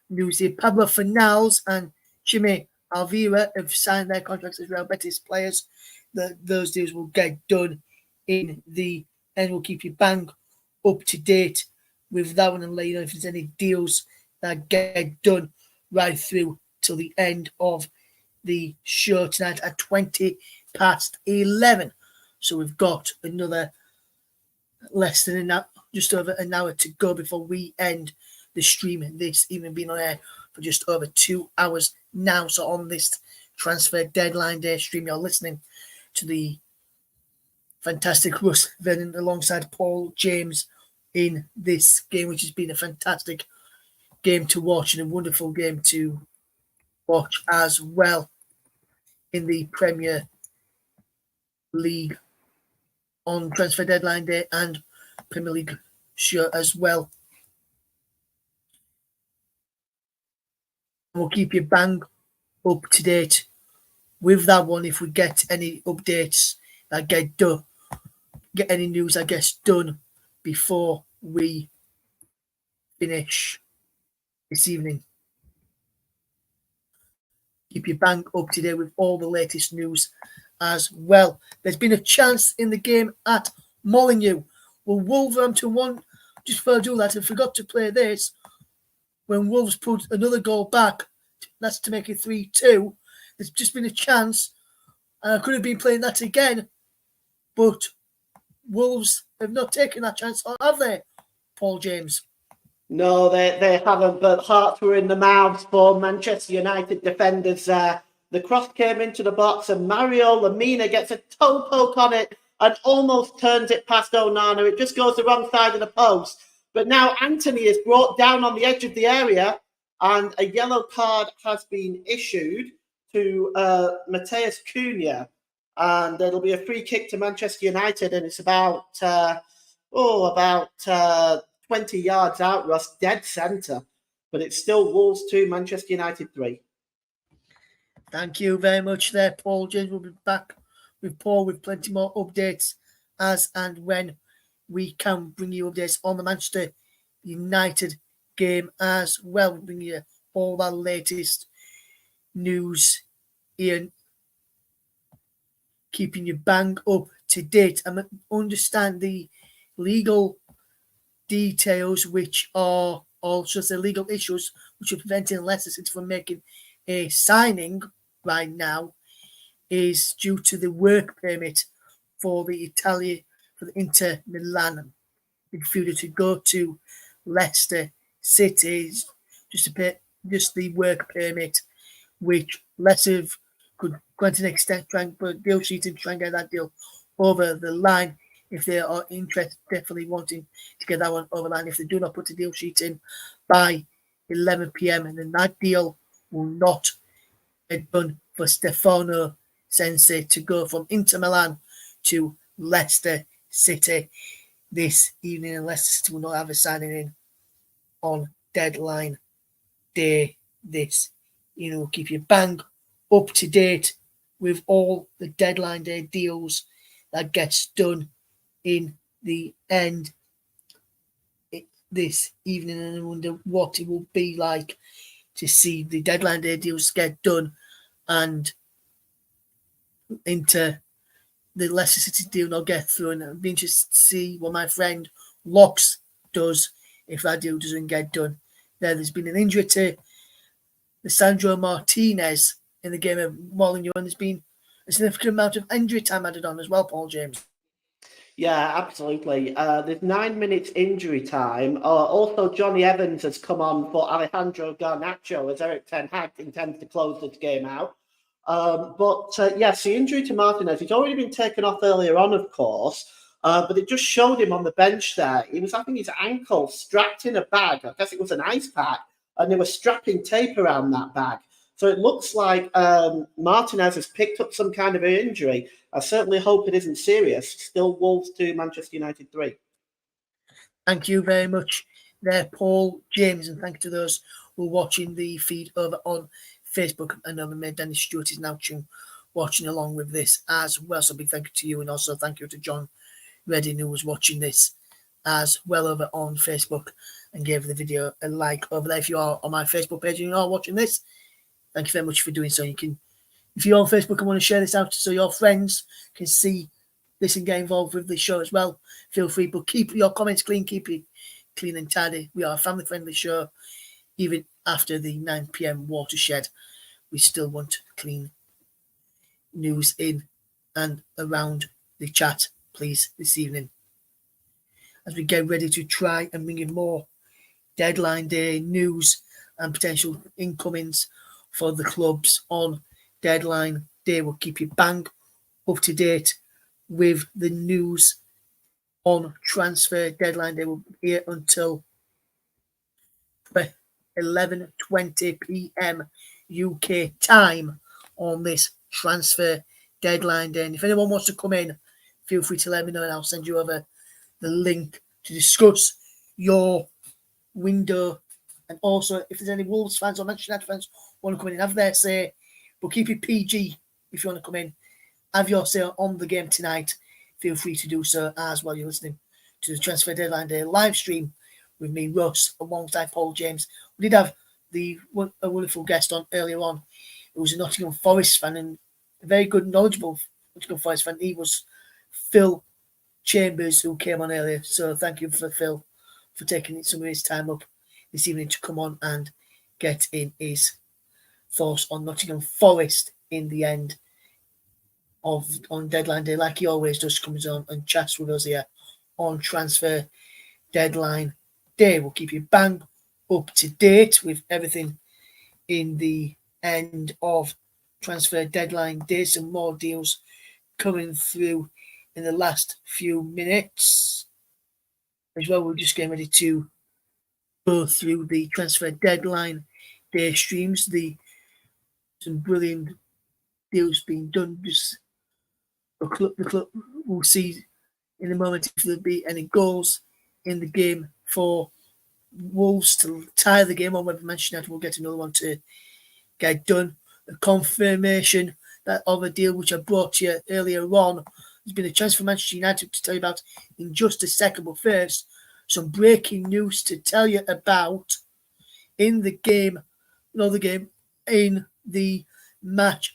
news here. Pablo Fornals and Jimmy Alvira have signed their contracts as Real Betis players. Those deals will get done in the end. We'll keep you bang up to date with that one and let you know if there's any deals that get done right through till the end of the show tonight at 11:20. So we've got another less than an hour, just over an hour to go before we end the stream. This even been on air for just over 2 hours now. So on this Transfer Deadline Day stream, you're listening to the fantastic Russ Vernon alongside Paul James in this game, which has been a fantastic game to watch and a wonderful game to watch as well in the Premier League on Transfer Deadline Day and Premier League show as well. We'll keep you bang up to date with that one if we get any updates that get done, get any news that gets done before we finish this evening. Keep you bang up to date with all the latest news as well. There's been a chance in the game at Molineux. Well, Wolverhampton won. Just before I do that, I forgot to play this. When Wolves put another goal back, that's to make it 3-2. There's just been a chance, and I could have been playing that again, but Wolves have not taken that chance, or have they, Paul James? No, they haven't, but hearts were in the mouths for Manchester United defenders there. The cross came into the box and Mario Lemina gets a toe poke on it and almost turns it past Onana. It just goes the wrong side of the post. But now Anthony is brought down on the edge of the area and a yellow card has been issued to Mateus Cunha. And it'll be a free kick to Manchester United, and it's about 20 yards out, Ross, dead centre. But it's still Wolves 2, Manchester United 3. Thank you very much there, Paul James. We'll be back with Paul with plenty more updates as and when we can bring you updates on the Manchester United game as well. We'll bring you all that latest news here, keeping you bang up to date. I understand the legal details, which are also the legal issues which are preventing Leicester City from making a signing right now, is due to the work permit for the Inter Milan midfielder to go to Leicester City. Just the work permit, which Leicester could grant an extent, try and put a deal sheet and try and get that deal over the line if they are interested, definitely wanting to get that one over the line. If they do not put the deal sheet in by 11 p.m. and then that deal will not get done for Stefano Sensi to go from Inter Milan to Leicester City this evening, and Leicester City will not have a signing in on deadline day this. Keep you bang up to date with all the deadline day deals that gets done in the end this evening, and I wonder what it will be like to see the deadline day deals get done and into the Leicester City deal not get through. And I'd be interested to see what my friend Locks does if that deal doesn't get done. There's been an injury to Sandro Martinez in the game of Molineux, and there's been a significant amount of injury time added on as well, Paul James. Yeah, absolutely. There's 9 minutes injury time. Also, Johnny Evans has come on for Alejandro Garnacho as Eric Ten Hag intends to close this game out. Yes, the injury to Martinez, he's already been taken off earlier on, of course, but it just showed him on the bench there. He was having his ankle strapped in a bag. I guess it was an ice pack, and they were strapping tape around that bag. So it looks like Martinez has picked up some kind of an injury. I certainly hope it isn't serious. Still Wolves 2, Manchester United 3. Thank you very much there, Paul James, and thank you to those who are watching the feed over on Facebook. I know my mate Dennis Stewart is now watching along with this as well. So big thank you to you, and also thank you to John Redding, who was watching this as well over on Facebook and gave the video a like over there. If you are on my Facebook page and you are watching this, thank you very much for doing so. You can, if you're on Facebook and want to share this out so your friends can see this and get involved with the show as well, feel free. But keep your comments clean, keep it clean and tidy. We are a family-friendly show. Even after the 9 p.m. watershed, we still want clean news in and around the chat, please, this evening. As we get ready to try and bring in more deadline day news and potential incomings for the clubs on deadline day, we'll keep you bang up to date with the news on transfer deadline day. We'll be here until 11:20 p.m. UK time on this transfer deadline day. And if anyone wants to come in, feel free to let me know and I'll send you over the link to discuss your window. And also, if there's any Wolves fans or Manchester United fans want to come in and have their say, but keep it PG if you want to come in, have your say on the game tonight. Feel free to do so as well. You're listening to the Transfer Deadline Day live stream with me, Russ, alongside Paul James. We did have a wonderful guest on earlier on. It was a Nottingham Forest fan and a very good, knowledgeable Nottingham Forest fan. He was Phil Chambers, who came on earlier. So thank you for Phil for taking some of his time up this evening to come on and get in his thoughts on Nottingham Forest in the end on deadline day, like he always does. Comes on and chats with us here on Transfer Deadline Day. We'll keep you bang up to date with everything in the end of Transfer Deadline Day. Some more deals coming through in the last few minutes as well. We're just getting ready to go through the Transfer Deadline Day streams. Some brilliant deals being done. Just the club will see in a moment if there'll be any goals in the game for Wolves to tie the game, or whether Manchester United will get another one to get done. The confirmation that of a deal which I brought to you earlier on. There's been a chance for Manchester United to tell you about in just a second, but first, some breaking news to tell you about in the game, in the match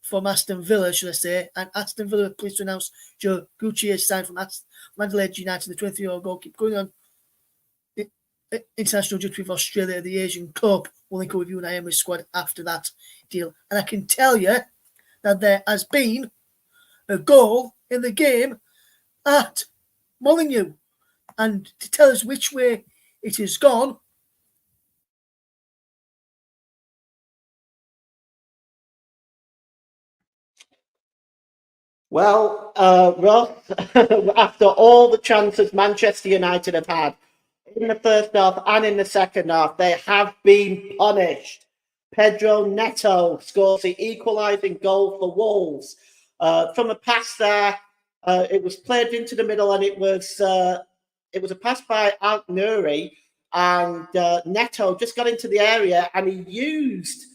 from Aston Villa, should I say, and Aston Villa are pleased to announce Joe Gucci has signed from Adelaide United, the 23-year-old goalkeeper, going on international duty with Australia at the Asian Cup. We'll link up with you and Iam's squad after that deal. And I can tell you that there has been a goal in the game at Molineux. And to tell us which way it has gone, Well, Ross, after all the chances Manchester United have had in the first half and in the second half, they have been punished. Pedro Neto scores the equalising goal for Wolves. From a pass there, it was played into the middle, and it was a pass by Al-Nouri, and Neto just got into the area, and he used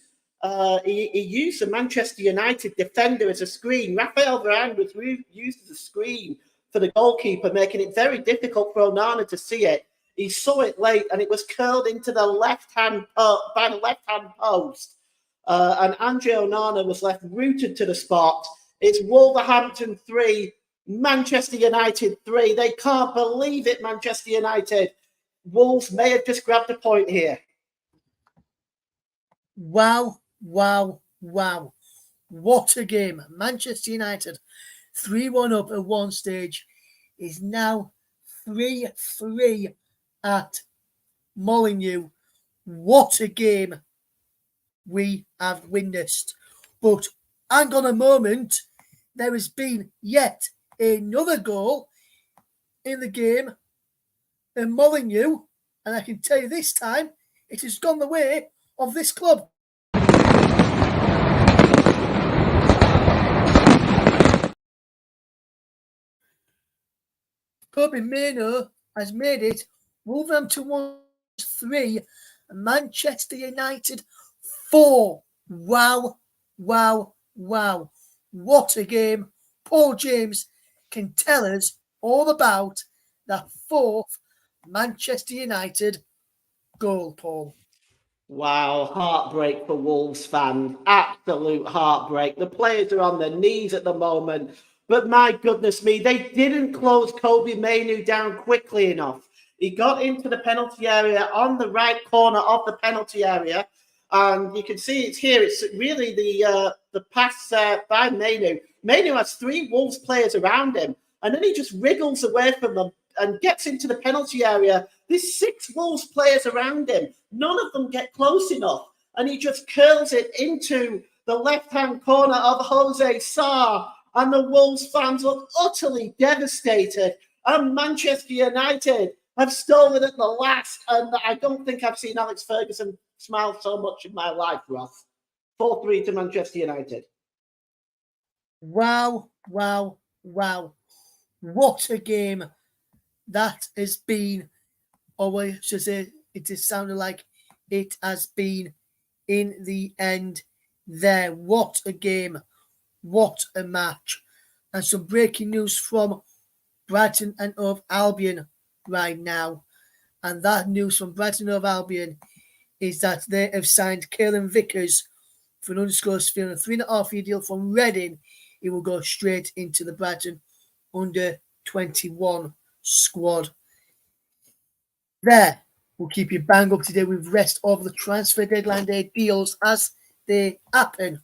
the Manchester United defender as a screen. Rafael Varane was used as a screen for the goalkeeper, making it very difficult for Onana to see it. He saw it late, and it was curled into the left-hand by the left-hand post. And Andre Onana was left rooted to the spot. It's Wolverhampton 3, Manchester United 3. They can't believe it, Manchester United. Wolves may have just grabbed a point here. Wow, wow, wow. What a game. Manchester United 3-1 up at one stage is now 3-3 at Molineux. What a game we have witnessed. But hang on a moment, there has been yet another goal in the game in Molineux, and I can tell you this time it has gone the way of this club. Kobe Mainoo has made it Wolverhampton 3, Manchester United 4. Wow, wow, wow. What a game. Paul James can tell us all about that fourth Manchester United goal, Paul. Wow, heartbreak for Wolves fans. Absolute heartbreak. The players are on their knees at the moment. But my goodness me, they didn't close Kobe Mainoo down quickly enough. He got into the penalty area on the right corner of the penalty area. And you can see it's here. It's really the pass by Mainoo. Mainoo has 3 Wolves players around him. And then he just wriggles away from them and gets into the penalty area. There's 6 Wolves players around him. None of them get close enough. And he just curls it into the left-hand corner of Jose Sarr. And the Wolves fans look utterly devastated. And Manchester United have stolen at the last. And I don't think I've seen Alex Ferguson smile so much in my life, Ross. 4-3 to Manchester United. Wow, wow, wow. What a game that has been. Or I should say, it has sounded like it has been in the end there. What a game. What a match. And some breaking news from Brighton and Hove Albion right now. And that news from Brighton and Hove Albion is that they have signed Caelan Vickers for an undisclosed fee on a 3.5-year deal from Reading. He will go straight into the Brighton under-21 squad. There, we'll keep you bang up to date with the rest of the transfer deadline day deals as they happen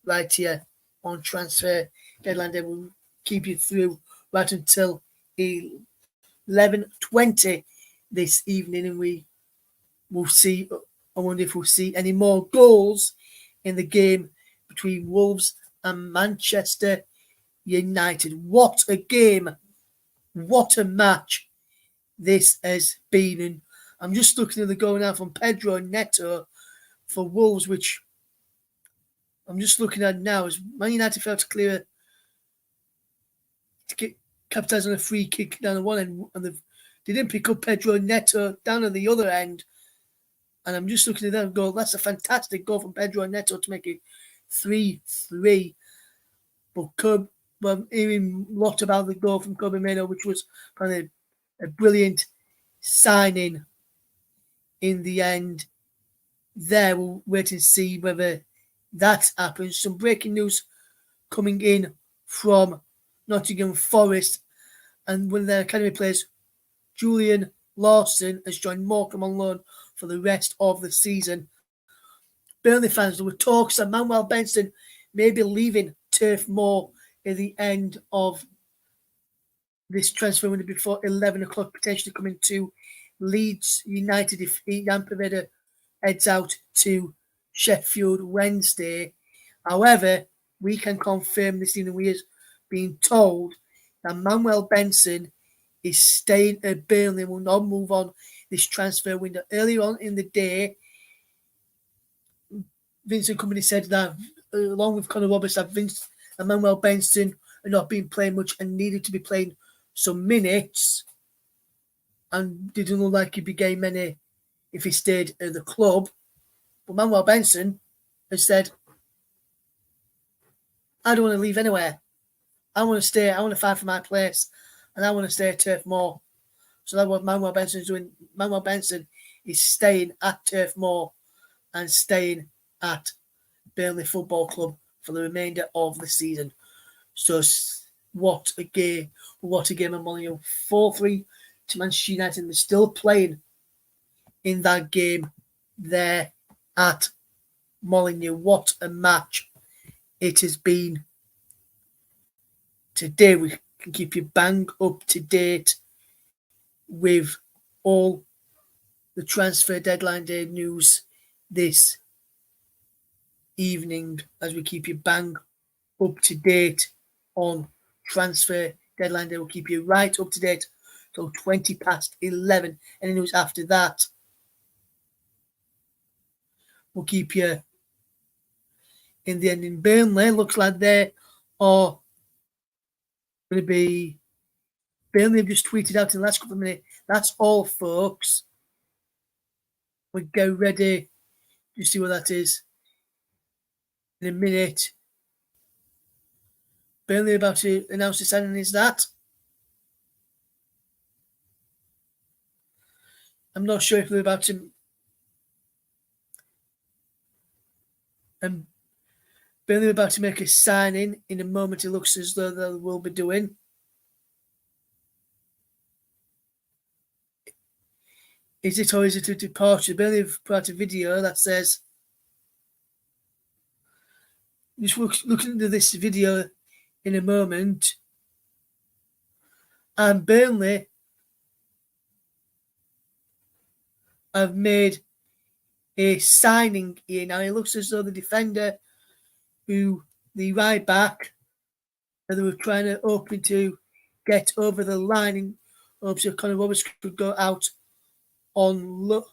right here on Transfer Deadline Day. We'll keep you through right until 11:20 this evening, and we will see. I wonder if we'll see any more goals in the game between Wolves and Manchester United. What a game! What a match this has been. And I'm just looking at the goal now from Pedro Neto for Wolves, which I'm just looking at now as Man United failed to clear to get capitalised on a free kick down the one end, and they didn't pick up Pedro Neto down at the other end. And I'm just looking at that goal. That's a fantastic goal from Pedro Neto to make it 3-3. But hearing a lot about the goal from Kobe Mainoo, which was probably a brilliant signing in the end. There, we'll wait and see whether that happens. Some breaking news coming in from Nottingham Forest, and one of their academy players, Julian Lawson, has joined Morecambe on loan for the rest of the season. Burnley fans, there were talks that Manuel Benson may be leaving Turf Moor at the end of this transfer window before 11 o'clock, potentially coming to Leeds United if Jan Poveda heads out to Sheffield Wednesday. However, we can confirm this evening, we are being told that Manuel Benson is staying at Burnley and will not move on this transfer window. Earlier on in the day, Vincent Kompany said that, along with Connor Roberts, that Vince and Manuel Benson are not been playing much and needed to be playing some minutes, and didn't look like he'd be getting many if he stayed at the club. But Manuel Benson has said, I don't want to leave anywhere. I want to stay. I want to fight for my place, and I want to stay at Turf Moor. So that's what Manuel Benson is doing. Manuel Benson is staying at Turf Moor and staying at Burnley Football Club for the remainder of the season. So what a game. What a game of Molineux. 4-3 to Manchester United. They're still playing in that game there at Molineux. What a match it has been. Today we can keep you bang up to date with all the transfer deadline day news this evening, as we keep you bang up to date on transfer deadline day. We'll keep you right up to date till 20 past 11. Any news after that, we'll keep you in the end. In Burnley, looks like they are going to be. Burnley have just tweeted out in the last couple of minutes. That's all, folks. We go ready. You see what that is in a minute. Burnley about to announce the signing. Is that? I'm not sure if they're about to. Burnley are about to make a signing in a moment. It looks as though they will be doing. Is it, or is it a departure? Burnley have put out a video that says, just looking into this video in a moment, and Burnley have made a signing here. Now it looks as though the defender, who the right back, that they were trying to open to get over the line in hopes that Connor Roberts could go out on look,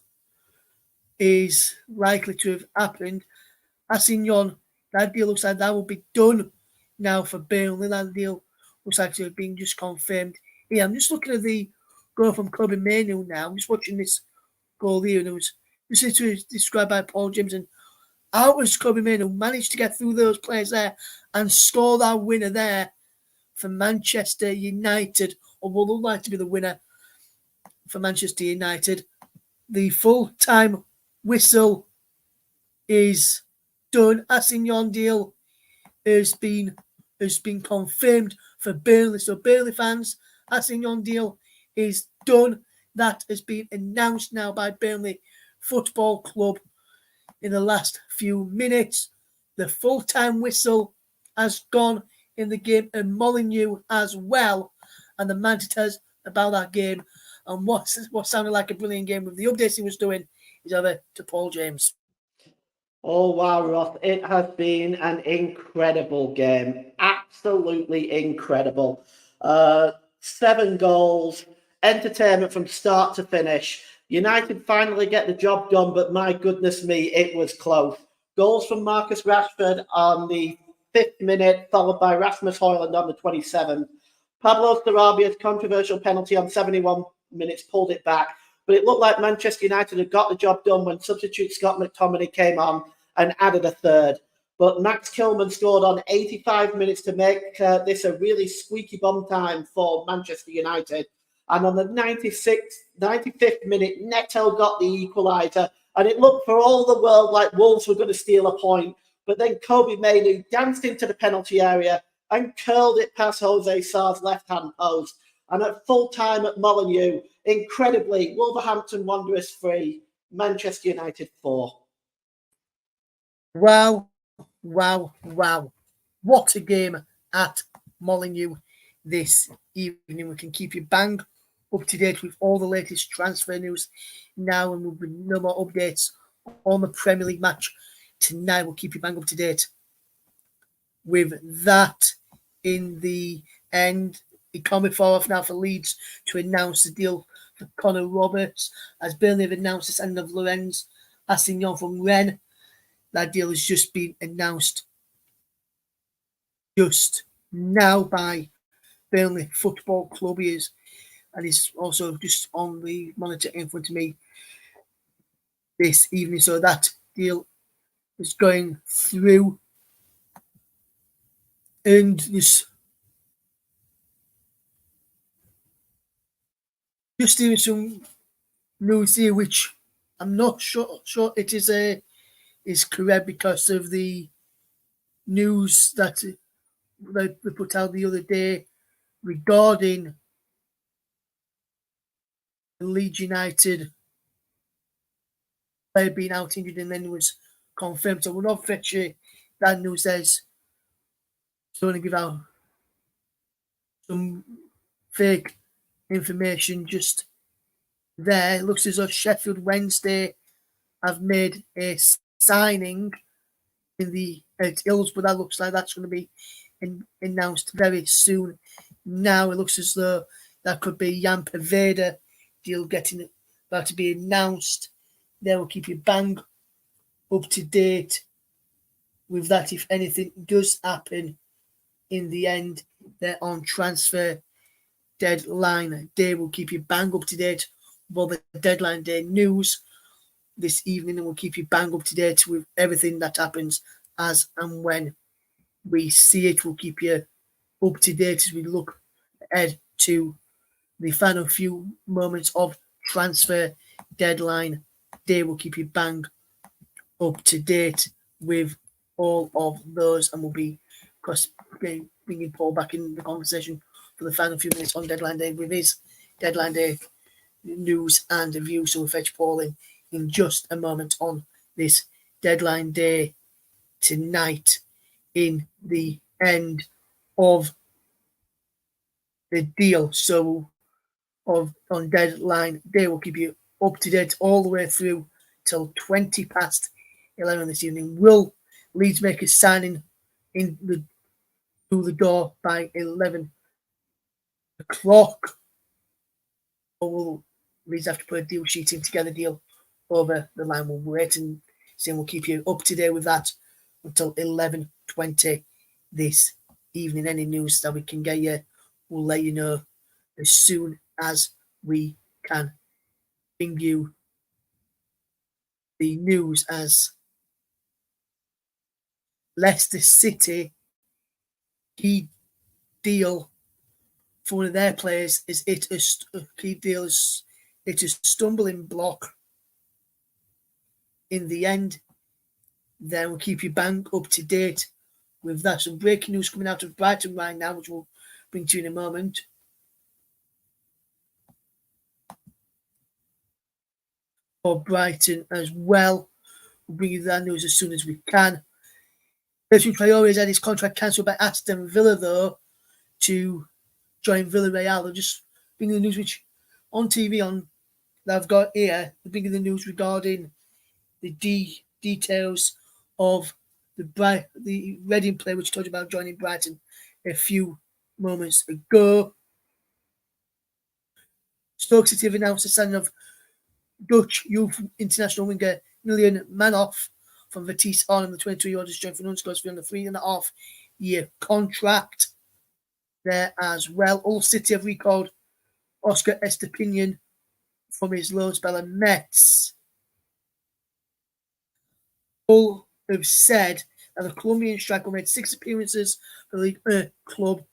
is likely to have happened. Assignon, that deal looks like that will be done now for Burnley. That deal looks like to have been just confirmed. Yeah, I'm just looking at the goal from Kobe Mainoo now. I'm just watching this goal here, and it was described by Paul Jimson. How was Kobe Mainoo managed to get through those players there and score that winner there for Manchester United, or will look like to be the winner for Manchester United? The full-time whistle is done. Assignon deal has been confirmed for Burnley. So Burnley fans, Assignon deal is done. That has been announced now by Burnley Football Club in the last few minutes. The full-time whistle has gone in the game at Molineux as well. And the Manchesters about that game and what sounded like a brilliant game with the updates he was doing is over to Paul James. Oh, wow, Ross. It has been an incredible game. Absolutely incredible. 7 goals, entertainment from start to finish. United finally get the job done, but my goodness me, it was close. Goals from Marcus Rashford on the 5th minute, followed by Rasmus Højlund on the 27th. Pablo Sarabia's controversial penalty on 71 minutes pulled it back, but it looked like Manchester United had got the job done when substitute Scott McTominay came on and added a third. But Max Kilman scored on 85 minutes to make this a really squeaky bum time for Manchester United. And on the 95th minute, Neto got the equaliser. And it looked for all the world like Wolves were going to steal a point. But then Kobe Mainoo danced into the penalty area and curled it past Jose Sarr's left-hand post. And at full time at Molineux, incredibly, Wolverhampton Wanderers 3, Manchester United 4. Wow. What a game at Molineux this evening. We can keep you bang up to date with all the latest transfer news now, and we'll be no more updates on the Premier League match tonight. We'll keep you bang up to date with that. In the end, it can't be far off now for Leeds to announce the deal for Connor Roberts, as Burnley have announced the signing of Lorenz Assignon from Rennes. That deal has just been announced just now by Burnley Football Club. And it's also just on the monitor in front of me this evening. So that deal is going through. And there's just doing some news here, which I'm not sure it is correct because of the news that they put out the other day regarding Leeds United player being out injured, and then it was confirmed. So we're not fetching that news. There's going to give out some fake information just there. It looks as though Sheffield Wednesday have made a signing at Ills, but that looks like that's going to be announced very soon. Now it looks as though that could be Jan Poveda deal getting about to be announced. They will keep you bang up to date with that. If anything does happen in the end, they're on transfer deadline day. We'll keep you bang up to date with all the deadline day news this evening, and we'll keep you bang up to date with everything that happens as and when we see it. We'll keep you up to date as we look ahead to the final few moments of transfer deadline day. We'll keep you bang up to date with all of those, and we'll be bringing Paul back in the conversation for the final few minutes on deadline day with his deadline day news and view. So we'll fetch Paul in just a moment on this deadline day tonight. In the end of the deal, so on deadline day, we'll keep you up to date all the way through till 20 past 11 this evening. Will Leeds make a signing through the door by 11 o'clock, or will Leeds have to put a deal sheet in together, deal over the line? We'll wait and see, and we'll keep you up to date with that until 11:20 this evening. Any news that we can get you, we'll let you know as soon as we can bring you the news, as Leicester City key deal for one of their players is a stumbling block in the end. Then we'll keep you bang up to date with that. Some breaking news coming out of Brighton right now, which we'll bring to you in a moment. For Brighton as well, we'll bring you that news as soon as we can. Sergio Traore has had his contract cancelled by Aston Villa, though, to join Villarreal. They're just bringing the news which on TV that I've got here. They're bringing the news regarding the details of the Reading player, which I told you about joining Brighton a few moments ago. Stoke City have announced the signing of Dutch youth international winger Milian Manoff from Vitesse Arnhem. The 22-year-old has joined for Nunscores for a 3.5-year contract there as well. Hull City have recalled Oscar Estepinian from his loan spell at Metz. Hull have said that the Colombian striker made 6 appearances for the League club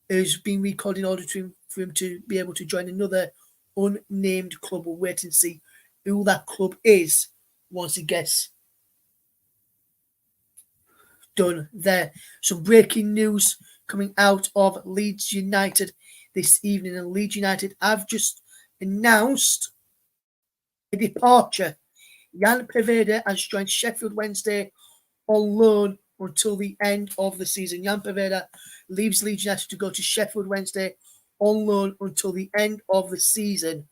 has been recalled in order for him to be able to join another unnamed club. We'll wait and see who that club is once it gets done there. Some breaking news coming out of Leeds United this evening, and Leeds United have just announced a departure. Jan Poveda has joined Sheffield Wednesday on loan until the end of the season. Jan Poveda leaves Leeds United to go to Sheffield Wednesday on loan until the end of the season.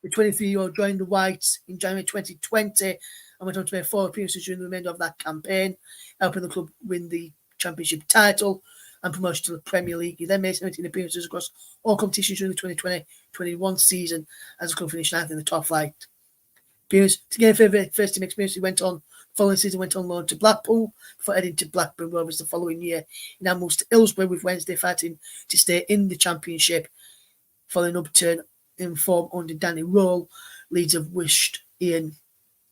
The 23-year-old joined the Whites in January 2020 and went on to make 4 appearances during the remainder of that campaign, helping the club win the championship title and promotion to the Premier League. He then made 17 appearances across all competitions during the 2020-21 season as a club finished ninth in the top flight. Appearance to gain further first team experience, he following season went on loan to Blackpool before heading to Blackburn Rovers the following year. He now moves to Hillsborough, with Wednesday fighting to stay in the Championship. Following upturn in form under Danny Röhl, Leeds have wished Jan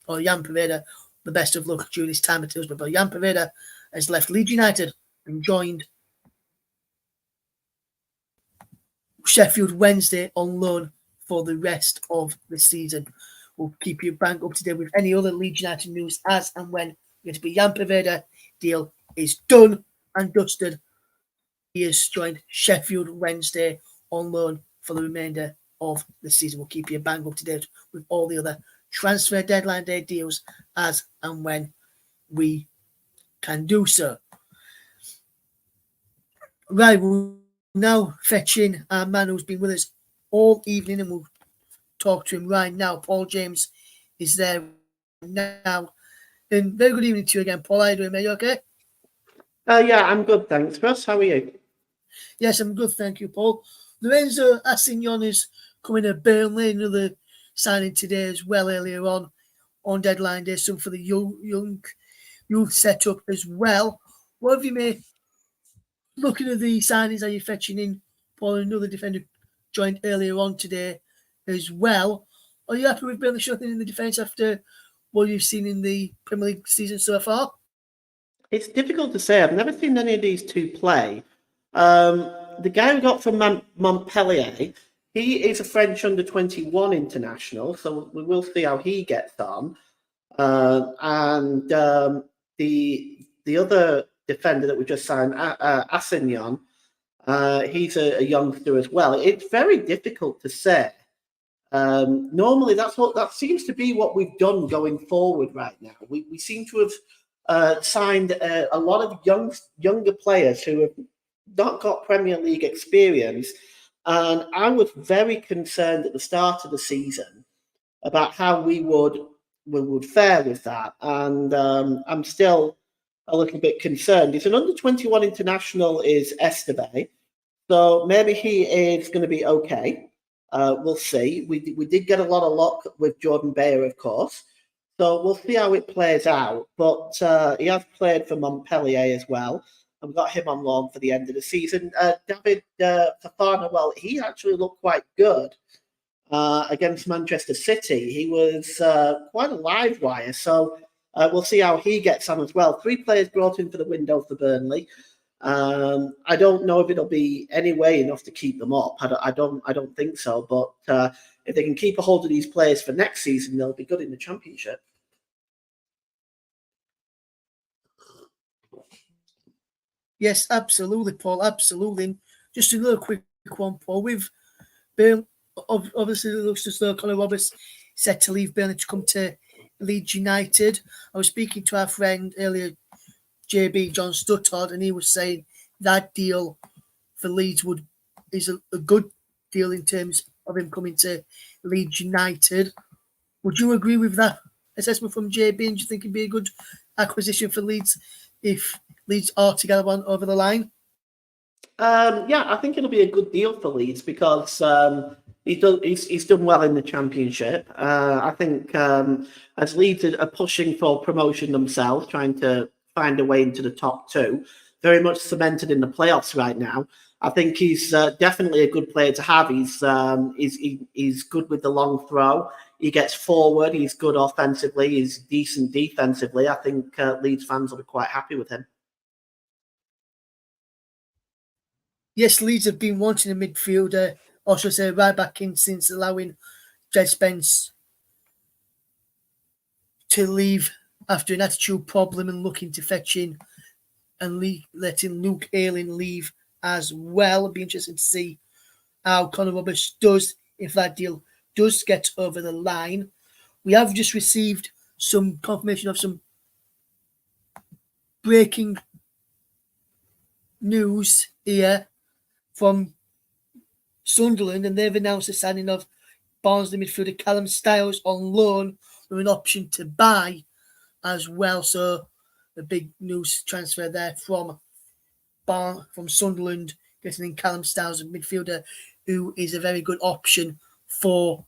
Poveda the best of luck during his time at Hillsborough. But Jan Poveda has left Leeds United and joined Sheffield Wednesday on loan for the rest of the season. We'll keep you bang up to date with any other Leeds United news as and when. Going to be Jan Poveda deal is done and dusted. He has joined Sheffield Wednesday on loan for the remainder of the season. We'll keep you bang up to date with all the other transfer deadline day deals as and when we can do so. Right, we'll now fetch in our man who's been with us all evening, and we'll talk to him right now. Paul James is there now. And very good evening to you again, Paul. How are you doing, mate? You okay? Yeah, I'm good, thanks, Russ. How are you? Yes, I'm good, thank you, Paul. Lorenzo Assignon is coming to Burnley, another signing today as well earlier on deadline day, some for the young youth setup as well. What have you made? Looking at the signings that you're fetching in, Paul, another defender joined earlier on today as well. Are you happy with Burnley showing in the defence after what you've seen in the Premier League season so far? It's difficult to say. I've never seen any of these two play. The guy we got from Montpellier, he is a French under-21 international, so we will see how he gets on. And the other defender that we just signed, Assignon, he's a youngster as well. It's very difficult to say. Normally, that seems to be what we've done going forward right now. We seem to have signed a lot of younger players who have not got Premier League experience, and I was very concerned at the start of the season about how we would fare with that, and I'm still a little bit concerned. He's an under-21 international, is Esteve, so maybe he is going to be okay. We'll see. We did get a lot of luck with Jordan Bayer, of course. So we'll see how it plays out. But he has played for Montpellier as well. And we've got him on loan for the end of the season. David Fofana, well, he actually looked quite good against Manchester City. He was quite a live wire. So we'll see how he gets on as well. 3 players brought in for the window for Burnley. I don't know if it'll be anyway enough to keep them up. I don't think so. But if they can keep a hold of these players for next season, they'll be good in the Championship. Yes, absolutely, Paul. Absolutely. Just another quick one, Paul. With Burnley, obviously, it looks as though Connor Roberts set to leave Burnley to come to Leeds United. I was speaking to our friend earlier, JB John Stuttard, and he was saying that deal for Leeds is a good deal in terms of him coming to Leeds United. Would you agree with that assessment from JB? And do you think it'd be a good acquisition for Leeds if Leeds are to get one over the line? Yeah, I think it'll be a good deal for Leeds because he's done well in the Championship. I think as Leeds are pushing for promotion themselves, trying to find a way into the top 2, very much cemented in the playoffs right now. I think he's definitely a good player to have. He's good with the long throw. He gets forward. He's good offensively. He's decent defensively. I think Leeds fans will be quite happy with him. Yes, Leeds have been wanting a midfielder, or should I say right back in, since allowing Jed Spence to leave after an attitude problem and looking to fetch in and letting Luke Ayling leave as well. It'll be interesting to see how Connor Roberts does if that deal does get over the line. We have just received some confirmation of some breaking news here from Sunderland, and they've announced the signing of Barnsley midfielder Callum Styles on loan with an option to buy as well. So a big news transfer there from from Sunderland, getting in Callum Styles, a midfielder who is a very good option for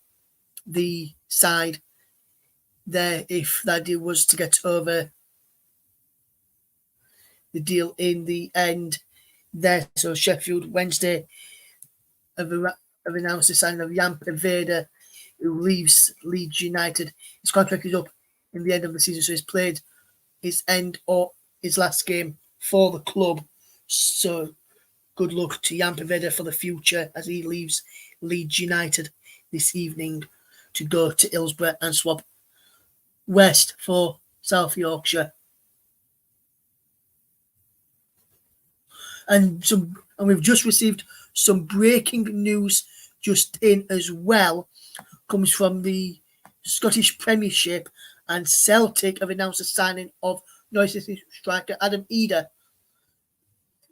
the side there if that deal was to get over the deal in the end there. So Sheffield Wednesday have announced the signing of Jan Preveda, who leaves Leeds United. His contract is up in the end of the season, so he's played his end or his last game for the club. So good luck to Jan Preveda for the future as he leaves Leeds United this evening to go to Hillsborough and swap west for South Yorkshire. And we've just received some breaking news just in as well. Comes from the Scottish Premiership, and Celtic have announced the signing of Norwich City striker Adam Eder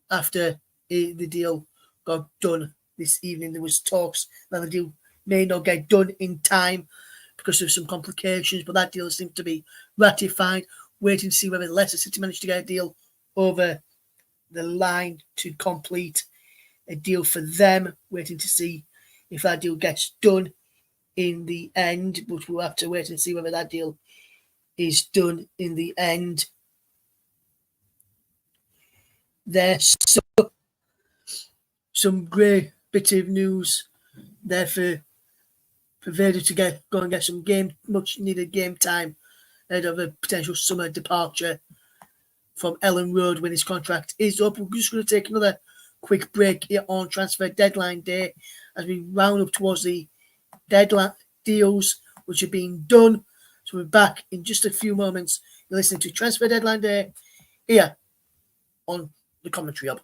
after the deal got done this evening. There was talks that the deal may not get done in time because of some complications, but that deal seems to be ratified. Waiting to see whether Leicester City managed to get a deal over the line to complete a deal for them. Waiting to see if that deal gets done in the end, but we'll have to wait and see whether that deal is done in the end. There's some great bit of news there for Preveda to go and get some much needed game time ahead of a potential summer departure from Ellen Road when his contract is up. We're just going to take another quick break here on transfer deadline day as we round up towards the deadline deals which are being done. So we're back in just a few moments. You're listening to Transfer Deadline Day here on the Commentary Hub.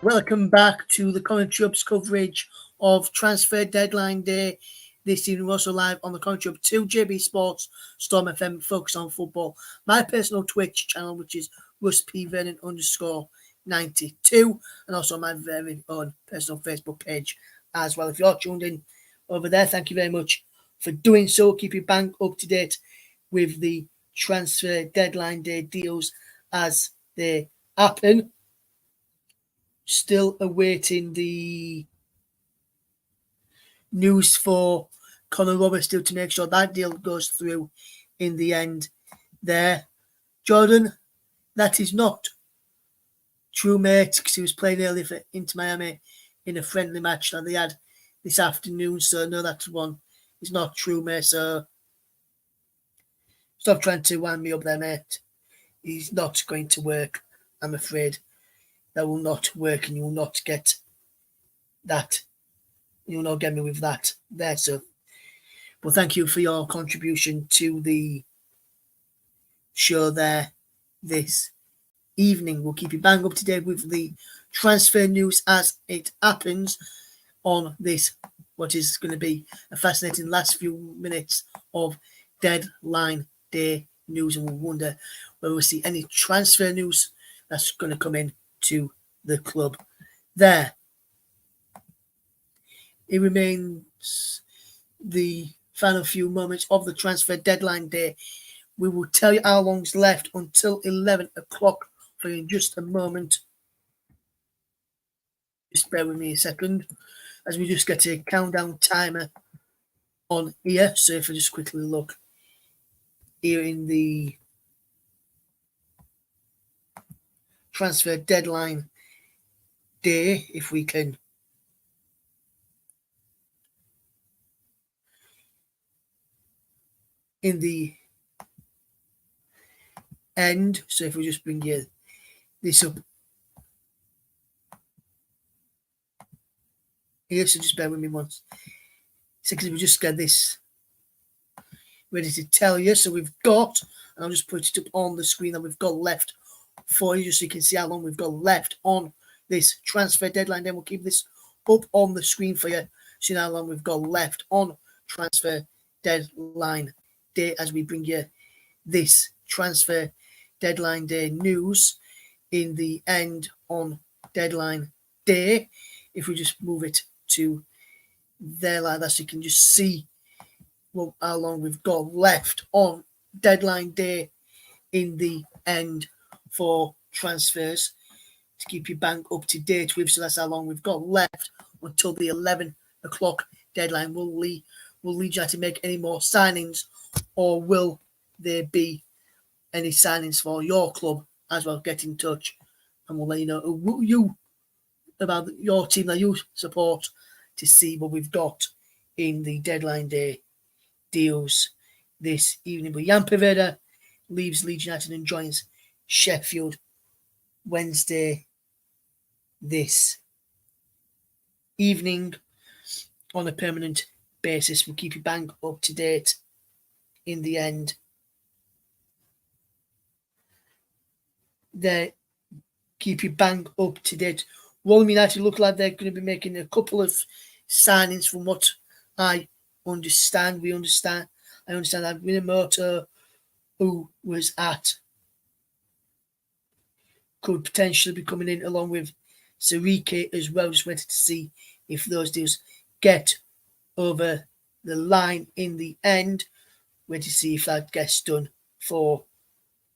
Welcome back to the Commentary Hub's coverage of Transfer Deadline Day. This evening, we're also live on the Commentary Hub 2 JB Sports, Storm FM, Focus on Football. My personal Twitch channel, which is RustPVernon_92, and also my very own personal Facebook page as well. If you're tuned in over there, thank you very much for doing so. Keep your bank up to date with the Transfer Deadline Day deals as they happen. Still awaiting the news for Conor Roberts still to make sure that deal goes through in the end there. Jordan, that is not true, mate, because he was playing earlier for Inter Miami in a friendly match that they had this afternoon. So, no, that one is not true, mate. So, stop trying to wind me up there, mate. He's not going to work, I'm afraid. That will not work, and you will not get that. You will not get me with that there. So, well, thank you for your contribution to the show there this evening. We'll keep you bang up to date with the transfer news as it happens on this, what is going to be a fascinating last few minutes of deadline day news, and we'll wonder whether we'll see any transfer news that's going to come in to the club there. It remains the final few moments of the transfer deadline day. We will tell you how long's left until 11 o'clock for you in just a moment. Just bear with me a second as we just get a countdown timer on here. So if I just quickly look here in the transfer deadline day, if we can in the end. So if we just bring you this up here, so just bear with me once. Second, we just get this ready to tell you. So we've got, and I'll just put it up on the screen that we've got left for you, just so you can see how long we've got left on this transfer deadline. Then we'll keep this up on the screen for you, so you know how long we've got left on transfer deadline day as we bring you this transfer deadline day news in the end on deadline day. If we just move it to there like that, so you can just see how long we've got left on deadline day in the end for transfers to keep you bang up to date with. So that's how long we've got left until the 11 o'clock deadline. Will lead you to make any more signings, or will there be any signings for your club as well? Get in touch and we'll let you know about your team that you support to see what we've got in the deadline day deals this evening. But Jan Poveda leaves Leeds United and joins Sheffield Wednesday this evening on a permanent basis. We'll keep you bang up to date in the end. They keep you bang up to date. Rotherham United look like they're going to be making a couple of signings from what I understand. I understand that Minamoto, who was at, could potentially be coming in along with Sariki as well. Just waited to see if those deals get over the line in the end. Wait to see if that gets done for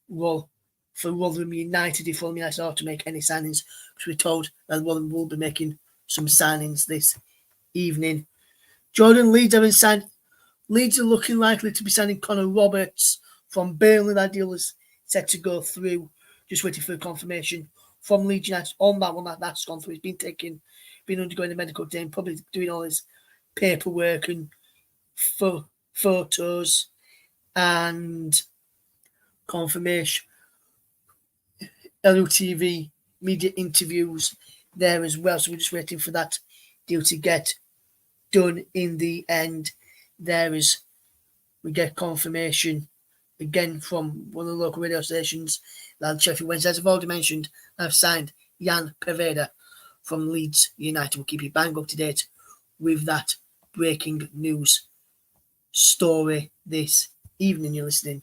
Rotherham United, if Rotherham United are to make any signings, because we're told that Rotherham will be making some signings this evening. Jordan, Leeds haven't signed. Leeds are looking likely to be signing Connor Roberts from Burnley. That deal is set to go through. Just waiting for confirmation from Leeds United on that one. That's gone through. He's been undergoing the medical team, probably doing all his paperwork and photos and confirmation. LUTV media interviews there as well. So we're just waiting for that deal to get done in the end. There is, we get confirmation again from one of the local radio stations that Sheffield Wednesday, as I've already mentioned, have signed Jan Poveda from Leeds United. We'll keep you bang up to date with that breaking news story this evening. You're listening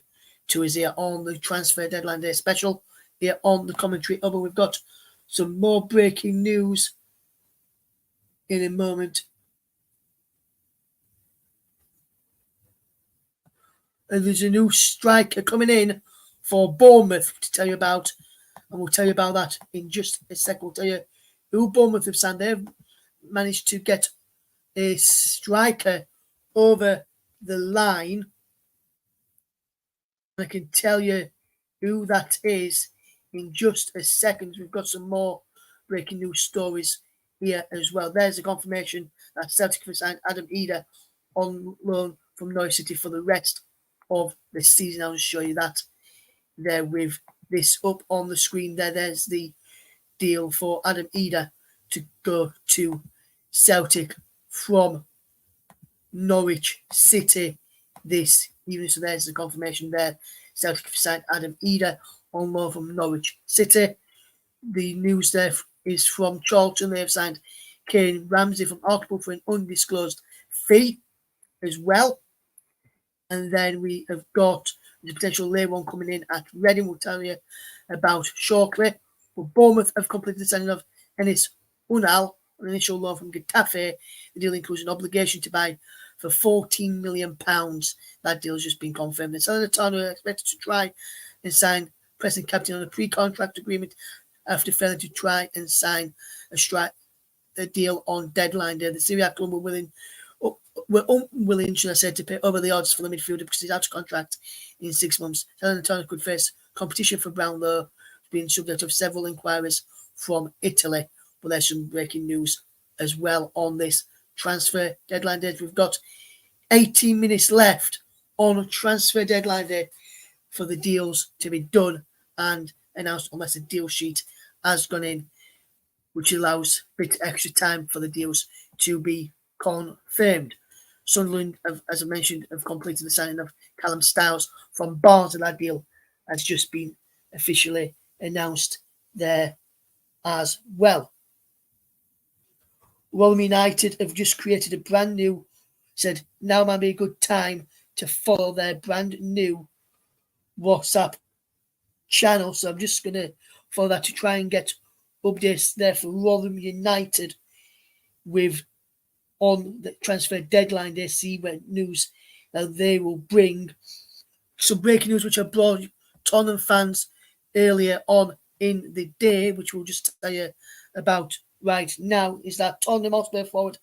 to us here on the Transfer Deadline Day special here on the Commentary Hub. We've got some more breaking news in a moment. And there's a new striker coming in for Bournemouth to tell you about, and we'll tell you about that in just a second. We'll tell you who Bournemouth have signed. They've managed to get a striker over the line. I can tell you who that is in just a second. We've got some more breaking news stories here as well. There's a confirmation that Celtic have signed Adam Eder on loan from Norwich City for the rest of the season. I'll just show you that there with this up on the screen there. There's the deal for Adam Eder to go to Celtic from Norwich City this evening. So there's the confirmation there. Celtic have signed Adam Eder on loan from Norwich City. The news there is from Charlton. They have signed Kane Ramsey from Hartlepool for an undisclosed fee as well. And then we have got the potential lay one coming in at Reading. We'll tell you about shortly. But Bournemouth have completed the signing of Enis Unal, an initial loan from Getafe. The deal includes an obligation to buy for £14 million. That deal has just been confirmed. And Salernitana are expected to try and sign Preston captain on a pre-contract agreement after failing to try and sign a deal on deadline day. The Serie A club were unwilling, should I say, to pay over the odds for the midfielder because he's out of contract in 6 months. Salernitana could face competition for Brownlow, being subject of several inquiries from Italy. But there's some breaking news as well on this transfer deadline day. We've got 18 minutes left on transfer deadline day for the deals to be done and announced, unless a deal sheet has gone in, which allows a bit extra time for the deals to be confirmed. Sunderland, as I mentioned, have completed the signing of Callum Styles from Barnes, and that deal has just been officially announced there as well. Rotherham United have just created a brand new, said now might be a good time to follow their brand new WhatsApp channel. So I'm just going to follow that to try and get updates there for Rotherham United with on the transfer deadline day, see when news that they will bring. Some breaking news which I brought Tottenham fans earlier on in the day, which we'll just tell you about right now, is that Tottenham Hotspur forward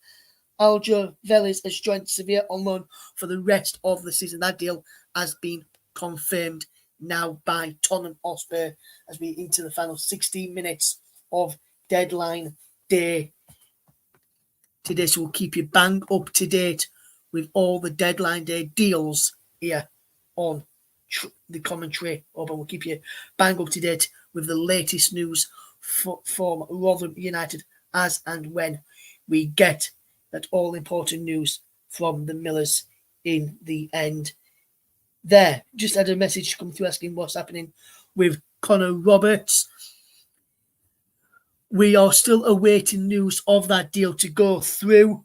Aljo Veles has joined Sevilla on loan for the rest of the season. That deal has been confirmed now by Tottenham Hotspur as we into the final 16 minutes of deadline day today. So we'll keep you bang up to date with all the deadline day deals here on the commentary. But we'll keep you bang up to date with the latest news from Rotherham United as and when we get that all important news from the Millers in the end. There, just had a message come through asking what's happening with Connor Roberts. We are still awaiting news of that deal to go through.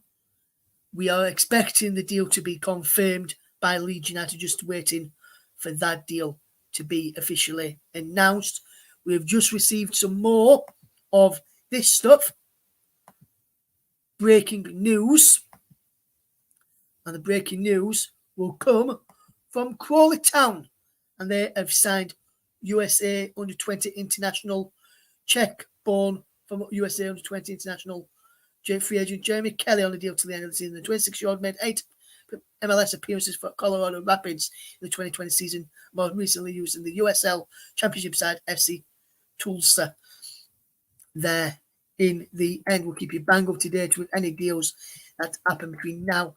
We are expecting the deal to be confirmed by Leeds United, just waiting for that deal to be officially announced. We have just received some more of this stuff. Breaking news. And the breaking news will come from Crawley Town. And they have signed USA Under-20 International Czech-born from USA Under-20 International free agent Jeremy Kelly on the deal to the end of the season. The 26-year-old made 8 MLS appearances for Colorado Rapids in the 2020 season, most recently used in the USL Championship side FC Tulsa. There in the end, we'll keep you bang up to date with any deals that happen between now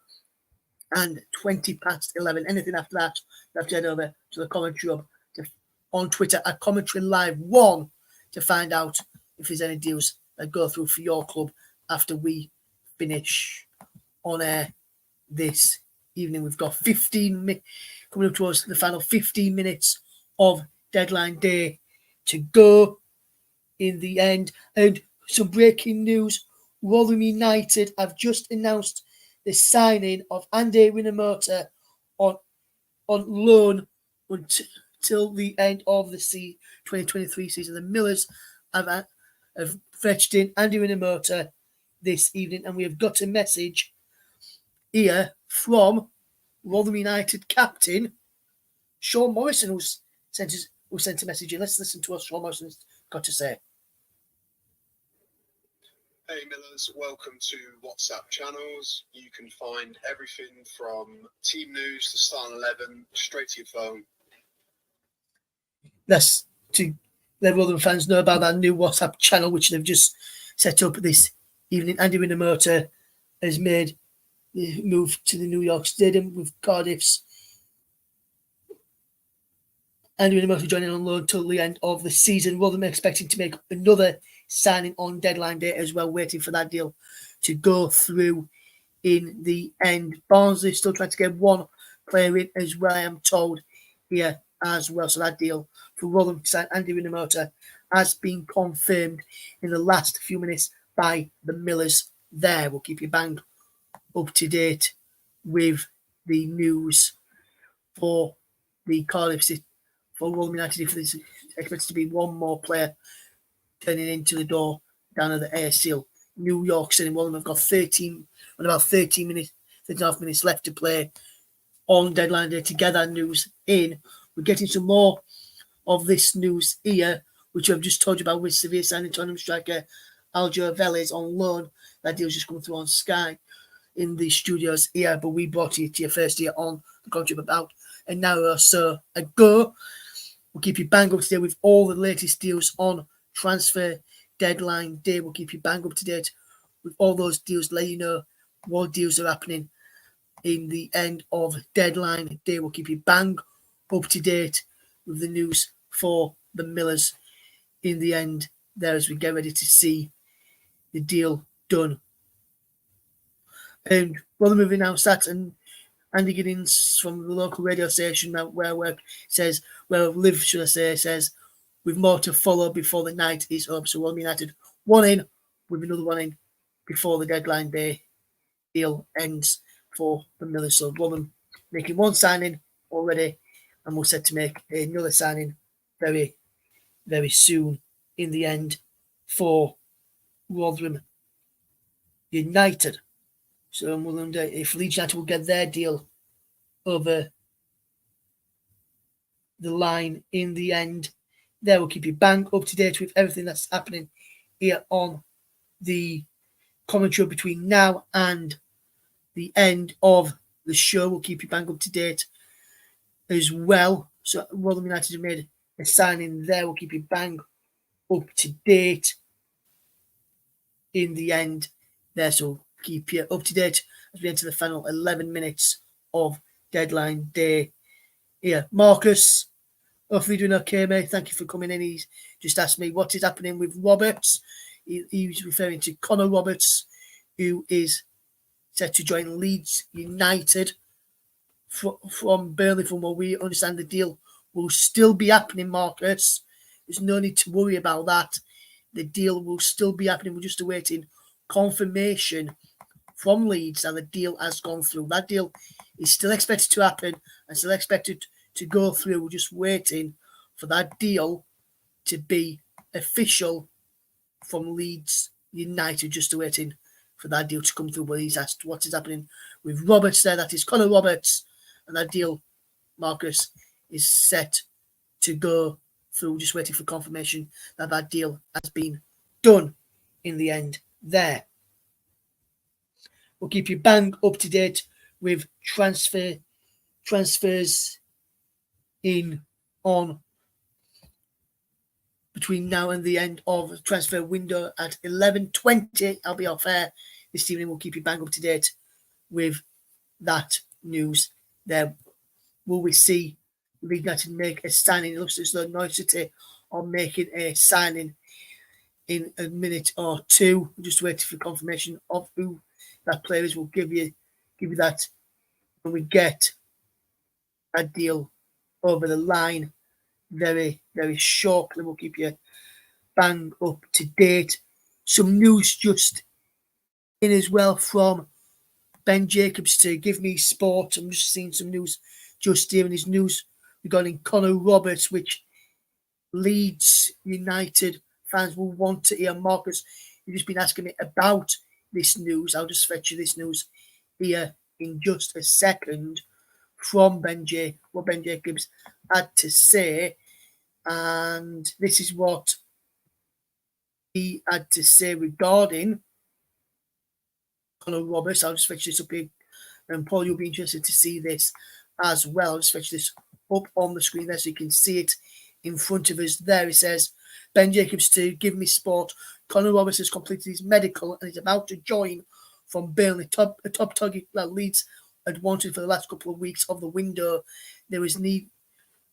and 11:20. Anything after that, you have to head over to the commentary hub on Twitter at Commentary Live 1 to find out if there's any deals that go through for your club after we finish on air this evening. We've got 15 minutes coming up towards the final 15 minutes of deadline day to go in the end. And some breaking news. Rotherham United have just announced the signing of Andy Rinomhota on loan until the end of the 2023 season. The Millers have fetched in Andy Rinomhota this evening, and we have got a message here from Rotherham United captain Sean Morrison, who sent a message in. Let's listen to what Sean Morrison's got to say. Hey Millers, welcome to WhatsApp channels. You can find everything from team news to starting 11 straight to your phone. That's to let Rotherham fans know about that new WhatsApp channel which they've just set up this evening. Andy Rinomhota has made the move to the New York Stadium with Cardiff's Andy Rinomhota joining on loan till the end of the season. Rotherham expecting to make another signing on deadline day as well, waiting for that deal to go through in the end. Barnsley still trying to get one player in as well, I am told, here as well. So that deal for Rotherham to sign Andy Rinomhota has been confirmed in the last few minutes by the Millers there. We'll keep you bang up to date with the news for the Cardiff City, for Rotherham United. If there's expected to be one more player turning into the door down at the ASL. New York City Rotherham have got 13 minutes, 13.5 minutes left to play on deadline day to get that news in. We're getting some more of this news here, which I've just told you about with Sevilla signing Tottenham striker Aljo Vélez on loan. That deal's just coming through on Sky in the studios here, but we brought it to you first here on the Country about an hour or so ago. We'll keep you bang up to date with all the latest deals on transfer deadline day. We'll keep you bang up to date with all those deals, let you know what deals are happening in the end of deadline day. We'll keep you bang up to date with the news for the Millers in the end there as we get ready to see the deal done. And Rotherham announced that, and Andy Giddings from the local radio station where I work says, where I live, should I say, says, with more to follow before the night is up. So Rotherham United one in with another one in before the deadline day deal ends for the Millers. So Rotherham making one signing already, and we're set to make another signing very, very soon in the end for Rotherham United. So we'll wonder if Leeds United will get their deal over the line in the end. There, we'll keep you bang up to date with everything that's happening here on the commentary between now and the end of the show. We'll keep you bang up to date as well. So Rotherham United have made a signing there. We'll keep you bang up to date in the end there. So keep you up to date as we enter the final 11 minutes of deadline day here. Marcus, hopefully doing okay, mate. Thank you for coming in. He's just asked me what is happening with Roberts. He was referring to Connor Roberts, who is set to join Leeds United from Burnley. From what we understand, the deal will still be happening, Marcus. There's no need to worry about that. The deal will still be happening. We're just awaiting confirmation from Leeds that the deal has gone through. That deal is still expected to happen and still expected to go through. We're just waiting for that deal to be official from Leeds United, just waiting for that deal to come through. But he's asked what is happening with Roberts there. That is Connor Roberts. And that deal, Marcus, is set to go through. Just waiting for confirmation that that deal has been done in the end there. We'll keep you bang up to date with transfers in on between now and the end of the transfer window at 11:20. I'll be off air this evening. We'll keep you bang up to date with that news there. Will we see Leeds United make a signing? It looks as though Norwich City are making a signing in a minute or two. We're just waiting for confirmation of who that player is. We'll give you that when we get a deal over the line very, very shortly. We'll keep you bang up to date. Some news just in as well from Ben Jacobs to Give Me Sport. I'm just seeing some news just here in his news regarding Connor Roberts, which Leeds United fans will want to hear. Marcus, you've just been asking me about this news. I'll just fetch you this news here in just a second from what Ben Jacobs had to say. And this is what he had to say regarding Connor Roberts. I'll just fetch this up here. And Paul, you'll be interested to see this as well. I'll just fetch this up on the screen there so you can see it in front of us. There it says, Ben Jacobs to Give Me Sport. Connor Roberts has completed his medical and is about to join from Burnley, a top target that Leeds had wanted for the last couple of weeks of the window. There was need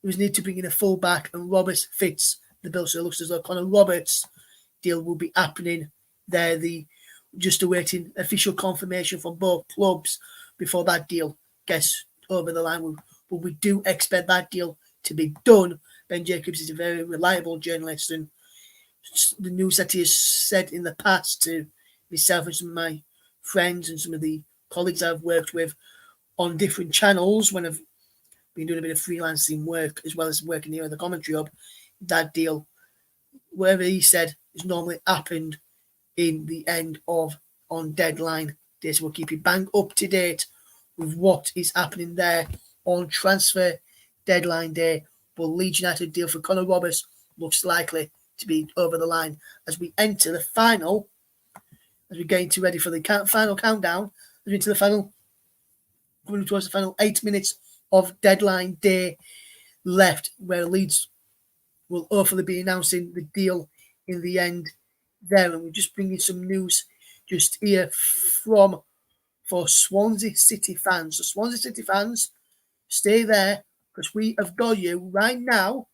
to bring in a fullback, and Roberts fits the bill. So it looks as though Connor Roberts' deal will be happening there. Just awaiting official confirmation from both clubs before that deal gets over the line. But we do expect that deal to be done. Ben Jacobs is a very reliable journalist, and the news that he has said in the past to myself and some of my friends and some of the colleagues I've worked with on different channels when I've been doing a bit of freelancing work as well as working here at the commentary hub, that deal, whatever he said, has normally happened in the end of on deadline day. So we'll keep you bang up to date with what is happening there on transfer deadline day. But Leeds United deal for Connor Roberts looks likely to be over the line as we enter the final, as we're getting ready for the final countdown, as we enter the final, coming towards the final 8 minutes of deadline day left, where Leeds will hopefully be announcing the deal in the end there. And we're just bringing some news just here for Swansea City fans. So Swansea City fans, stay there because we have got you right now.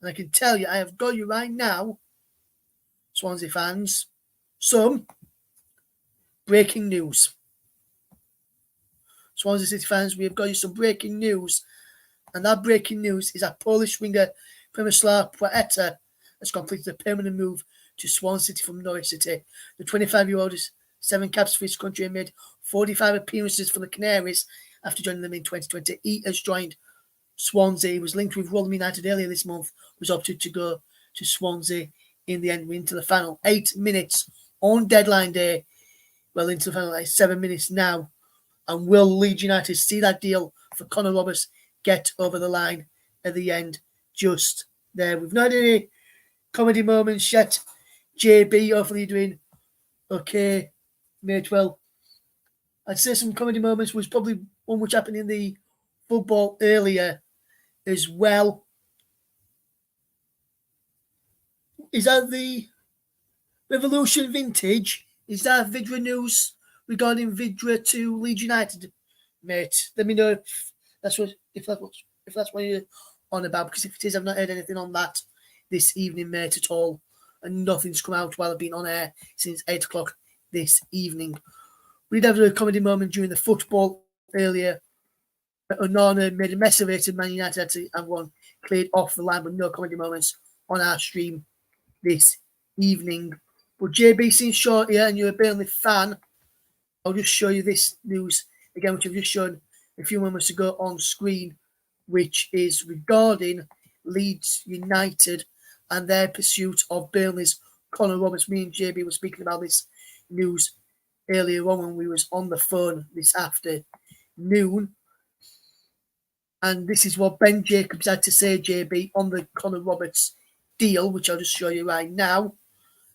And I can tell you, I have got you right now, Swansea fans, some breaking news. Swansea City fans, we have got you some breaking news. And that breaking news is that Polish winger Przemysław Poeta has completed a permanent move to Swansea City from Norwich City. The 25-year-old is 7 caps for his country and made 45 appearances for the Canaries after joining them in 2020. He has joined Swansea. He was linked with Rotherham United earlier this month, was opted to go to Swansea in the end. We're into the final 8 minutes on deadline day. Well, into the final 7 minutes now. And will Leeds United see that deal for Connor Roberts get over the line at the end? Just there. We've not had any comedy moments yet. JB, hopefully you're doing okay, mate. Well, I'd say some comedy moments was probably one which happened in the football earlier as well. Is that the Revolution Vintage? Is that Vidra news regarding Vidra to Leeds United, mate? Let me know if that's what you're on about, because if it is, I've not heard anything on that this evening, mate, at all, and nothing's come out while I've been on air since 8 o'clock this evening. We did have a comedy moment during the football earlier. Onana made a mess of it, and Man United had to have one cleared off the line, but no comedy moments on our stream this evening. But JB, since short here, and you're a Burnley fan, I'll just show you this news again, which I've just shown a few moments ago on screen, which is regarding Leeds United and their pursuit of Burnley's Connor Roberts. Me and JB were speaking about this news earlier on when we was on the phone this afternoon. And this is what Ben Jacobs had to say, JB, on the Connor Roberts deal, which I'll just show you right now.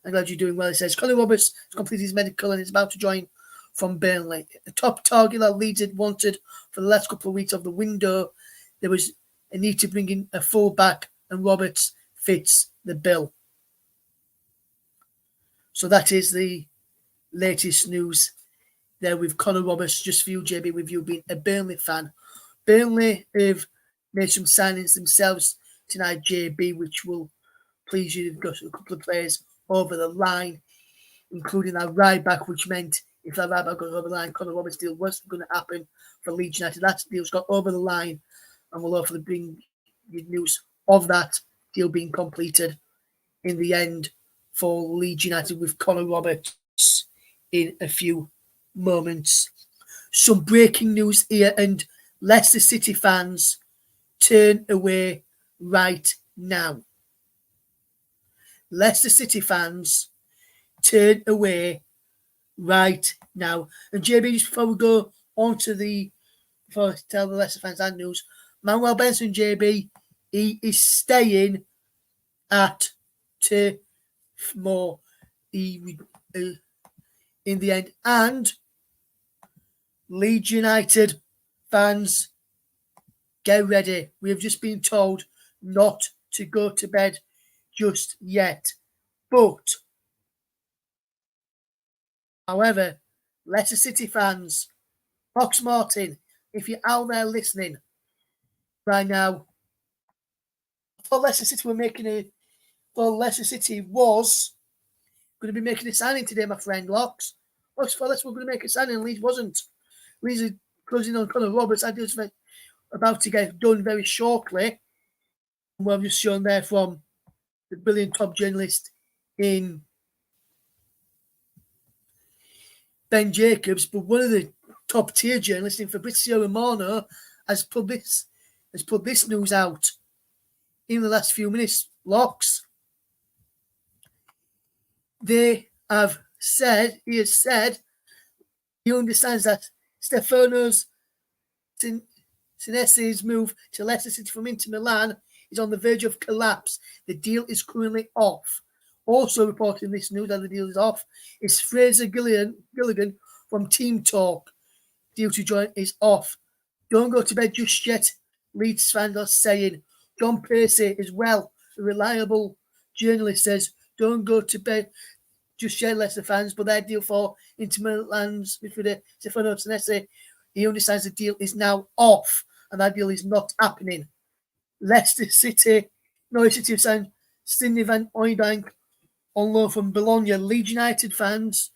I'm glad you're doing well. It says, Connor Roberts has completed his medical and is about to join from Burnley. The top target that Leeds had wanted for the last couple of weeks of the window. There was a need to bring in a full-back, and Roberts fits the bill. So that is the latest news there with Connor Roberts. Just for you, JB, with you being a Burnley fan. Burnley have made some signings themselves tonight, JB, which will please you. They've got a couple of players over the line, including that right back, which meant if that right back got over the line, Connor Roberts' deal wasn't going to happen for Leeds United. That deal's got over the line, and we'll hopefully bring you news of that deal being completed in the end for Leeds United with Connor Roberts in a few moments. Some breaking news here, and Leicester City fans, turn away right now. Leicester City fans, turn away right now. And JB, just before we go on to before I tell the Leicester fans that news, Manuel Benson, JB, he is staying at Turfmoor in the end. And Leeds United fans, get ready. We have just been told not to go to bed just yet. But, however, Leicester City fans, Fox Martin, if you're out there listening right now, I thought Leicester City was going to be making a signing today, my friend Locks. Locks thought Leicester were going to make a signing, and Leeds wasn't. Leeds are closing on Connor Roberts. I just think about to get done very shortly. And we've just shown there from the brilliant top journalist in Ben Jacobs, but one of the top tier journalists in Fabrizio Romano has put this news out in the last few minutes. Locks. He has said he understands that Stefano's Senesi's move to Leicester City from Inter Milan is on the verge of collapse. The deal is currently off. Also reporting this news that the deal is off is Fraser Gilligan from Team Talk. Deal to join is off. Don't go to bed just yet, Leeds fans are saying. John Pacey as well, a reliable journalist, says, don't go to bed just yet, Leicester fans, but their deal for Inter Milan's midfielder Stefano Senesi, he understands the deal is now off and that deal is not happening. Leicester City, Norwich City have signed Sidney Van Hooijdonk on loan from Bologna. Leeds United fans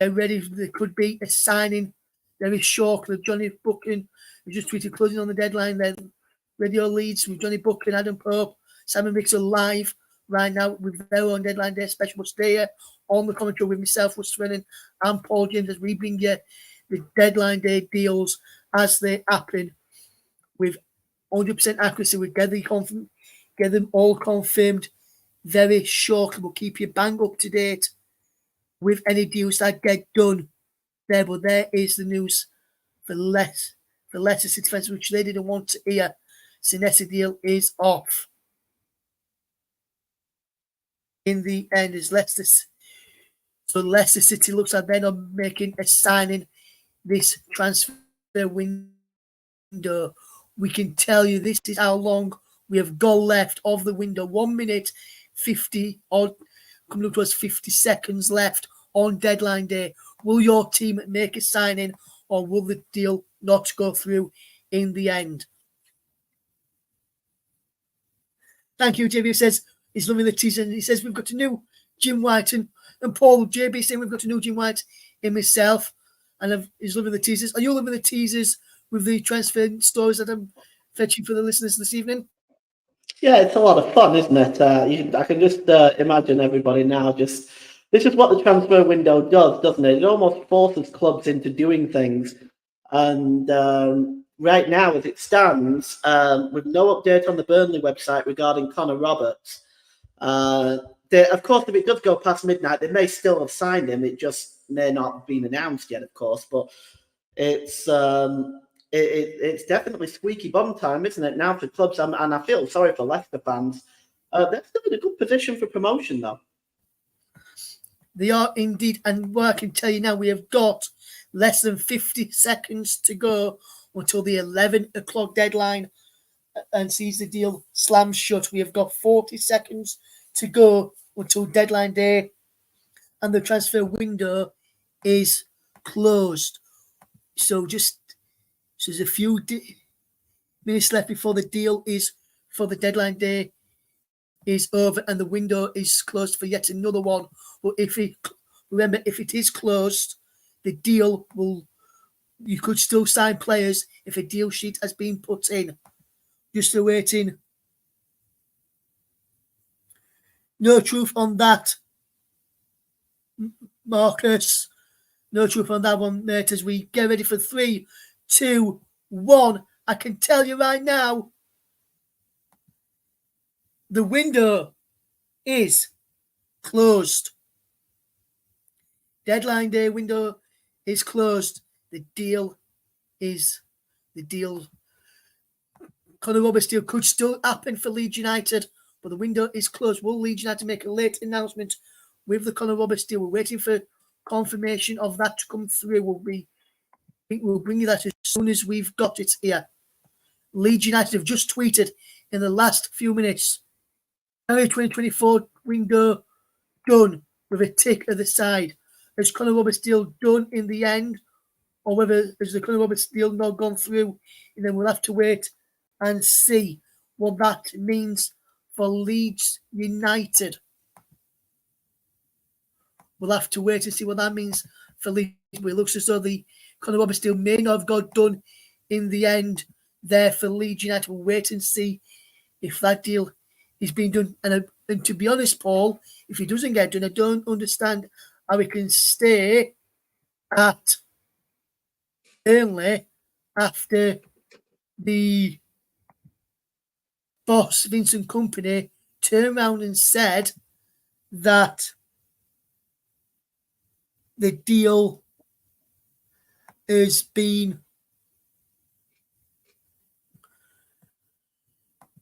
are ready. There could be a signing very shortly. Johnny Buchan, who just tweeted closing on the deadline. Then Radio Leeds with Johnny Buchan, Adam Pope, Simon Mixer live right now with their own deadline day special. We'll stay here on the commentary with myself, Russ Swinton, and Paul James as we bring you the deadline day deals as they happen with 100% accuracy. We get them all confirmed very shortly. We'll keep you bang up to date with any deals that get done there. But there is the news for Leicester City fans, which they didn't want to hear. Senesi deal is off. In the end, is Leicester City looks like they're not making a signing this transfer window. We can tell you this is how long we have got left of the window. 1 minute 50 or coming up to us 50 seconds left on deadline day. Will your team make a signing or will the deal not go through in the end? Thank you, JB says he's loving the teaser. And he says we've got a new Jim White and Paul JB saying we've got a new Jim White in myself. And he's loving the teasers. Are you loving the teasers with the transfer stories that I'm fetching for the listeners this evening? Yeah, it's a lot of fun, isn't it? I can just imagine everybody now this is what the transfer window does, doesn't it? It almost forces clubs into doing things. And right now, as it stands, with no update on the Burnley website regarding Connor Roberts, of course, if it does go past midnight, they may still have signed him. It just may not have been announced yet, of course. But it's definitely squeaky bum time, isn't it, now for clubs? And I feel sorry for Leicester fans. They're still in a good position for promotion, though. They are indeed. And what I can tell you now, we have got less than 50 seconds to go until the 11 o'clock deadline and sees the deal slammed shut. We have got 40 seconds to go until deadline day and the transfer window is closed. So there's a few minutes left before the deal is for the deadline day is over and the window is closed for yet another one. But if it is closed, the deal you could still sign players if a deal sheet has been put in. Just awaiting. No truth on that, Marcus. No truth on that one, mate, as we get ready for 3, 2, 1. I can tell you right now, the window is closed. Deadline day window is closed. The deal. Connor Roberts deal could still happen for Leeds United, but the window is closed. Will Leeds United make a late announcement with the Connor Roberts deal? We're waiting for confirmation of that to come through. We'll bring you that as soon as we've got it here. Leeds United have just tweeted in the last few minutes, January 2024 window done with a tick at the side. Has Connor Roberts deal done in the end, or whether has the Connor Roberts deal not gone through? And then we'll have to wait and see what that means for Leeds United. We'll have to wait and see what that means for Leeds. But it looks as though the Connor Roberts deal may not have got done in the end. there for Leeds United. We'll wait and see if that deal is being done. And to be honest, Paul, if it doesn't get done, I don't understand how we can stay at Burnley after the boss, Vincent Kompany, turned around and said that the deal has been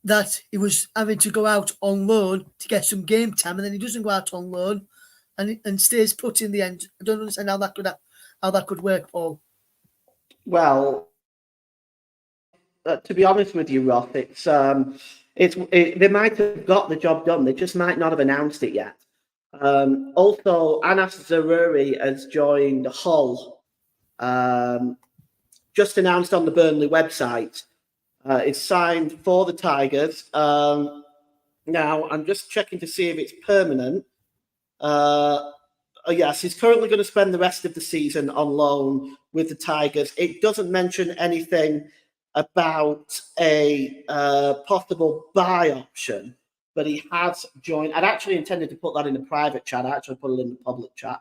that he was having to go out on loan to get some game time, and then he doesn't go out on loan and stays put in the end. I don't understand how that could work, Paul. Well, to be honest with you, Ross, they might have got the job done. They just might not have announced it yet. Also, Anas Zaroury has joined Hull. Just announced on the Burnley website. It's signed for the Tigers. Now, I'm just checking to see if it's permanent. Yes, he's currently going to spend the rest of the season on loan with the Tigers. It doesn't mention anything about a possible buy option, but he has joined. I'd actually intended to put that in the private chat. I actually put it in the public chat.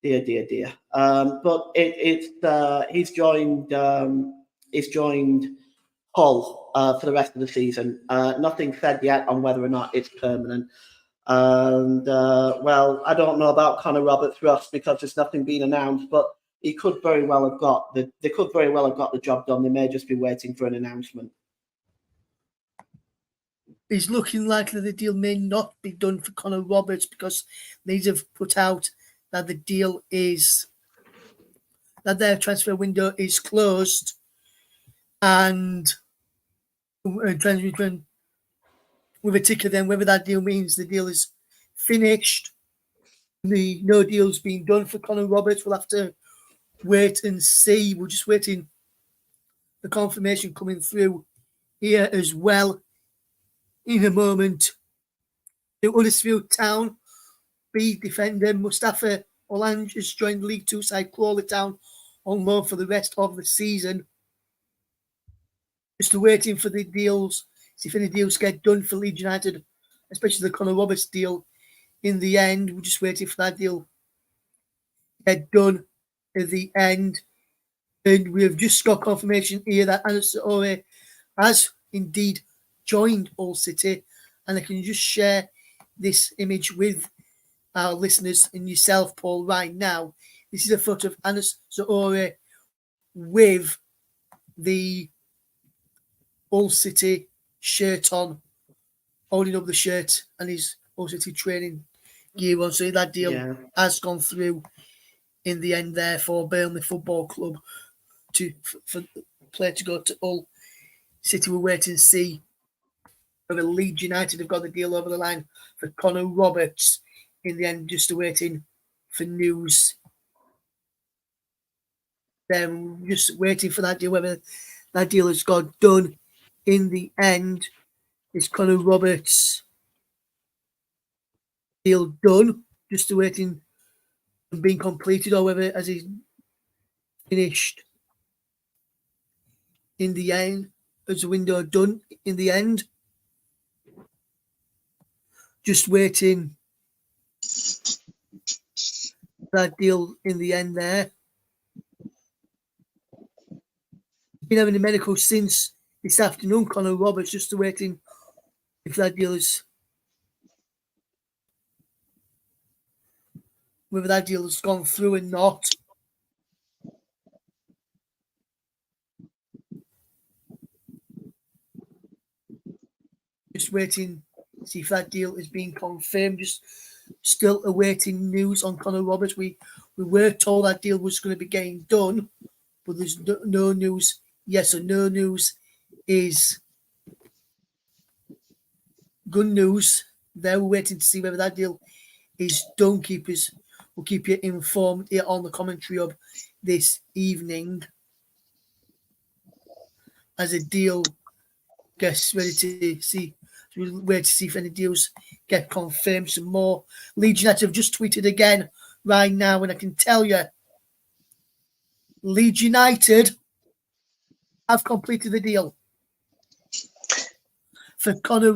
Dear. But he's joined Hull for the rest of the season. Nothing said yet on whether or not it's permanent. And well, I don't know about Connor Roberts, Ross, because there's nothing been announced, but they could very well have got the job done. They may just be waiting for an announcement. It's looking likely the deal may not be done for Connor Roberts because these have put out that the deal is that their transfer window is closed and with a ticker then whether that deal means the deal is finished. The no deal's been done for Connor Roberts. We'll have to wait and see. We're just waiting the confirmation coming through here as well in a moment. The Huddersfield Town B defender Mustafa Olange has joined League Two side Crawley Town on loan for the rest of the season. Just waiting for the deals, see if any deals get done for Leeds United, especially the Connor Roberts deal. In the end, we're just waiting for that deal to get done at the end. And we have just got confirmation here that Anas Zaroury has indeed joined Hull City. And I can just share this image with our listeners and yourself, Paul, right now. This is a photo of Anas Zaroury with the Hull City shirt on, holding up the shirt and his Hull City training gear on. So that deal has gone through in the end there for Burnley Football Club for the player to go to Hull City. We'll wait and see whether Leeds United have got the deal over the line for Connor Roberts. In the end, just waiting for news. Then just waiting for that deal, whether that deal has got done. In the end, is Connor Roberts deal done? Just waiting and being completed, or whether as he's finished in the end, as the window done in the end. Just waiting that deal in the end there. Been having a medical since this afternoon, Connor Roberts, just waiting if that deal is whether that deal has gone through or not. Just waiting to see if that deal is being confirmed. Just still awaiting news on Connor Roberts. We were told that deal was going to be getting done, but there's no news. Yes or no news is good news. We're waiting to see whether that deal is done. We'll keep you informed here on the commentary of this evening as a deal gets ready to see. We'll wait to see if any deals get confirmed. Some more. Leeds United have just tweeted again right now, and I can tell you, Leeds United have completed the deal for Connor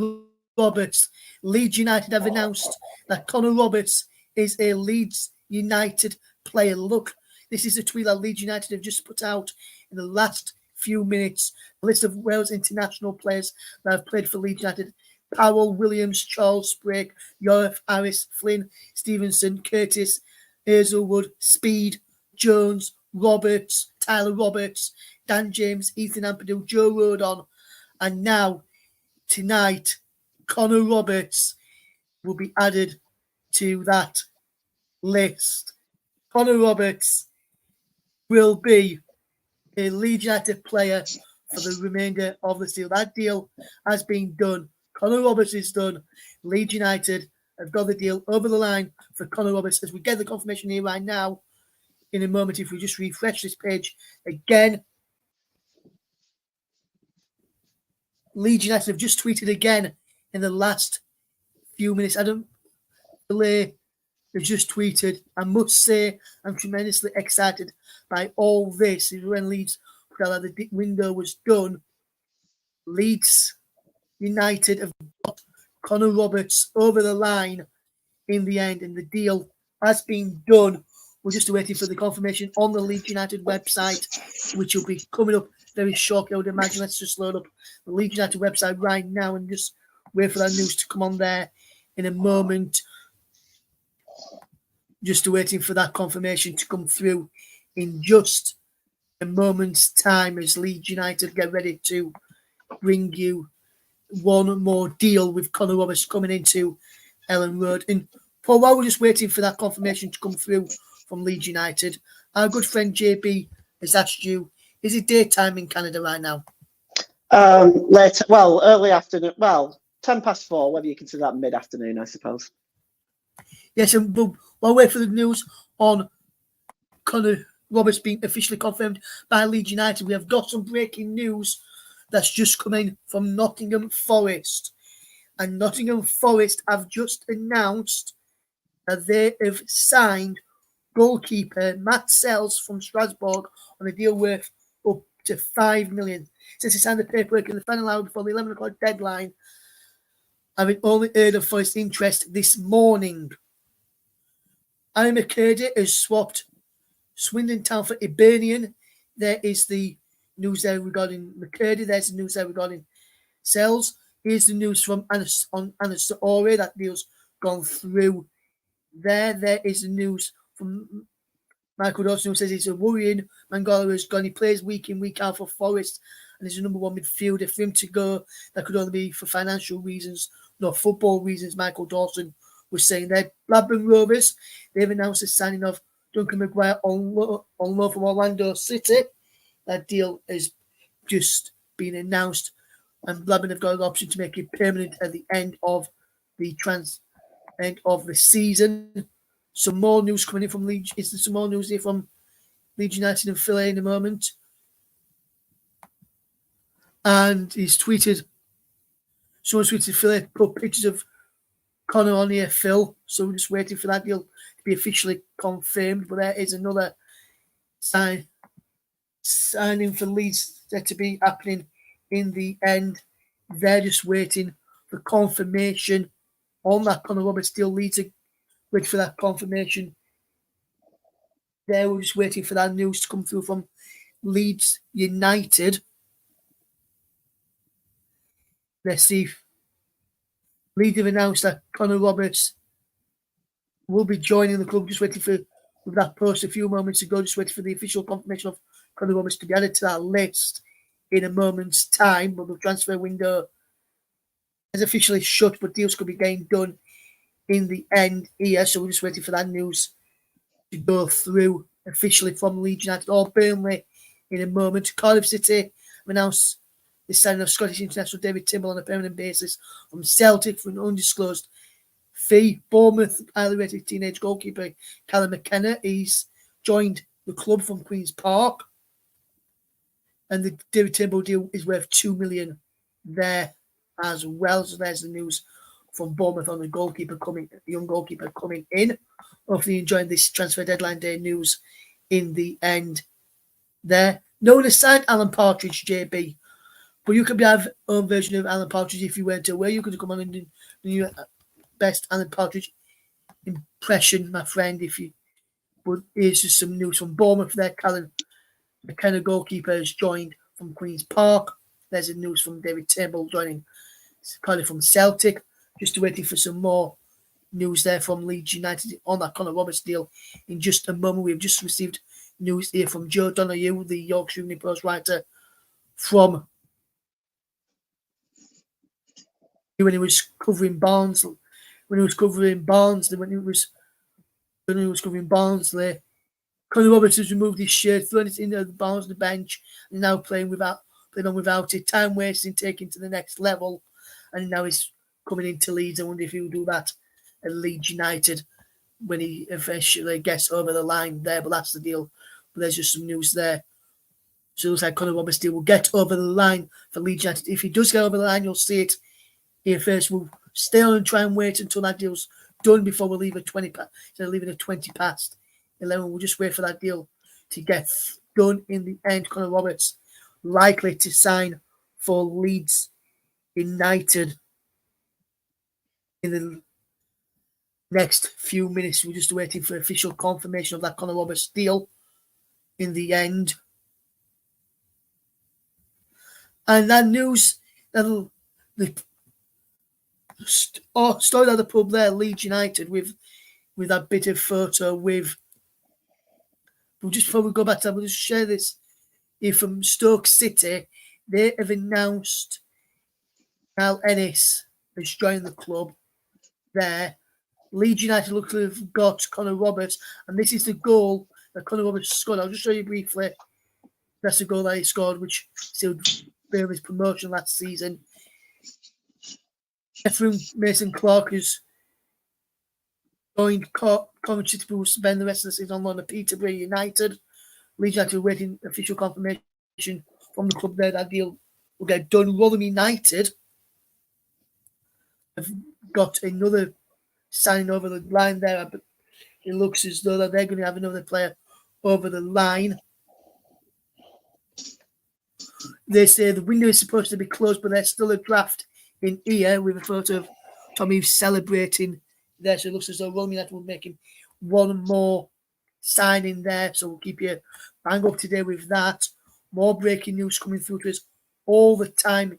Roberts. Leeds United have announced that Connor Roberts is a Leeds United player. Look, this is a tweet that Leeds United have just put out in the last few minutes. A list of Wales international players that have played for Leeds United: Powell, Williams, Charles Sprake, Yorif Harris, Flynn, Stevenson, Curtis, Hazelwood, Speed, Jones, Roberts, Tyler Roberts, Dan James, Ethan Ampadu, Joe Rodon, and now tonight Connor Roberts will be added to that list. Connor Roberts will be a Leeds United player for the remainder of the deal. That deal has been done. Connor Roberts is done. Leeds United have got the deal over the line for Connor Roberts. As we get the confirmation here right now, in a moment, if we just refresh this page again, Leeds United have just tweeted again in the last few minutes. Adam Delay has just tweeted, I must say I'm tremendously excited by all this. When Leeds put out that the window was done, Leeds United have got Connor Roberts over the line in the end, and the deal has been done. We're just waiting for the confirmation on the Leeds United website, which will be coming up very shortly, I would imagine. Let's just load up the Leeds United website right now and just wait for that news to come on there in a moment. Just waiting for that confirmation to come through in just a moment's time as Leeds United get ready to bring you one more deal with Connor Roberts coming into Ellen Road. And Paul, while we're just waiting for that confirmation to come through from Leeds United, our good friend JB has asked you, is it daytime in Canada right now? Early afternoon. Well, 4:10, whether you consider that mid-afternoon, I suppose. Yes, and while we wait for the news on Connor Roberts being officially confirmed by Leeds United, we have got some breaking news that's just coming from Nottingham Forest. And Nottingham Forest have just announced that they have signed goalkeeper Matt Sells from Strasbourg on a deal worth up to $5 million. Since he signed the paperwork in the final hour before the 11 o'clock deadline, having only heard of Forest's interest this morning. Aaron McCurdy has swapped Swindon Town for Hibernian. There is the news there regarding McCurdy. There's the news there regarding Sells. Here's the news from Anas Ore. That deal's gone through there. There is the news from Michael Dawson, who says it's a worrying. Mangala has gone. He plays week in, week out for Forest and is the number one midfielder. For him to go, that could only be for financial reasons, not football reasons, Michael Dawson was saying there. Blackburn Rovers, they've announced the signing of Duncan Maguire on loan from Orlando City. That deal has just been announced, and Blackburn have got an option to make it permanent at the end of the season. Some more news coming in from Leeds. Is there some more news here from Leeds United and Phil in a moment? And he's tweeted, someone tweeted Phil, put pictures of Connor on here, Phil. So we're just waiting for that deal to be officially confirmed. But there is another signing for Leeds that to be happening in the end. They're just waiting for confirmation on that Connor Roberts deal. Leeds are waiting for that confirmation. There, we're just waiting for that news to come through from Leeds United. Let's see. Leeds have announced that Connor Roberts will be joining the club. Just waiting for with that post a few moments ago. Just waiting for the official confirmation of Connor Roberts to be added to that list in a moment's time. But the transfer window is officially shut, but deals could be getting done in the end here. So we're just waiting for that news to go through officially from Leeds United or Burnley in a moment. Cardiff City have announced the signing of Scottish international David Timble on a permanent basis from Celtic for an undisclosed fee. Bournemouth highly rated teenage goalkeeper Callum McKenna, he's joined the club from Queen's Park, and the David Timble deal is worth $2 million there as well. So there's the news from Bournemouth on the young goalkeeper coming in. Hopefully enjoying this transfer deadline day news in the end there. no one has signed Alan Partridge, JB, but you could have your own version of Alan Partridge if you weren't aware. You could come on and do your best Alan Partridge impression, my friend, if you. But here's just some news from Bournemouth there. Callum McKenna, goalkeeper, has joined from Queen's Park. There's a news from David Turnbull joining Cardiff from Celtic. Just waiting for some more news there from Leeds United on that Connor Roberts deal. In just a moment, we've just received news here from Joe Donoghue, the Yorkshire Evening Post writer, from when he was covering Barnsley. When he was covering Barnsley, Connor Roberts has removed his shirt, thrown it into the Barnsley bench, and now playing on without it. Time wasting, taking to the next level, and now he's coming into Leeds. I wonder if he'll do that at Leeds United when he eventually gets over the line there, but that's the deal. But there's just some news there. So it looks like Connor Roberts deal will get over the line for Leeds United. If he does get over the line, you'll see it here first. We'll stay on and try and wait until that deal's done before we leave at 20 past. Instead of leaving at 20 past 11, we'll just wait for that deal to get done in the end. Connor Roberts likely to sign for Leeds United in the next few minutes. We're just waiting for official confirmation of that Connor Roberts deal in the end. And that news, the story at the pub there, Leeds United, with that bit of photo with. But just before we go back to that, we'll just share this here from Stoke City. They have announced Al Ennis has joined the club there. Leeds United look to have got Connor Roberts, and this is the goal that Connor Roberts scored. I'll just show you briefly. That's the goal that he scored, which sealed his promotion last season. Ephraim Mason Clark has joined Coventry to spend the rest of the season on loan at Peterborough United. Leeds United waiting official confirmation from the club there. That deal will get done. Rotherham United have got another signing over the line there, but it looks as though that they're going to have another player over the line. They say the window is supposed to be closed, but there's still a draft in here with a photo of Tommy celebrating there. So it looks as though Rotherham United will be making one more signing there. So we'll keep you bang up to date with that. More breaking news coming through to us all the time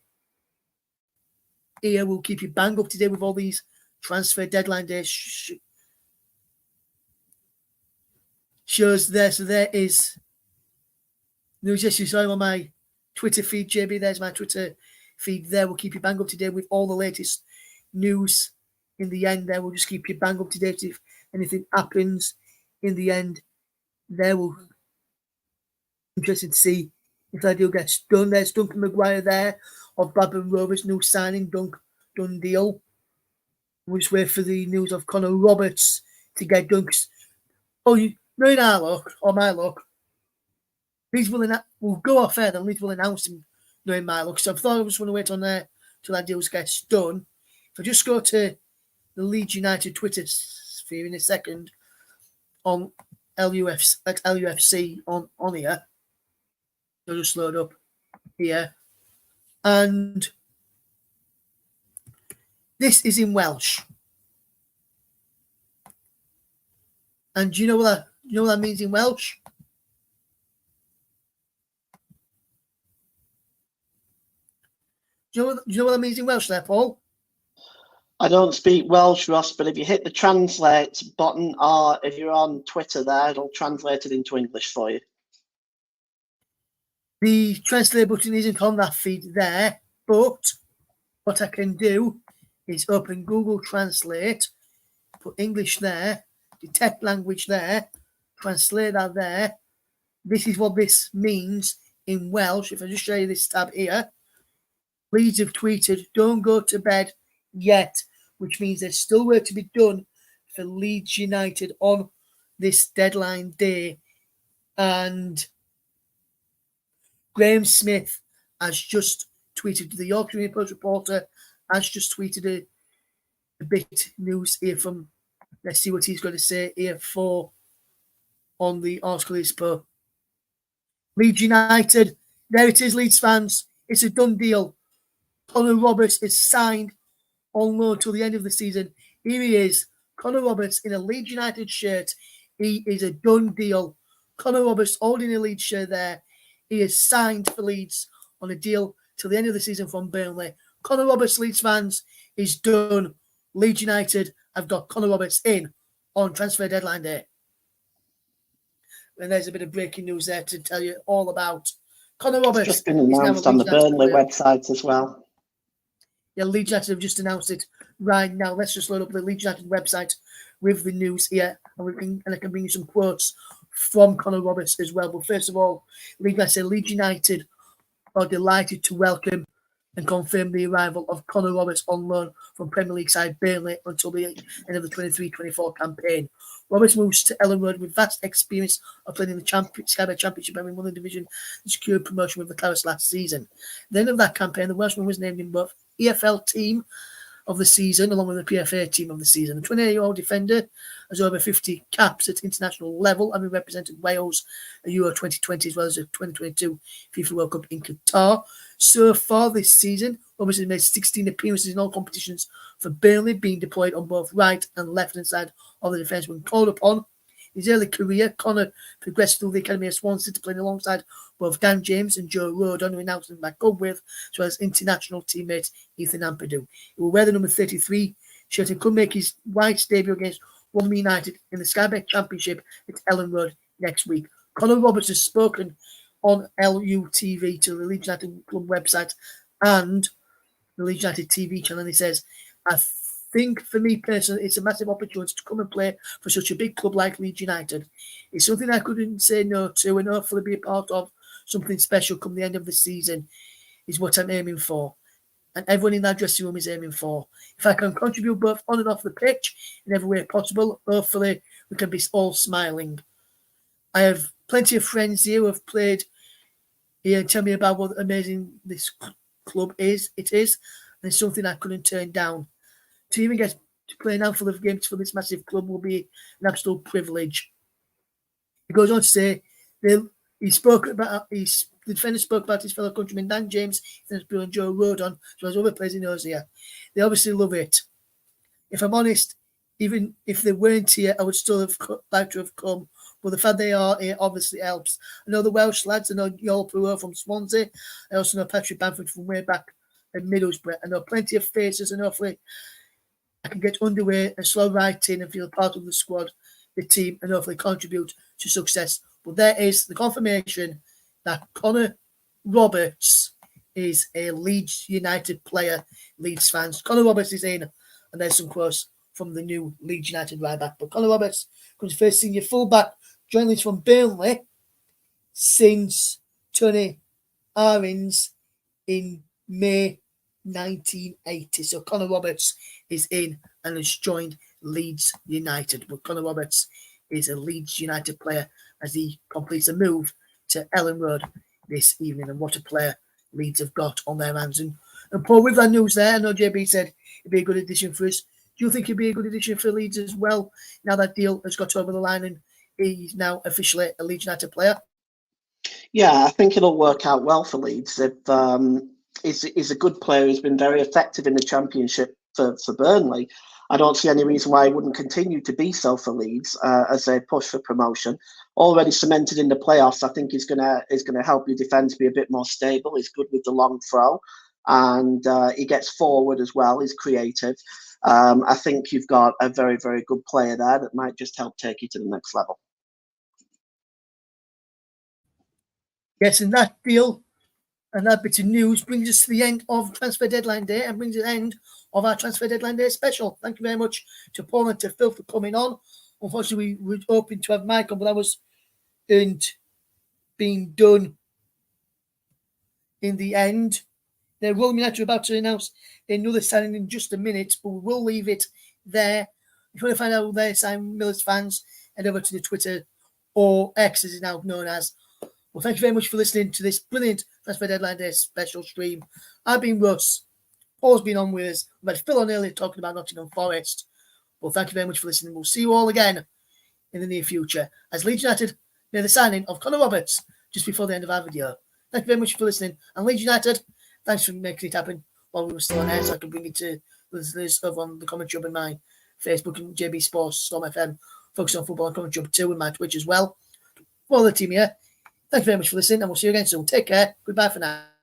here. We'll keep you bang up to date with all these transfer deadline days shows there. So there is news yes, you saw on my Twitter feed, JB. There's my Twitter feed there. We'll keep you bang up to date with all the latest news in the end there. We'll just keep you bang up to date if anything happens in the end there. We'll interested to see if that deal gets done. There's Duncan Maguire there of Blackburn Rovers, new signing, done deal. We'll just wait for the news of Connor Roberts to get done. Knowing our luck, or my luck, Leeds will go off air, then Leeds will announce him, knowing my luck. So I thought I was going to wait on there till that deal gets done. If I just go to the Leeds United Twitter sphere in a second on LUFC on here. I'll just load up here. And this is in Welsh. And do you know what that means in Welsh? Do you know what that means in Welsh there, Paul? I don't speak Welsh, Ross, but if you hit the translate button or if you're on Twitter there, it'll translate it into English for you. The translate button isn't on that feed there, but what I can do is open Google Translate, put English there, detect language there, translate that there. This is what this means in Welsh. If I just show you this tab here, Leeds have tweeted, "Don't go to bed yet," which means there's still work to be done for Leeds United on this deadline day. And Graham Smith has just tweeted, the Yorkshire Evening Post reporter has just tweeted a bit news here from, let's see what he's going to say here on the article he's put Leeds United, there it is, Leeds fans. It's a done deal. Connor Roberts is signed on loan till the end of the season. Here he is, Connor Roberts in a Leeds United shirt. He is a done deal. Connor Roberts holding a Leeds shirt there. He is signed for Leeds on a deal till the end of the season from Burnley. Connor Roberts, Leeds fans, is done. Leeds United have got Connor Roberts in on transfer deadline day. And there's a bit of breaking news there to tell you all about. Connor Roberts It's just been announced on the Burnley website as well. Yeah, Leeds United have just announced it right now. Let's just load up the Leeds United website with the news here, and I can bring you some quotes from Connor Roberts as well. But first of all, Leeds United are delighted to welcome and confirm the arrival of Connor Roberts on loan from Premier League side Burnley until the end of the 23-24 campaign. Roberts moves to Ellen Road with vast experience of playing in the Sky Bet Championship and won the division and secured promotion with the Clarets last season. At the end of that campaign, the Welshman was named in both EFL team of the season along with the PFA team of the season. The 28-year-old defender has over 50 caps at international level, having represented Wales at Euro 2020 as well as the 2022 FIFA World Cup in Qatar. So far this season, Roberts has made 16 appearances in all competitions for Burnley, being deployed on both right and left-hand side of the defence when called upon. In his early career, Connor progressed through the academy of Swansea to play alongside both Dan James and Joe Rodon, who announced him back up with, as well as international teammate Ethan Ampadu. He will wear the number 33 shirt and could make his Whites debut against Rugby United in the Sky Bet Championship at Ellen Road next week. Connor Roberts has spoken on LUTV to the Leeds United Club website and the Leeds United TV channel, and he says, I think for me personally, it's a massive opportunity to come and play for such a big club like Leeds United. It's something I couldn't say no to, and hopefully be a part of something special come the end of the season is what I'm aiming for. And everyone in that dressing room is aiming for. If I can contribute both on and off the pitch in every way possible, hopefully we can be all smiling. I have plenty of friends here who have played here and tell me about what amazing this club is. It is, and it's something I couldn't turn down. To even get to play an handful of games for this massive club will be an absolute privilege. He goes on to say, the defender spoke about his fellow countrymen Dan James, and Joe Rodon, as well as other players in Ozia. They obviously love it. If I'm honest, even if they weren't here, I would still have liked to have come. But the fact they are here obviously helps. I know the Welsh lads. I know Joel Pruitt from Swansea. I also know Patrick Bamford from way back at Middlesbrough. I know plenty of faces, and hopefully I can get underway and slow right in and feel part of the squad, the team, and hopefully contribute to success. But there is the confirmation that Connor Roberts is a Leeds United player. Leeds fans, Connor Roberts is in, and there's some quotes from the new Leeds United right back. But Connor Roberts comes first senior fullback, joining Leeds from Burnley since Tony Arins in May 1980. So Connor Roberts is in and has joined Leeds United. But Connor Roberts is a Leeds United player as he completes a move to Ellen Road this evening. And what a player Leeds have got on their hands. And Paul, with that news there, I know JB said it'd be a good addition for us. Do you think it'd be a good addition for Leeds as well, now that deal has got over the line and he's now officially a Leeds United player? Yeah, I think it'll work out well for Leeds. He's a good player. He's been very effective in the Championship for Burnley. I don't see any reason why he wouldn't continue to be so for Leeds as they push for promotion. Already cemented in the playoffs, I think he's gonna help your defence be a bit more stable. He's good with the long throw, and he gets forward as well. He's creative. I think you've got a very, very good player there that might just help take you to the next level. Yes, and that deal and that bit of news brings us to the end of Transfer Deadline Day and brings the end of our Transfer Deadline Day special. Thank you very much to Paul and to Phil for coming on. Unfortunately, we were hoping to have Michael, but that was being done in the end. They're rolling out. We're about to announce another signing in just a minute, but we will leave it there. If you want to find out who they're signing, Millers fans, head over to the Twitter, or X as it's now known as. Well, thank you very much for listening to this brilliant Transfer Deadline Day special stream. I've been Russ. Paul's been on with us. We've had Phil on earlier talking about Nottingham Forest. Well, thank you very much for listening. We'll see you all again in the near future as Leeds United near the signing of Connor Roberts just before the end of our video. Thank you very much for listening. And Leeds United, thanks for making it happen while we were still on air, so I could bring it to listeners over on the Comment Hub and my Facebook and JB Sports, Storm FM, Focus on Football and Comment Hub 2 and my Twitch as well. For the team here, thank you very much for listening, and we'll see you again soon. Take care. Goodbye for now.